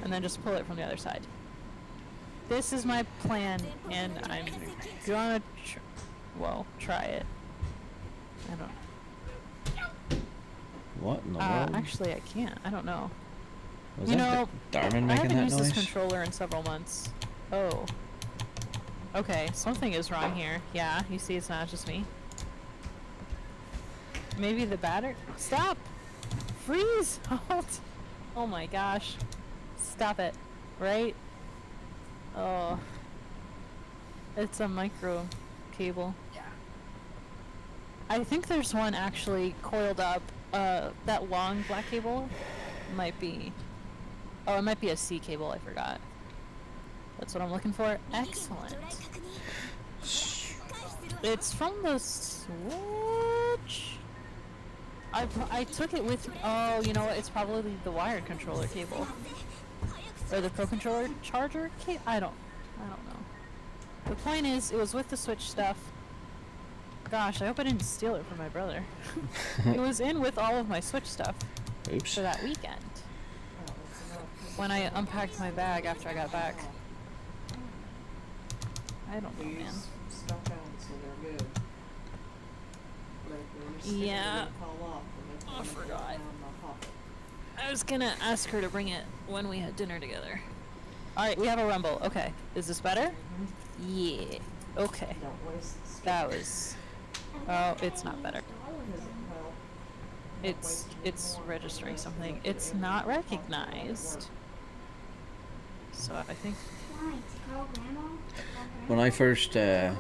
and then just pull it from the other side. This is my plan, and I'm gonna try it. I don't know. What in the world? Actually, I can't. I don't know. Was You that know, Darman I making haven't that used this noise? controller in several months. Oh. Okay, something is wrong here. Yeah, you see it's not just me. Maybe the battery. Stop! Freeze! Halt! Oh my gosh. Stop it. Right? Oh. It's a micro cable. Yeah. I think there's one actually coiled up. That long black cable might be... Oh, it might be a C cable, I forgot. That's what I'm looking for. Excellent. It's from the Switch? I took it with... Oh, you know what? It's probably the wired controller cable. Or the Pro Controller charger cable? I don't know. The point is, it was with the Switch stuff. Gosh, I hope I didn't steal it from my brother. It was in with all of my Switch stuff Oops. for that weekend. When I unpacked my bag after I got back. I don't know, man. Stuff out so they're good. Like when you stick it, Yeah. they fall off, and they I fall forgot. down the hopper. I was gonna ask her to bring it when we had dinner together. Alright, we have a rumble. Okay. Is this better? Yeah. Okay. Don't waste the stick. That was... Oh, it's not better. Is it? Well, It's registering something. It's not recognized. So I think... Why? To call grandma? When I first Call daddy?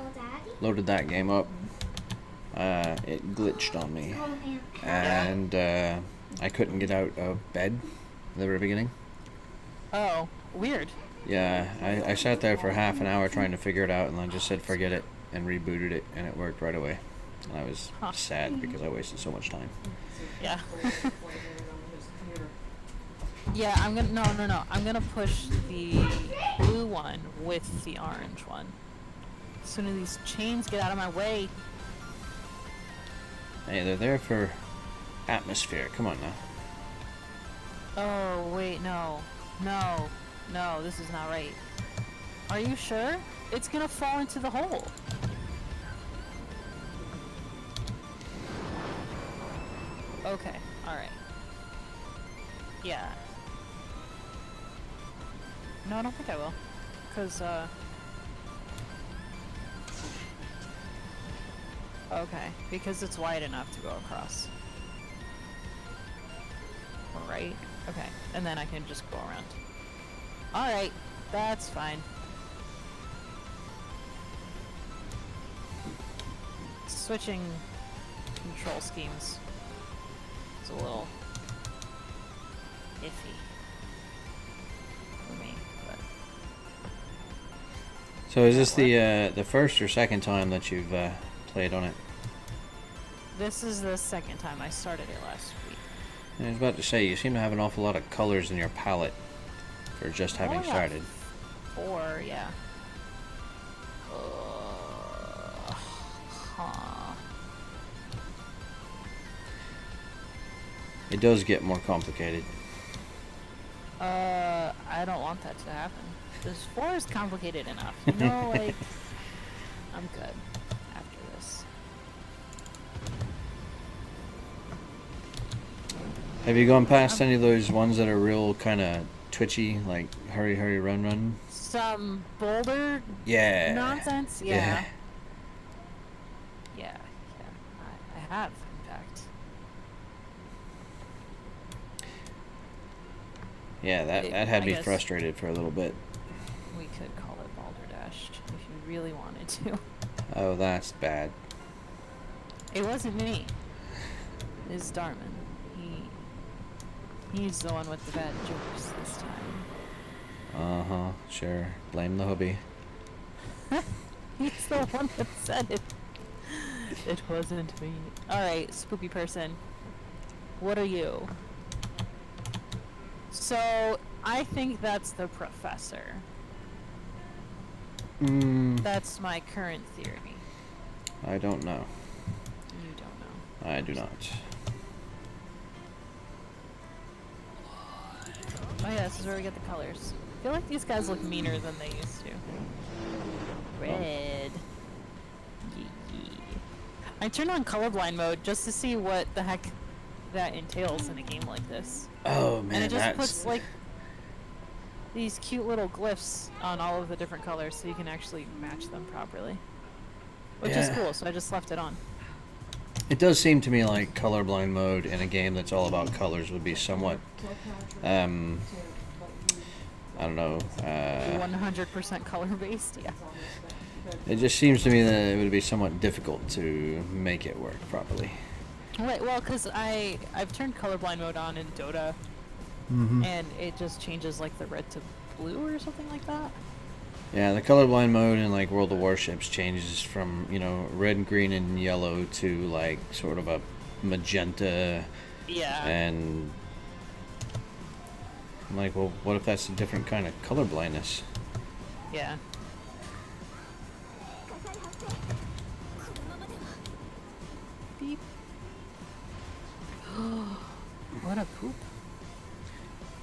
loaded that game up, it glitched on me, Call him. and I couldn't get out of bed at the very beginning. Oh, weird. Yeah, I sat there for half an hour trying to figure it out, and then just said forget it and rebooted it, and it worked right away. And I was Huh. sad because I wasted so much time. Yeah. Play it on his computer. Yeah, I'm gonna... No. I'm gonna push the blue one with the orange one. As soon as these chains get out of my way. Hey, they're there for atmosphere. Come on now. Oh, wait, no. No, this is not right. Are you sure? It's gonna fall into the hole. Okay, alright. Yeah. No, I don't think I will. Because, Okay, because it's wide enough to go across. Right? Okay, and then I can just go around. Alright, that's fine. Switching control schemes is a little iffy for me, but So is this the first or second time that you've played on it? this is the second time. I started it last week. I was about to say, you seem to have an awful lot of colors in your palette for just having Oh, yeah. started. 4, yeah. Huh. It does get more complicated. I don't want that to happen. This 4 is complicated enough. You know, like, I'm good after this. Have you gone past any of those ones that are real kind of twitchy, like hurry, hurry, run, run? Some boulder Yeah. nonsense? Yeah. Yeah. I have, in fact. Yeah, that It- had I me guess- frustrated for a little bit. We could call it Balderdash if you really wanted to. Oh, that's bad. It wasn't me. It was Darman. He's the one with the bad jokes this time. Uh-huh, sure. Blame the hubby. He's the one that said it. It wasn't me. Alright, spooky person. What are you? So, I think that's the professor. That's my current theory. I don't know. You don't know. I do not. Oh yeah, this is where we get the colors. I feel like these guys look meaner than they used to. Red. Yee. I turned on colorblind mode just to see what the heck that entails in a game like this. Oh man, And it just that's... puts like these cute little glyphs on all of the different colors so you can actually match them properly. Which is Yeah. cool, so I just left it on. It does seem to me like colorblind mode in a game that's all about colors would be somewhat, I don't know, 100% color based, yeah. it just seems to me that it would be somewhat difficult to make it work properly. Wait, well, because I've turned colorblind mode on in Dota, and it just changes like the red to blue or something like that. Yeah, the colorblind mode in like World of Warships changes from, you know, red, green, and yellow to like sort of a magenta. Yeah. And I'm like, well, what if that's a different kind of color blindness? Yeah. Beep. What a poop.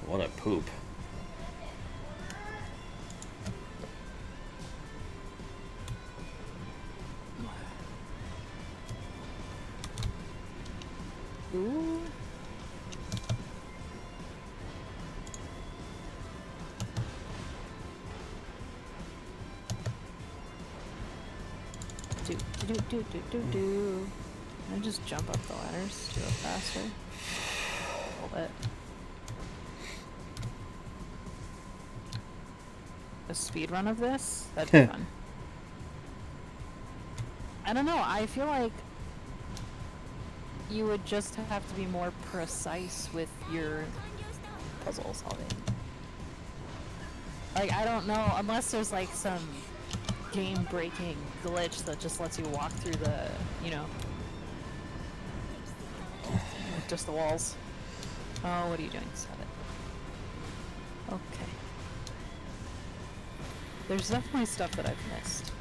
What a poop. Ooh. Do. Can I just jump up the ladders to go faster? A little bit. A speed run of this? That'd be fun. I don't know, I feel like you would just have to be more precise with your puzzle solving. Like, I don't know, unless there's like some game-breaking glitch that just lets you walk through the, you know, just the walls. Oh, what are you doing? Stop it. Okay. There's definitely stuff that I've missed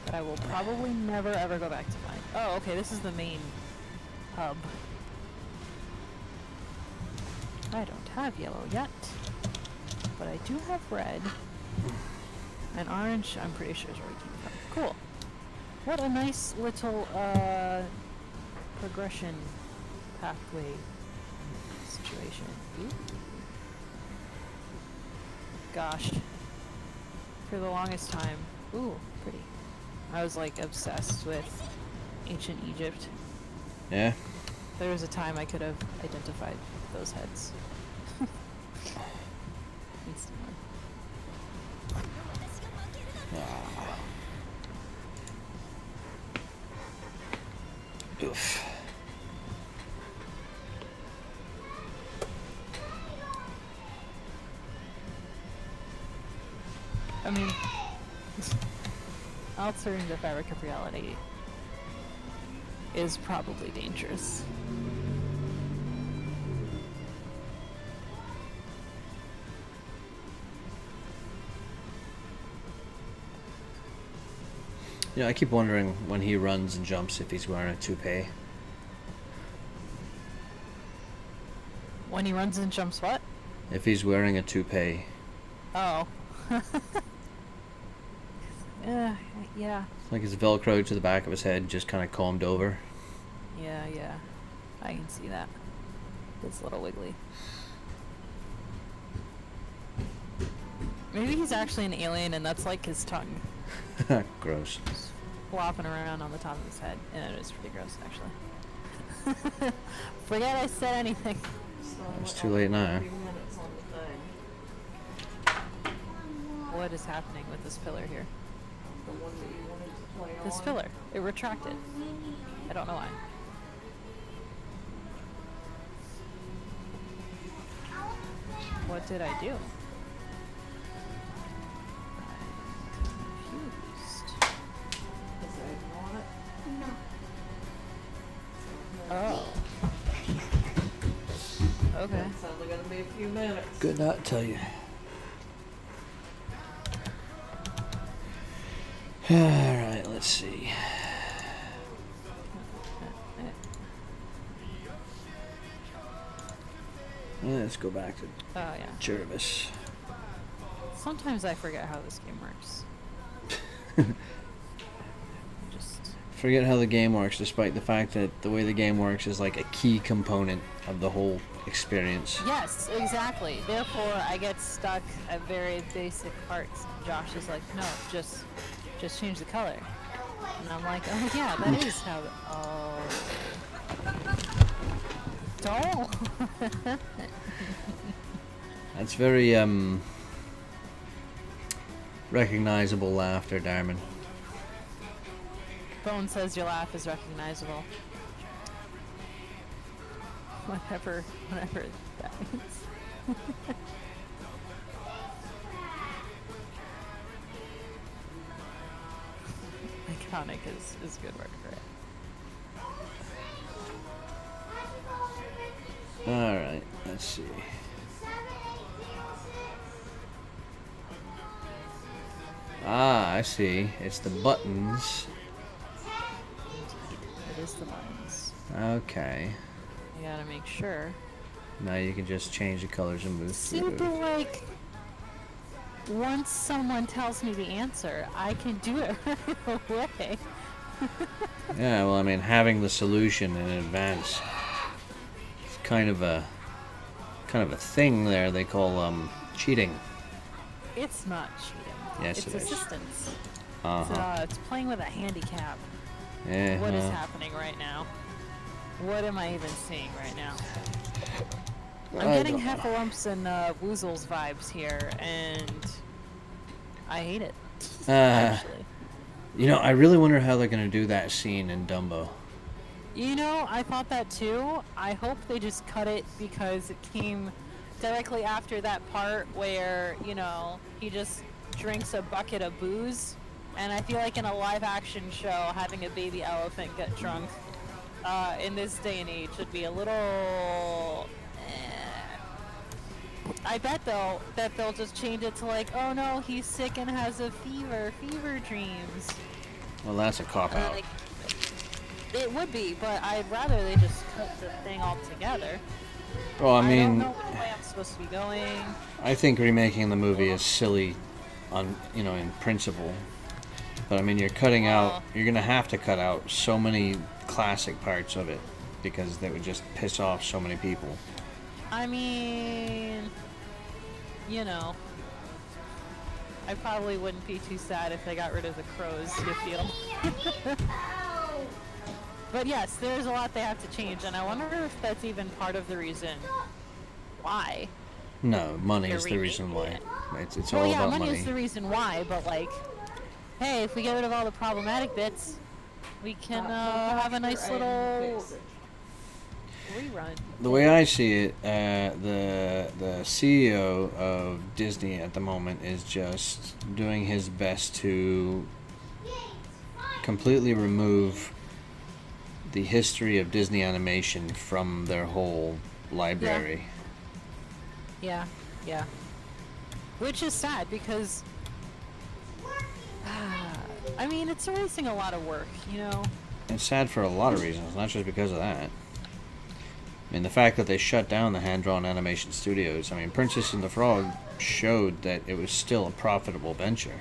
that I will probably never ever go back to find. Oh, okay, this is the main hub. I don't have yellow yet, but I do have red. And orange, I'm pretty sure is where we came from. Cool. What a nice little, progression pathway situation. Ooh. Gosh. For the longest time. Ooh, pretty. I was, like, obsessed with ancient Egypt. Yeah? There was a time I could have identified those heads. Instantly. Oof. I mean, altering the fabric of reality is probably dangerous. You know, I keep wondering when he runs and jumps if he's wearing a toupee. When he runs and jumps what? If he's wearing a toupee. Oh. Yeah. Like it's velcroed to the back of his head, just kind of combed over. Yeah. I can see that. It's a little wiggly. Maybe he's actually an alien and that's like his tongue. Gross. Just flopping around on the top of his head. And it is pretty gross, actually. Forget I said anything. It's too late now. What is happening with this pillar here? This pillar. It retracted. I don't know why. What did I do? I'm confused. Is there anything on it? No. Oh. Okay. It's only gonna be a few minutes. Could not tell you. Alright, let's see. Let's go back to Oh yeah. Jervis. Sometimes I forget how this game works. Just Forget how the game works, despite the fact that the way the game works is like a key component of the whole experience. yes, exactly. Therefore, I get stuck at very basic parts. Josh is like, no, just change the color, and I'm like, oh yeah, that is how. Oh. Don't. That's very recognizable laughter, Darman. Bone says your laugh is recognizable. Whatever that means. Iconic is good word for it. Alright, let's see. Ah, I see. It's the buttons. It is the buttons. Okay. You gotta make sure. Now you can just change the colors and move See, through. but like, once someone tells me the answer, I can do it right away. Yeah, well, I mean, having the solution in advance. It's kind of a thing there they call cheating. It's not cheating. Yes, it's it is. assistance. Uh-huh. It's playing with a handicap. Yeah. What is happening right now? What am I even seeing right now? I'm getting Heffalumps and Woozles vibes here, and I hate it. Actually. You know, I really wonder how they're going to do that scene in Dumbo. You know, I thought that too. I hope they just cut it because it came directly after that part where, you know, he just drinks a bucket of booze. And I feel like in a live action show, having a baby elephant get drunk in this day and age would be a little... I bet though that they'll just change it to like, oh no, he's sick and has a fever dreams. Well, that's a cop-out. Like, it would be, but I'd rather they just cut the thing all together. Well, I don't mean, know which way I'm supposed to be going. I think remaking the movie is silly, in principle. But I mean, you're cutting out. You're gonna have to cut out so many classic parts of it because they would just piss off so many people. I mean, you know, I probably wouldn't be too sad if they got rid of the crows, you feel. But yes, there's a lot they have to change, and I wonder if that's even part of the reason why. No, money They're is the reason why. remaking It's Well, all yeah, about money money. is the reason why, but like, hey, if we get rid of all the problematic bits, we can have a nice little rerun. The way I see it, the CEO of Disney at the moment is just doing his best to completely remove the history of Disney animation from their whole library. Yeah. Which is sad because, I mean, it's erasing a lot of work, you know? It's sad for a lot of reasons, not just because of that. I mean, the fact that they shut down the hand-drawn animation studios. I mean, Princess and the Frog showed that it was still a profitable venture.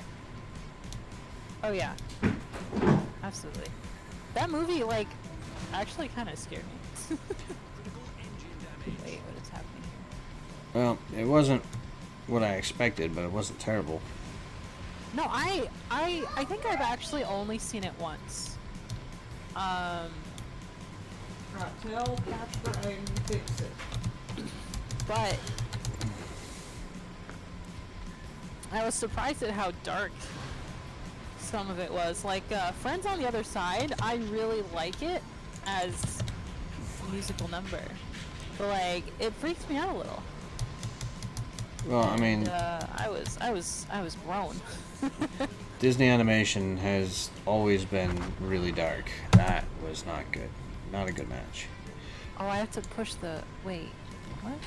Oh yeah, absolutely. That movie, like, actually kind of scared me. Wait, what is happening here? Well, it wasn't what I expected, but it wasn't terrible. No, I think I've actually only seen it once. Right, tell Casper and fix it. But I was surprised at how dark some of it was. Like, Friends on the Other Side, I really like it as a musical number. But, like, it freaks me out a little. Well, I mean, I was grown. Disney animation has always been really dark. That was not good. Not a good match. Oh, I have to push the wait. What?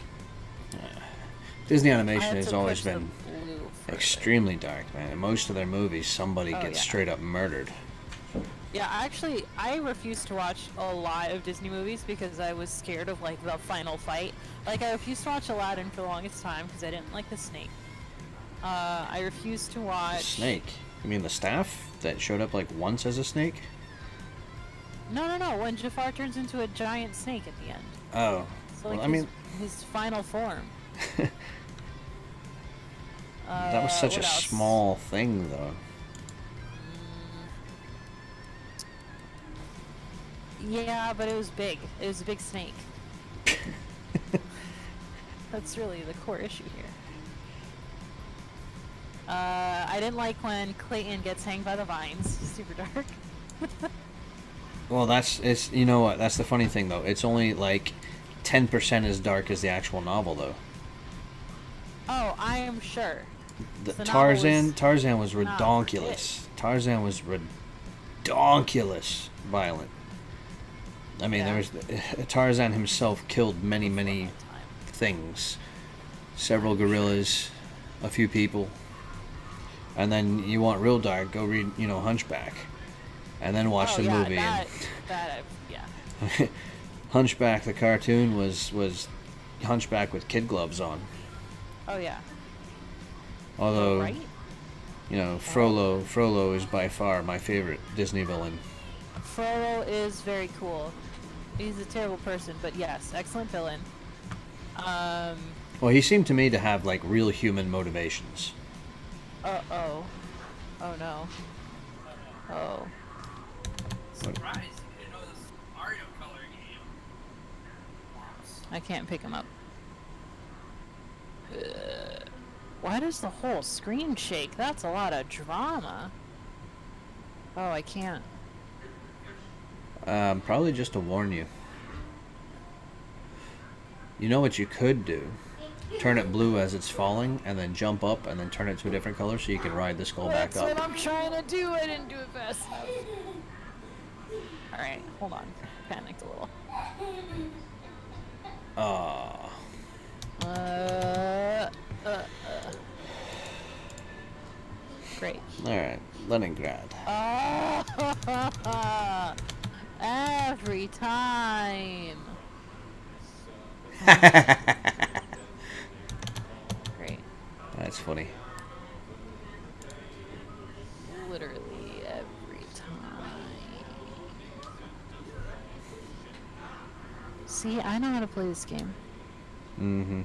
Disney I animation have has to always push the been blue further. extremely dark, man. In most of their movies, somebody Oh, gets yeah. straight up murdered. Yeah, actually, I refused to watch a lot of Disney movies because I was scared of like the final fight. Like I refused to watch Aladdin for the longest time because I didn't like the snake. I refused to watch. Snake? You mean the staff that showed up like once as a snake? No. When Jafar turns into a giant snake at the end. Oh. So like Well, I mean, his final form. that was such a what else? small thing, though. Yeah, but it was big. It was a big snake. That's really the core issue here. I didn't like when Clayton gets hanged by the vines. Super dark. Well, it's you know what? That's the funny thing, though. It's only like 10% as dark as the actual novel, though. Oh, I am sure. The The novel was Tarzan was not redonkulous. Tarzan was redonkulous violent. I mean, Yeah. Tarzan himself killed many Before many my time. things, several gorillas, a few people, and then you want real dark, go read Hunchback, and then watch Oh, the yeah, movie. yeah. Hunchback the cartoon was Hunchback with kid gloves on. Oh yeah. Although, Right? Frollo is by far my favorite Disney villain. Frollo is very cool. He's a terrible person, but yes, excellent villain. Well, he seemed to me to have like real human motivations. Oh no. Oh. Surprised you didn't know this Mario color game. I can't pick him up. Why does the whole screen shake? That's a lot of drama. Oh, I can't. Probably just to warn you. You know what you could do? Turn it blue as it's falling, and then jump up, and then turn it to a different color so you can ride the skull back That's what up. I'm trying to do. I didn't do it fast enough. Alright, hold on. Panicked a little. Great. Alright, Leningrad. Every time. Great. That's funny. Literally every time. See, I know how to play this game. Mm-hmm.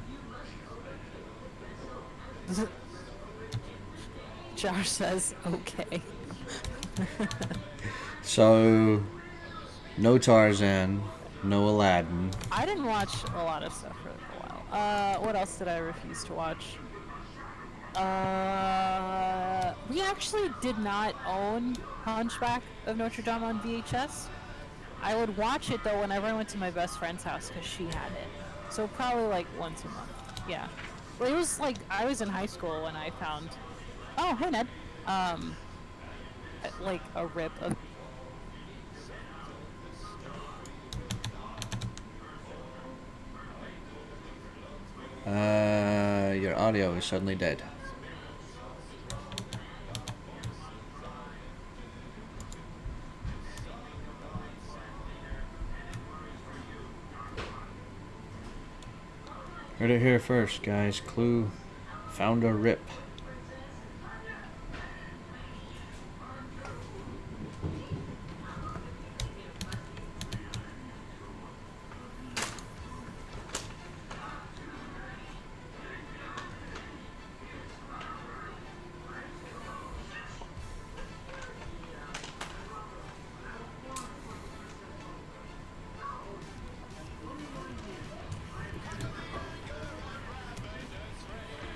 Josh says, okay. So, no Tarzan, no Aladdin. I didn't watch a lot of stuff for a while. What else did I refuse to watch? We actually did not own Hunchback of Notre Dame on VHS. I would watch it though whenever I went to my best friend's house because she had it. So probably like once a month. Yeah. Well, it was like I was in high school when I found. Oh, hey Ned. Like a rip of. Your audio is suddenly dead. Heard it here first, guys. Clue found a rip.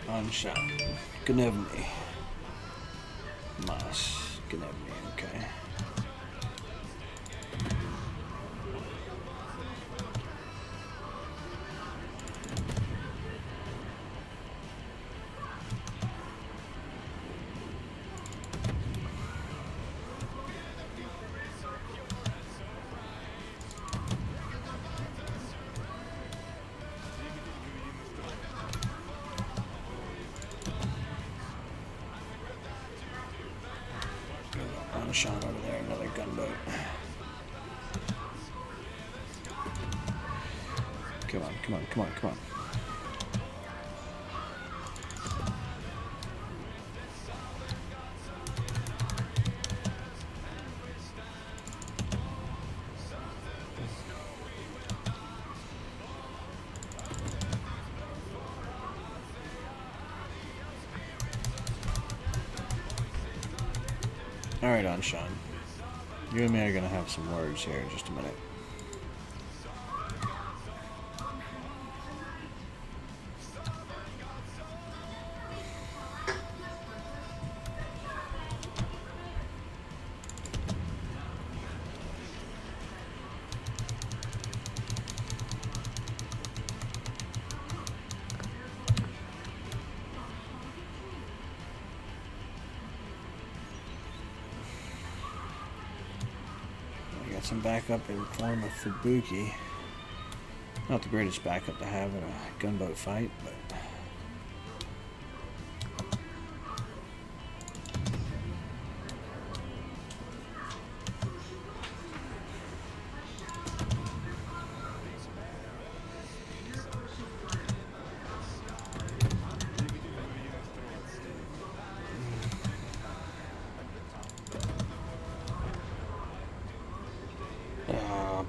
Unshot. Gnevny. Mas. Gnevny, okay. Oh, Sean over there, another gunboat. Come on, come on, come on, come on. Alright, on Sean. You and me are gonna have some words here in just a minute. Some backup in form of Fubuki. Not the greatest backup to have in a gunboat fight, but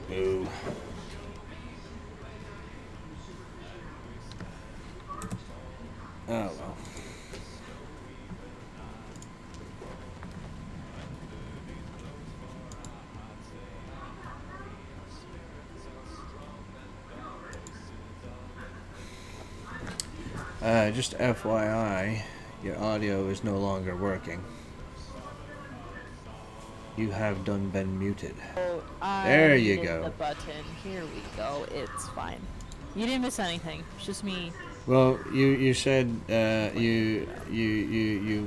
boo. Oh well. Just FYI, your audio is no longer working. You have done been muted. Oh, I There you hit go. The button. Here we go. It's fine. You didn't miss anything. It's just me. Well, you said you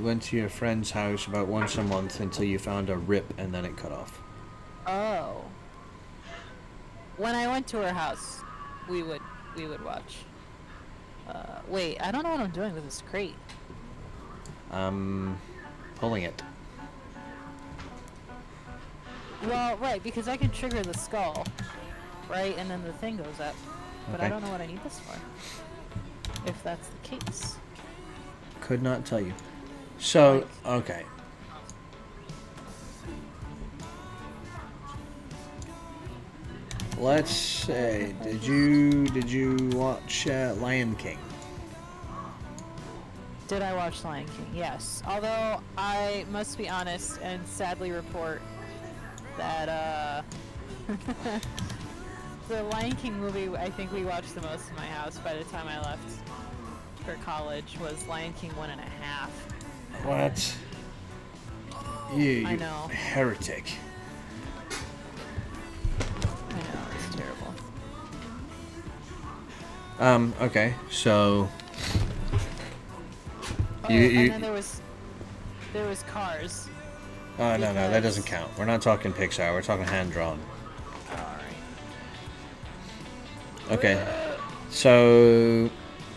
went to your friend's house about once a month until you found a rip and then it cut off. Oh. When I went to her house, we would watch. Wait, I don't know what I'm doing with this crate. Pulling it. Well, right, because I can trigger the skull, right, and then the thing goes up. But I Okay. don't know what I need this for. If that's the case. Could not tell you. So, okay. Let's say, did you watch Lion King? Did I watch Lion King? Yes. Although I must be honest and sadly report that the Lion King movie I think we watched the most in my house by the time I left for college was Lion King 1.5. What? I You know. heretic. I know, it's terrible. Okay, so Oh, You- and then there was Cars. no, that Because- doesn't count. We're not talking Pixar. We're talking hand drawn. Alright. Okay, so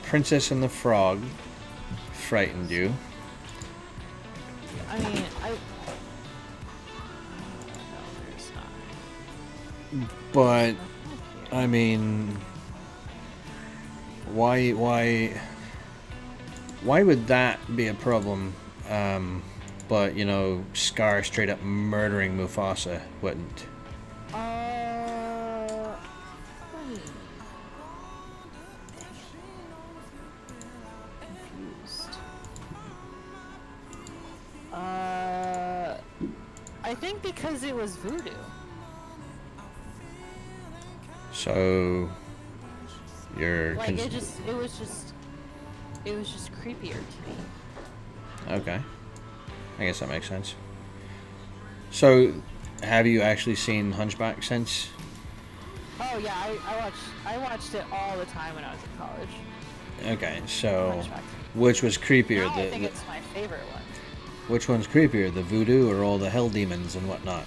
Princess and the Frog frightened you. I mean, no, there's not. But I mean, why would that be a problem? But you know, Scar straight up murdering Mufasa wouldn't. Confused. I think because it was voodoo. So you're Like it was just creepier to me. okay. I guess that makes sense. So, have you actually seen Hunchback since? Oh yeah, I watched it all the time when I was in college. Okay, so Hunchback. which was creepier? Now I think it's my favorite one. Which one's creepier, the voodoo or all the hell demons and whatnot?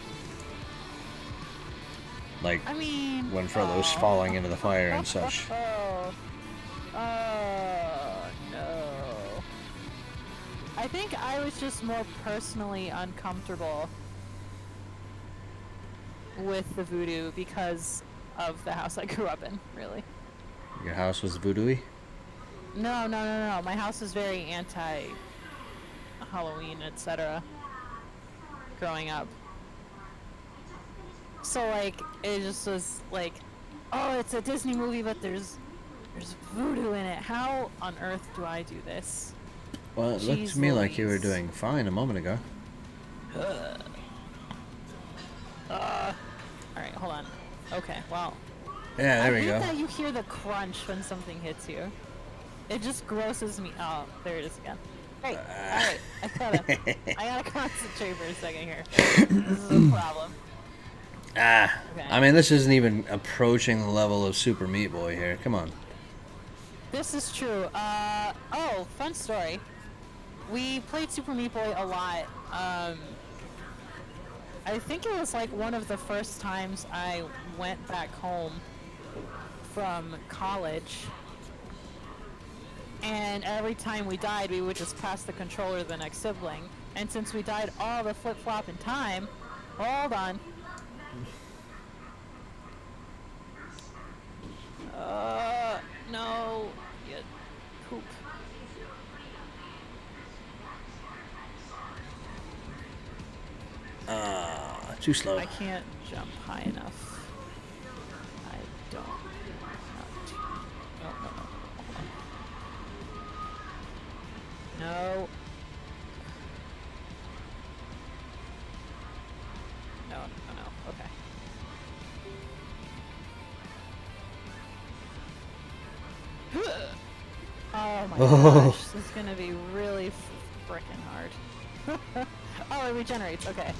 Like I mean, when Frodo's falling into the fire and such. No. I think I was just more personally uncomfortable with the voodoo because of the house I grew up in, really. Your house was voodoo-y? No. My house was very anti-Halloween, etc. growing up. So, like, it just was like, oh, it's a Disney movie, but there's voodoo in it. How on earth do I do this? Well, it looked to me like you were doing fine a moment ago. Alright, hold on. Okay, well. Yeah, there we I go. hate that you hear the crunch when something hits you. It just grosses me out. Oh, there it is again. Great. Alright, I gotta concentrate for a second here. This is a problem. Okay. I mean, this isn't even approaching the level of Super Meat Boy here. Come on. This is true. Oh, fun story. We played Super Meat Boy a lot. I think it was like one of the first times I went back home from college. And every time we died, we would just pass the controller to the next sibling. And since we died all the flip-flop in time, hold on. No, you poop. Too slow. I can't jump high enough. I don't. No. No. Okay. Oh my gosh, this is gonna be really frickin' hard. Oh, it regenerates, okay.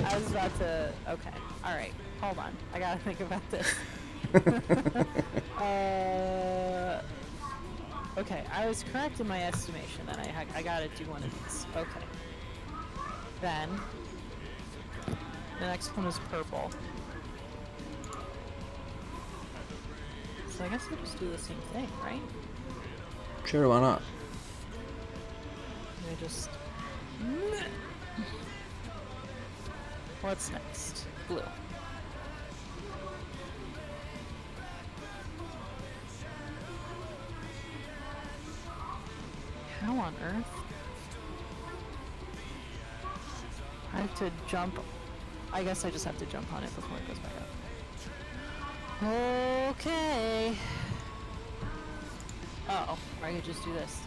I was about to, okay. Alright, hold on. I gotta think about this. Okay, I was correct in my estimation that I gotta do one of these. Okay. Then, the next one is purple. So I guess I'll just do the same thing, right? Sure, why not? I just... What's next? Blue. How on earth? I have to jump. I guess I just have to jump on it before it goes back up. Okay. Uh-oh. Or I could just do this.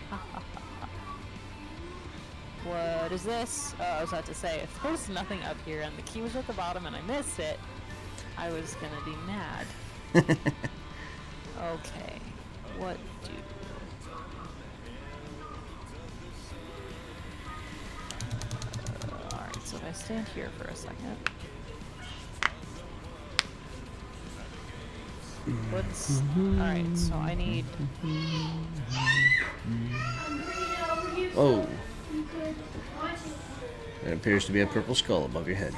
What is this? Oh, I was about to say, if there's nothing up here and the key was at the bottom and I missed it, I was gonna be mad. Okay. What do... Alright, so if I stand here for a second... What's... Alright, so I need... Oh. There appears to be a purple skull above your head.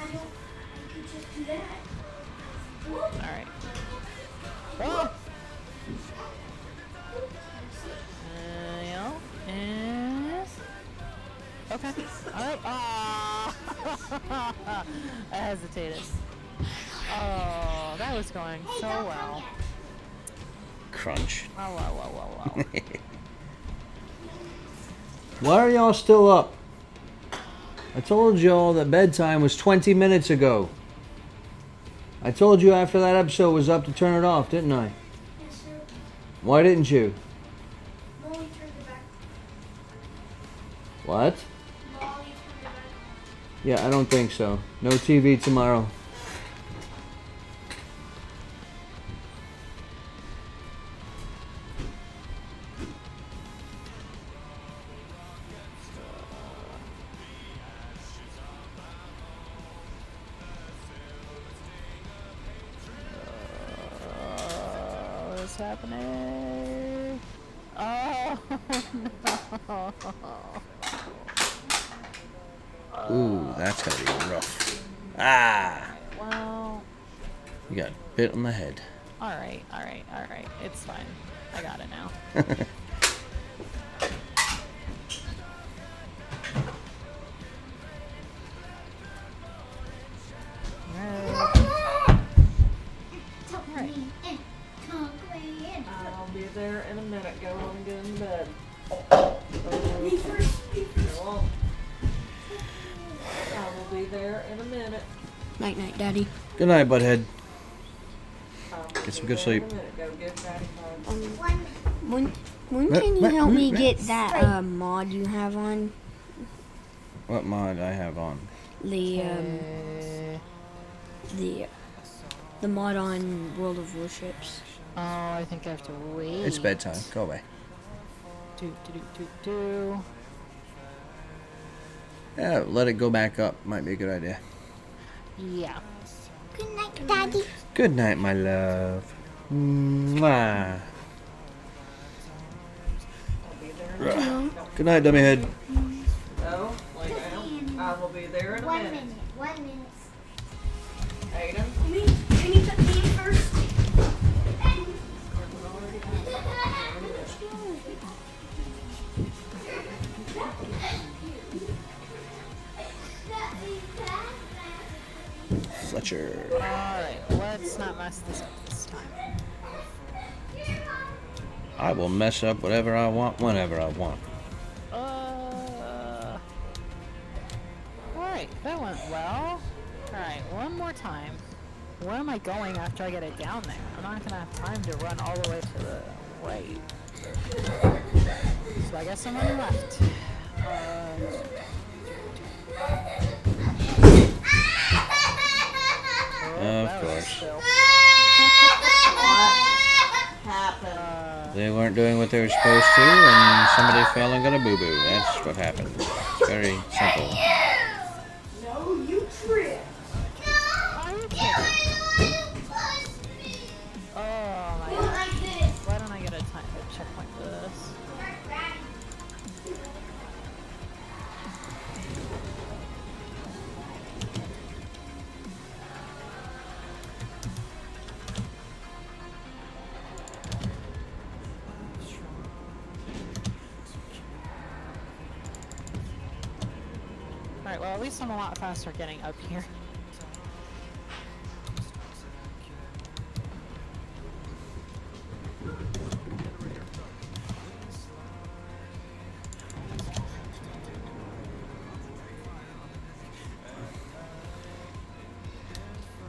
Alright. Oh! Okay. Alright. Ah! I hesitated. Oh, that was going so well. Crunch. Wow. Why are y'all still up? I told y'all that bedtime was 20 minutes ago. I told you after that episode was up to turn it off, didn't I? Yes, sir. Why didn't you? Molly turned it back. What? Molly turned it back. Yeah, I don't think so. No TV tomorrow. What's happening? Oh no! Ooh, that's gotta be rough. Ah! Well, You got bit on the head. alright. It's fine. I got it now. Alright. Night night, Daddy. Good night, butthead. Get some good sleep. When can you help me get that mod you have on? What mod I have on? The mod on World of Warships. Oh, I think I have to wait. It's bedtime. Go away. Do. Yeah, let it go back up. Might be a good idea. Yeah. Good night, Daddy. Good night, my love. Mwah. Good night, dummy head. No, like I will be there in a 1 minute. minute. 1 minute. Aiden? Can you put me in first? Fletcher. Alright, let's not mess this up this time. I will mess up whatever I want, whenever I want. Alright, that went well. Alright, one more time. Where am I going after I get it down there? I'm not gonna have time to run all the way to the right. So I guess I'm on the left. Of that was course. still- Happened. They weren't doing what they were supposed to, and somebody fell and got a boo-boo. That's what happened. It's very simple. No, you tripped. Are you kidding? Oh my god. Why don't I get a checkpoint for this? Alright, well at least I'm a lot faster getting up here.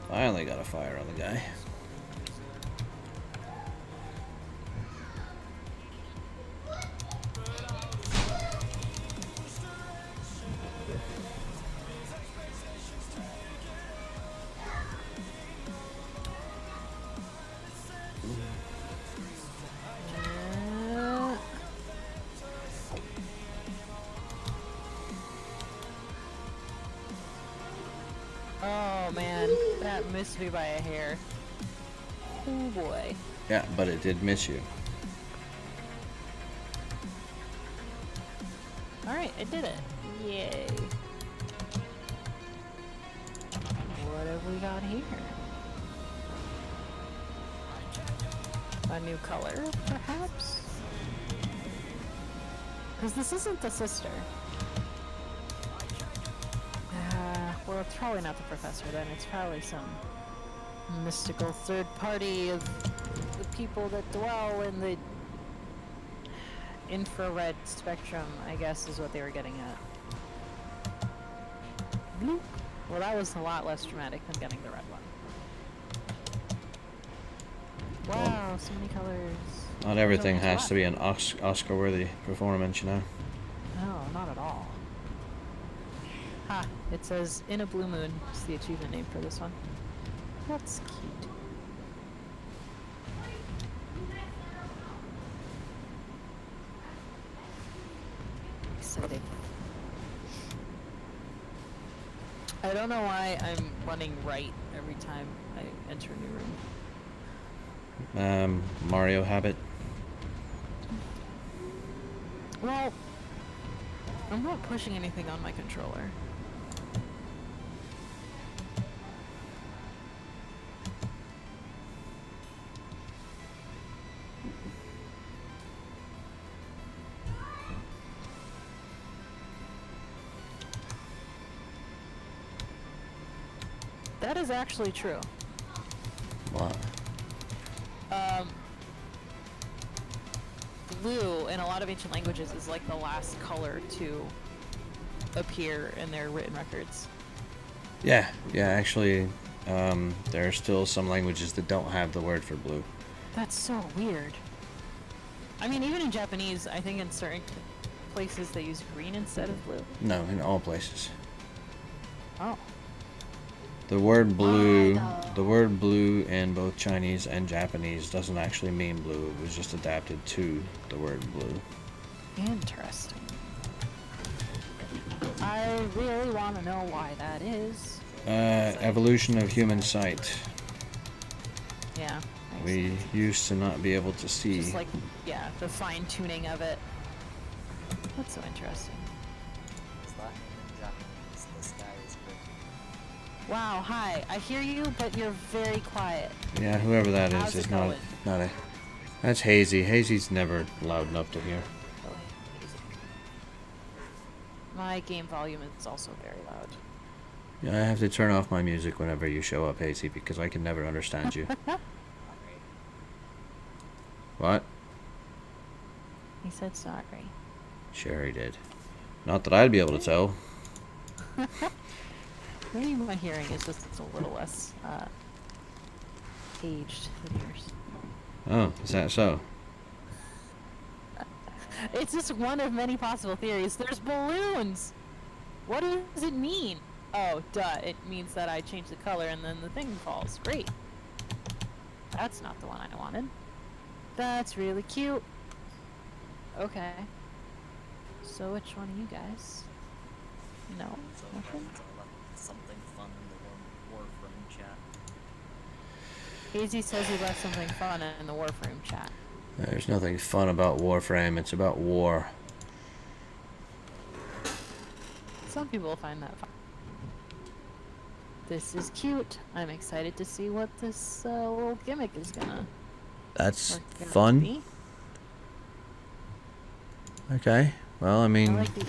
Finally got a fire on the guy. Oh man, that missed me by a hair. Oh boy. Yeah, but it did miss you. Alright, I did it. Yay. What have we got here? A new color, perhaps? Because this isn't the sister. Well, it's probably not the professor then. It's probably some mystical third party of the people that dwell in the infrared spectrum, I guess is what they were getting at. Bloop. Well, that was a lot less dramatic than getting the red one. Wow, so many colors. Not everything has to be an Oscar-worthy performance, you know. No, not at all. Ha! It says In a Blue Moon. It's the achievement name for this one. That's cute. Exciting. I don't know why I'm running right every time I enter a new room. Mario habit. Well, I'm not pushing anything on my controller. That is actually true. What? Blue in a lot of ancient languages is like the last color to appear in their written records. Yeah, actually, there are still some languages that don't have the word for blue. That's so weird. I mean, even in Japanese, I think in certain places they use green instead of blue. No, in all places. Oh. The word blue in both Chinese and Japanese doesn't actually mean blue. It was just adapted to the word blue. Interesting. I really want to know why that is. Evolution of human sight. Yeah. We used to not be able to see. Just like, yeah, the fine tuning of it. That's so interesting. Is that in Japanese? The sky is blue. Wow, hi. I hear you, but you're very quiet. Yeah, whoever that How's is it is going? not a. That's Hazy. Hazy's never loud enough to hear. Oh, easy. My game volume is also very loud. Yeah, I have to turn off my music whenever you show up, Hazy, because I can never understand you. What? He said sorry. Sure he did. Not that I'd be able to tell. Maybe my hearing is just a little less aged than yours. Oh, is that so? It's just one of many possible theories. There's balloons! What does it mean? Oh, duh. It means that I change the color and then the thing falls. Great. That's not the one I wanted. That's really cute. Okay. So which one of you guys? No. So Nothing? I left something fun in the Warframe chat. Hazy says he left something fun in the Warframe chat. There's nothing fun about Warframe. It's about war. Some people find that fun. This is cute. I'm excited to see what this little gimmick is gonna. That's work out to fun. be. Okay. Well, I I mean, like the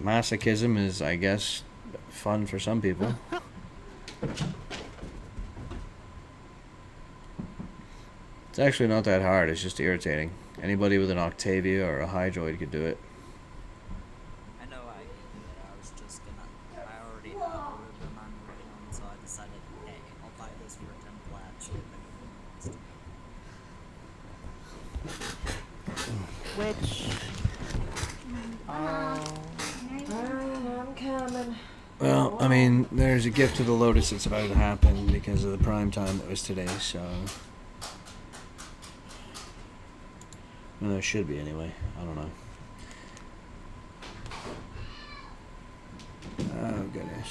masochism is, I guess, fun for some people. It's actually not that hard. It's just irritating. Anybody with an Octavia or a Hydroid could do it. I know I can do it. I was just gonna. I already have a ribbon I'm working on, so I decided, hey, I'll buy this for 10 flat shipping. which. Oh. I'm coming. Well, I mean, there's a gift to the Lotus that's about to happen because of the prime time that was today, so... Well, there should be anyway. I don't know. Oh, goodness.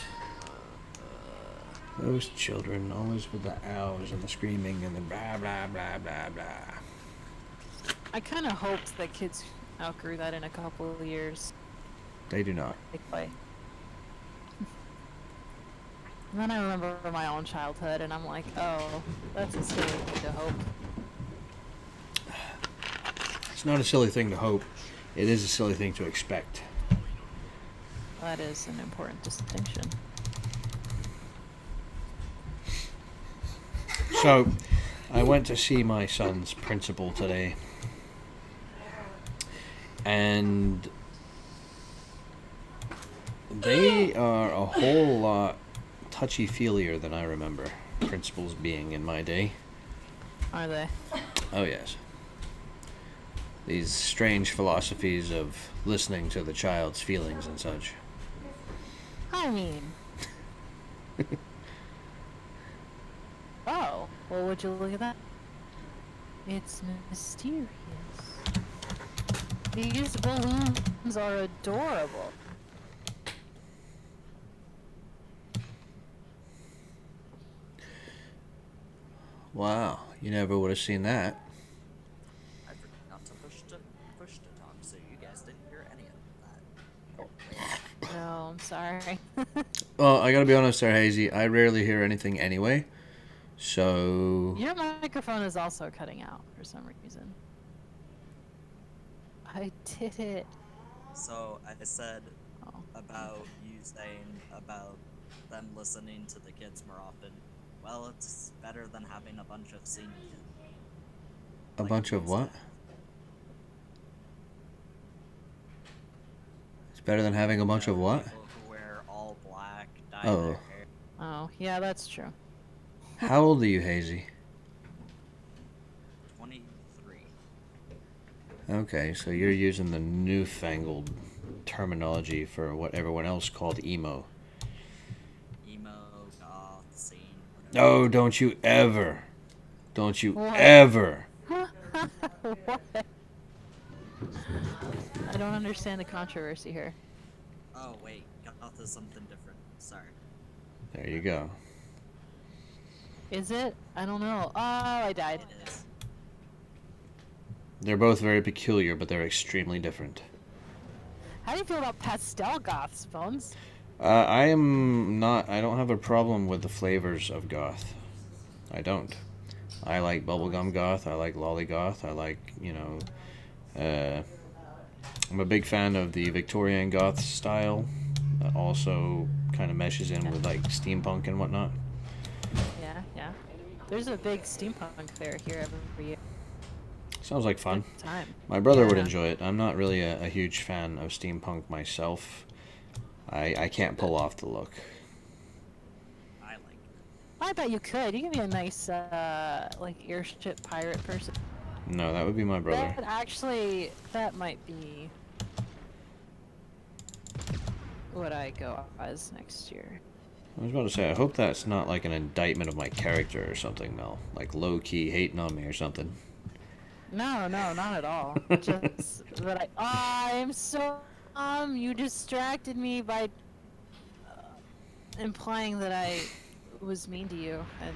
Those children, always with the owls and the screaming and the blah, blah, blah, blah, blah. I kind of hoped that kids outgrew that in a couple of years. They do not. They play. And then I remember my own childhood, and I'm like, oh, that's a silly thing to hope. It's not a silly thing to hope. It is a silly thing to expect. That is an important distinction. So, I went to see my son's principal today. And they are a whole lot touchy-feelier than I remember principals being in my day. Are they? Oh, yes. These strange philosophies of listening to the child's feelings and such. I mean... Oh, well, would you look at that? It's mysterious. These balloons are adorable. Wow, you never would have seen that. I forgot to push to talk, so you guys didn't hear any of that. No, I'm sorry. Well, I gotta be honest there, Hazy. I rarely hear anything anyway. So... Your microphone is also cutting out for some reason. I did it. So I said Oh. about you saying about them listening to the kids more often. Well, it's better than having a bunch of seniors. A bunch of what? It's better than having a bunch of what? People who wear all black, dye Oh. their hair. Oh, yeah, that's true. How old are you, Hazy? 23. Okay, so you're using the newfangled terminology for what everyone else called emo. Emo, goth, scene, whatever. Oh, don't you ever. Don't you What? ever. What? I don't understand the controversy here. Oh, wait. Goth is something different. Sorry. There you go. Is it? I don't know. Oh, I died. It is. They're both very peculiar, but they're extremely different. How do you feel about pastel goths, Bones? I don't have a problem with the flavors of goth. I don't. I like bubblegum goth, I like lolly goth, I like, I'm a big fan of the Victorian goth style. That also kind of meshes in with like steampunk and whatnot. Yeah, yeah. There's a big steampunk fair here every year. Sounds like fun. Good time. My brother would Yeah. enjoy it. I'm not really a huge fan of steampunk myself. I can't pull off the look. I like it. I bet you could. You can be a nice, like, airship pirate person. No, that would be my brother. That actually, that might be what I go as next year. I was about to say, I hope that's not like an indictment of my character or something, Mel. Like low-key hating on me or something. No, no, not at all. Just that I'm so, you distracted me by implying that I was mean to you, and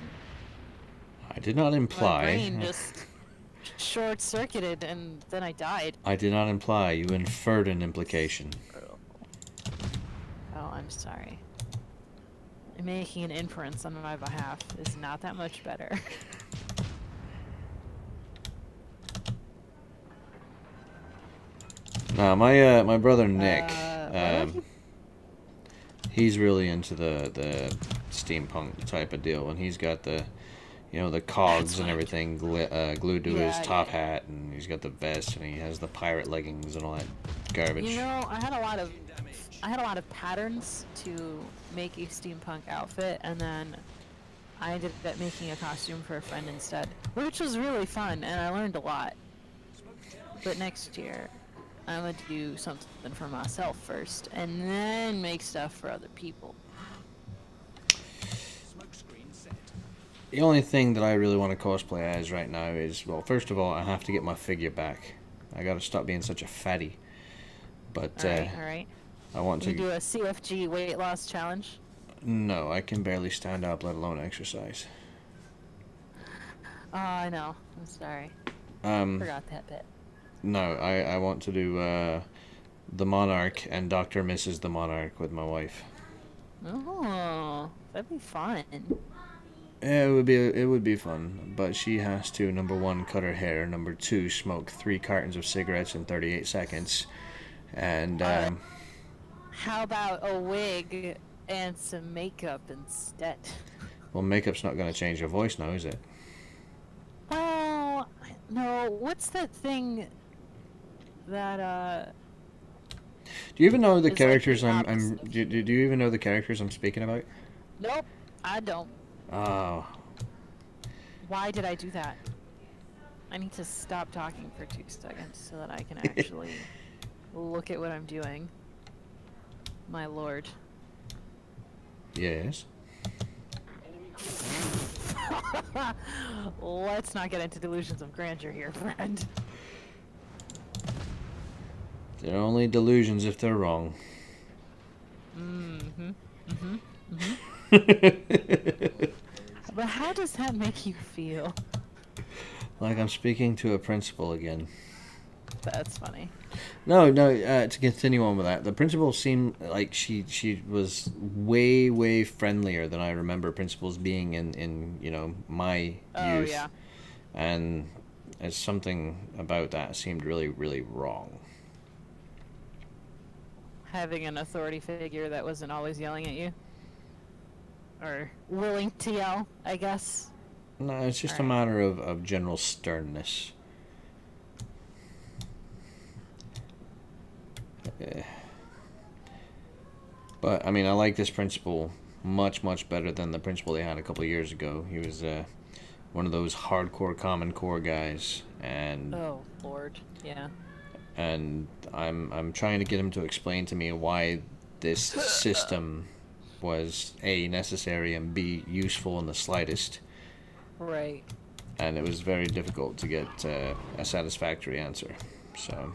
I did not my imply. brain just short-circuited, and then I died. I did not imply. You inferred an implication. Oh, I'm sorry. Making an inference on my behalf is not that much better. Now, my brother Nick, what would you- he's really into the steampunk type of deal, and he's got the cogs and everything glued to his Yeah, top yeah. hat, and he's got the vest, and he has the pirate leggings and all that garbage. You know, I had a lot of patterns to make a steampunk outfit, and then I ended up making a costume for a friend instead, which was really fun, and I learned a lot. But next year, I'm gonna do something for myself first, and then make stuff for other people. The only thing that I really want to cosplay as right now is, well, first of all, I have to get my figure back. I gotta stop being such a fatty. But All right. I want You to. do a CFG weight loss challenge. No, I can barely stand up, let alone exercise. Oh, I know. I'm sorry. Um, Forgot that bit. no, I want to do the Monarch and Dr. Mrs. the Monarch with my wife. Oh, that'd be fun. Yeah, it would be fun, but she has to, number one, cut her hair, number two, smoke 3 cartons of cigarettes in 38 seconds, and How about a wig and some makeup instead? well, makeup's not going to change her voice now, is it? Well, no. What's that thing that Do you even know the It's like characters the I'm opposite. do you even know the characters I'm speaking about? Nope, I don't. Oh, Why did I do that? I need to stop talking for 2 seconds so that I can actually look at what I'm doing. My lord. yes. Let's not get into delusions of grandeur here, friend. They're only delusions if they're wrong. But how does that make you feel? Like I'm speaking to a principal again. That's funny. No, to continue on with that, the principal seemed like she was way friendlier than I remember principals being in my Oh, youth. yeah. And it's something about that seemed really wrong. Having an authority figure that wasn't always yelling at you? Or willing to yell, I guess. No, it's just a Alright. matter of general sternness. But I mean, I like this principal much, much better than the principal they had a couple of years ago. He was one of those hardcore Common Core guys, and Oh Lord, yeah. and I'm trying to get him to explain to me why this system was A, necessary, and B, useful in the slightest. Right. And it was very difficult to get a satisfactory answer. So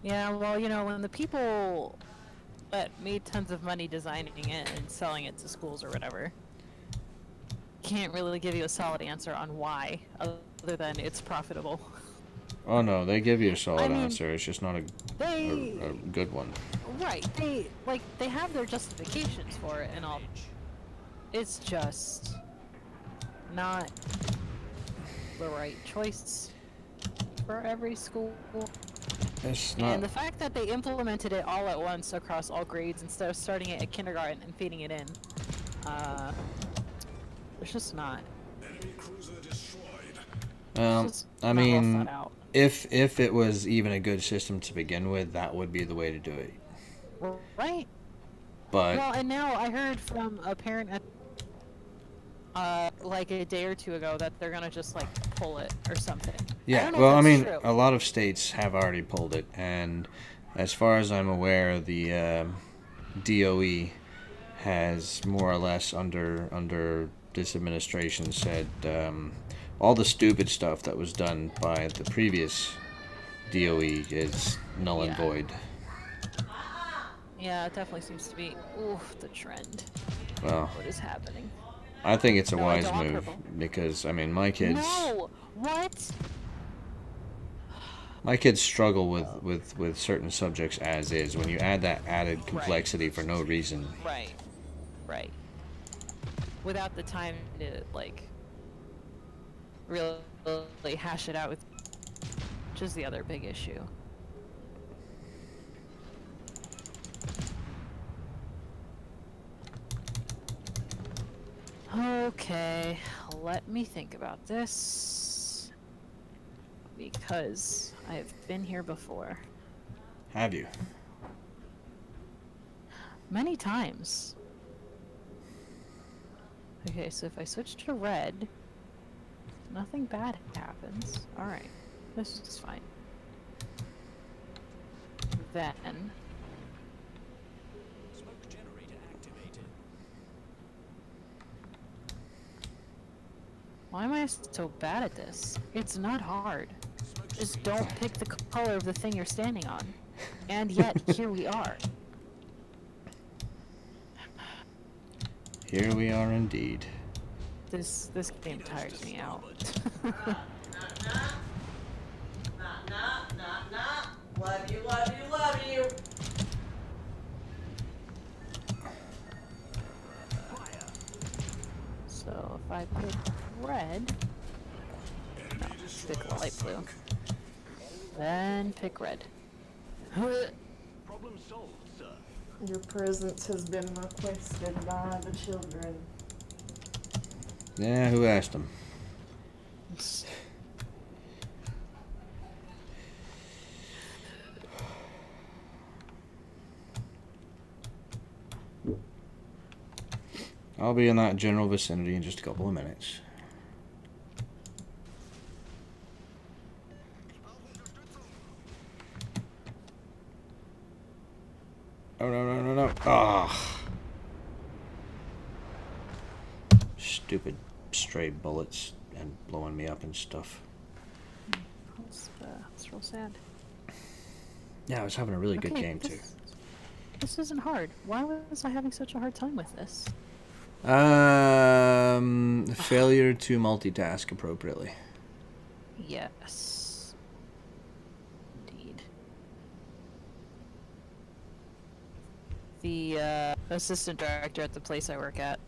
Yeah, well, you know, when the people that made tons of money designing it and selling it to schools or whatever can't really give you a solid answer on why, other than it's profitable. oh no, they give you a solid I mean, answer. It's just not a good one. Right, they have their justifications for it and all. It's just not the right choice for every school. It's not. And the fact that they implemented it all at once across all grades instead of starting it at kindergarten and feeding it in, it's just not. Well, It's I not well mean, thought out. if it was even a good system to begin with, that would be the way to do it. Right. But Well, and now I heard from a parent at like a day or two ago that they're gonna just like pull it or something. yeah, I don't know well, I if mean, that's true. a lot of states have already pulled it, and as far as I'm aware, the DOE has more or less under this administration said all the stupid stuff that was done by the previous DOE is null and Yeah. void. Yeah, it definitely seems to be the trend. Well, What is happening? I think it's a No, I wise don't want move purple. because I mean my kids No! What? struggle with certain subjects as is. When you add that added complexity for no reason, Right. Right. Without the time to like really hash it out with, which is the other big issue. Okay, let me think about this because I have been here before have you? many times. Okay, so if I switch to red, nothing bad happens. Alright, this is fine. Then Smoke generator activated. why am I so bad at this? It's not hard. Just don't pick the color of the thing you're standing on. And yet, here we are. Here we are indeed. This game tires me out. Love you, love you, love you. So if I pick red, no, pick light blue. Then pick red. Problem solved, sir. Your presence has been requested by the children. Yeah, who asked them? I'll be in that general vicinity in just a couple of minutes. Oh, no. Ah. Stupid stray bullets and blowing me up and stuff. That's real sad. Yeah, I was having a really good Okay, game too. This isn't hard. Why was I having such a hard time with this? Failure to multitask appropriately. Yes. Indeed. The assistant director at the place I work at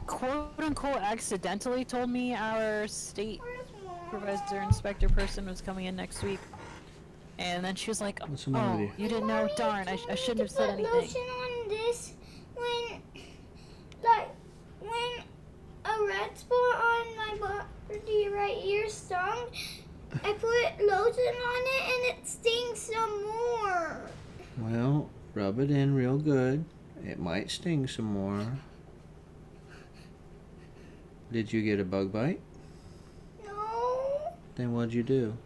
quote-unquote accidentally told me our state supervisor inspector person was coming in next week. And then she was like, What's the matter with oh, you didn't know? Darn, I shouldn't have said anything. Lotion on this when a red spot on my body right ear stung. I put lotion on it and it stings some more. Well, rub it in real good It might sting some more. Did you get a bug bite? No. Then what'd you do?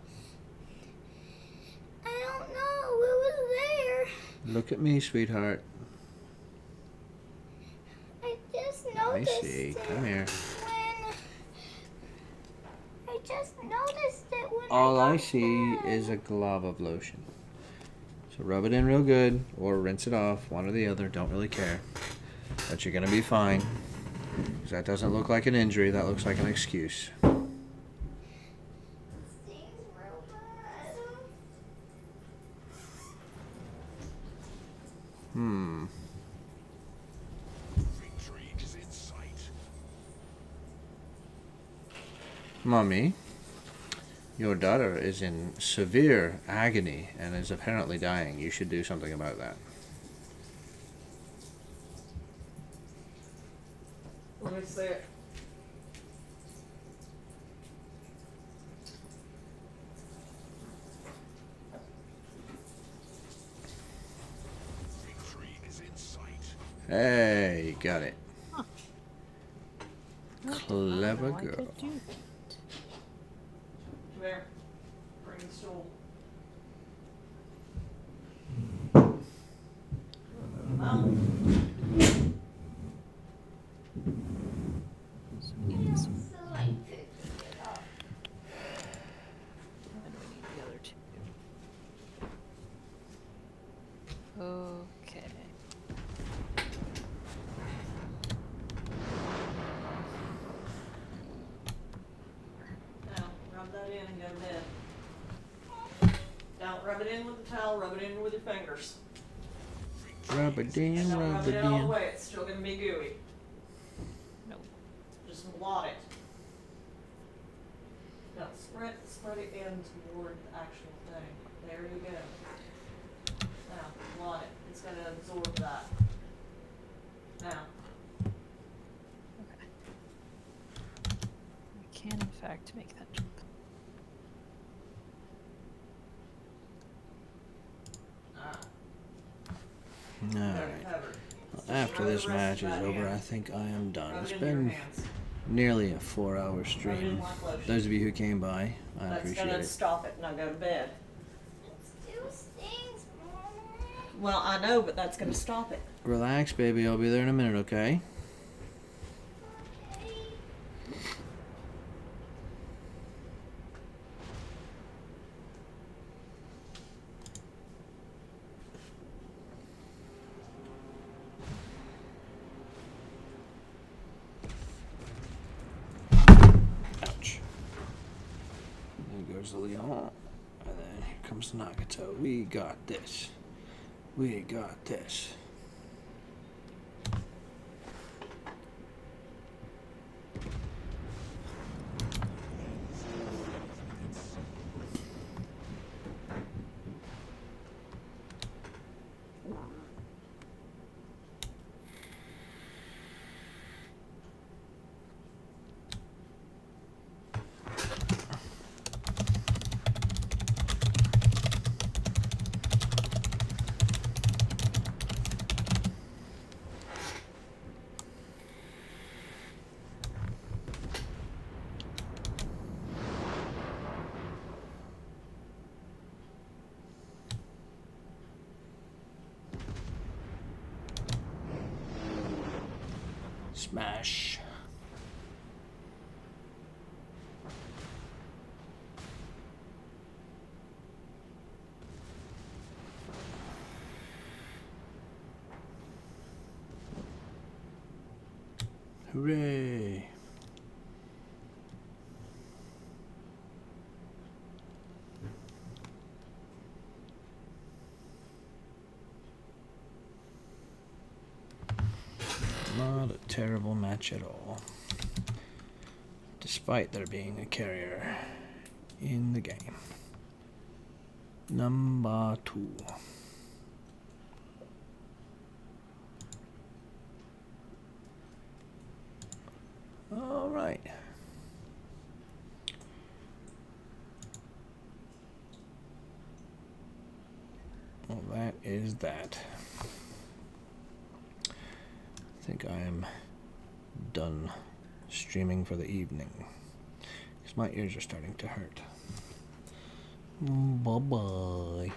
I don't know. It was there. Look at me, sweetheart. I just I noticed see. it Come here. when I just noticed it when All I got see home. is a glob of lotion. So rub it in real good or rinse it off, one or the other, don't really care. But you're gonna be fine. 'Cause that doesn't look like an injury, that looks like an excuse. Stings real bad. Victory is in sight. Mommy, your daughter is in severe agony and is apparently dying. You should do something about that. Let me see it. Victory is in sight. Hey, you got it. I Clever didn't know I girl. could do that. Come here. Bring the stool. So we need some. So I picked it up. And we need the other two. Okay. Now, rub that in and go to bed. Don't rub it in with the towel, rub it in with your fingers. Rub it in, And don't rub rub it it all the in. way, it's still gonna be gooey. No. Just blot it. Now, spread it in toward the actual thing. There you go. Now, blot it. It's gonna absorb that. Now, Okay. We can in fact make that jump. Alright. covered. After this match is over, I think I am done. Rub It's it into your been hands. nearly a 4-hour Rub it in stream. like lotion. Those of you who came by, I That's appreciate gonna it. stop it. Now go to bed. It still stings, Mama. Well, I know, but that's gonna stop it. Relax, baby. I'll be there in a minute, okay? Okay. Ouch. There goes the Leon. And then here comes the Nagato. We got this. We got this. Smash. Hooray. Not a terrible match at all, despite there being a carrier in the game. Number 2. All right. Well, that is that. think I am done streaming for the evening. Because my ears are starting to hurt. Bye-bye.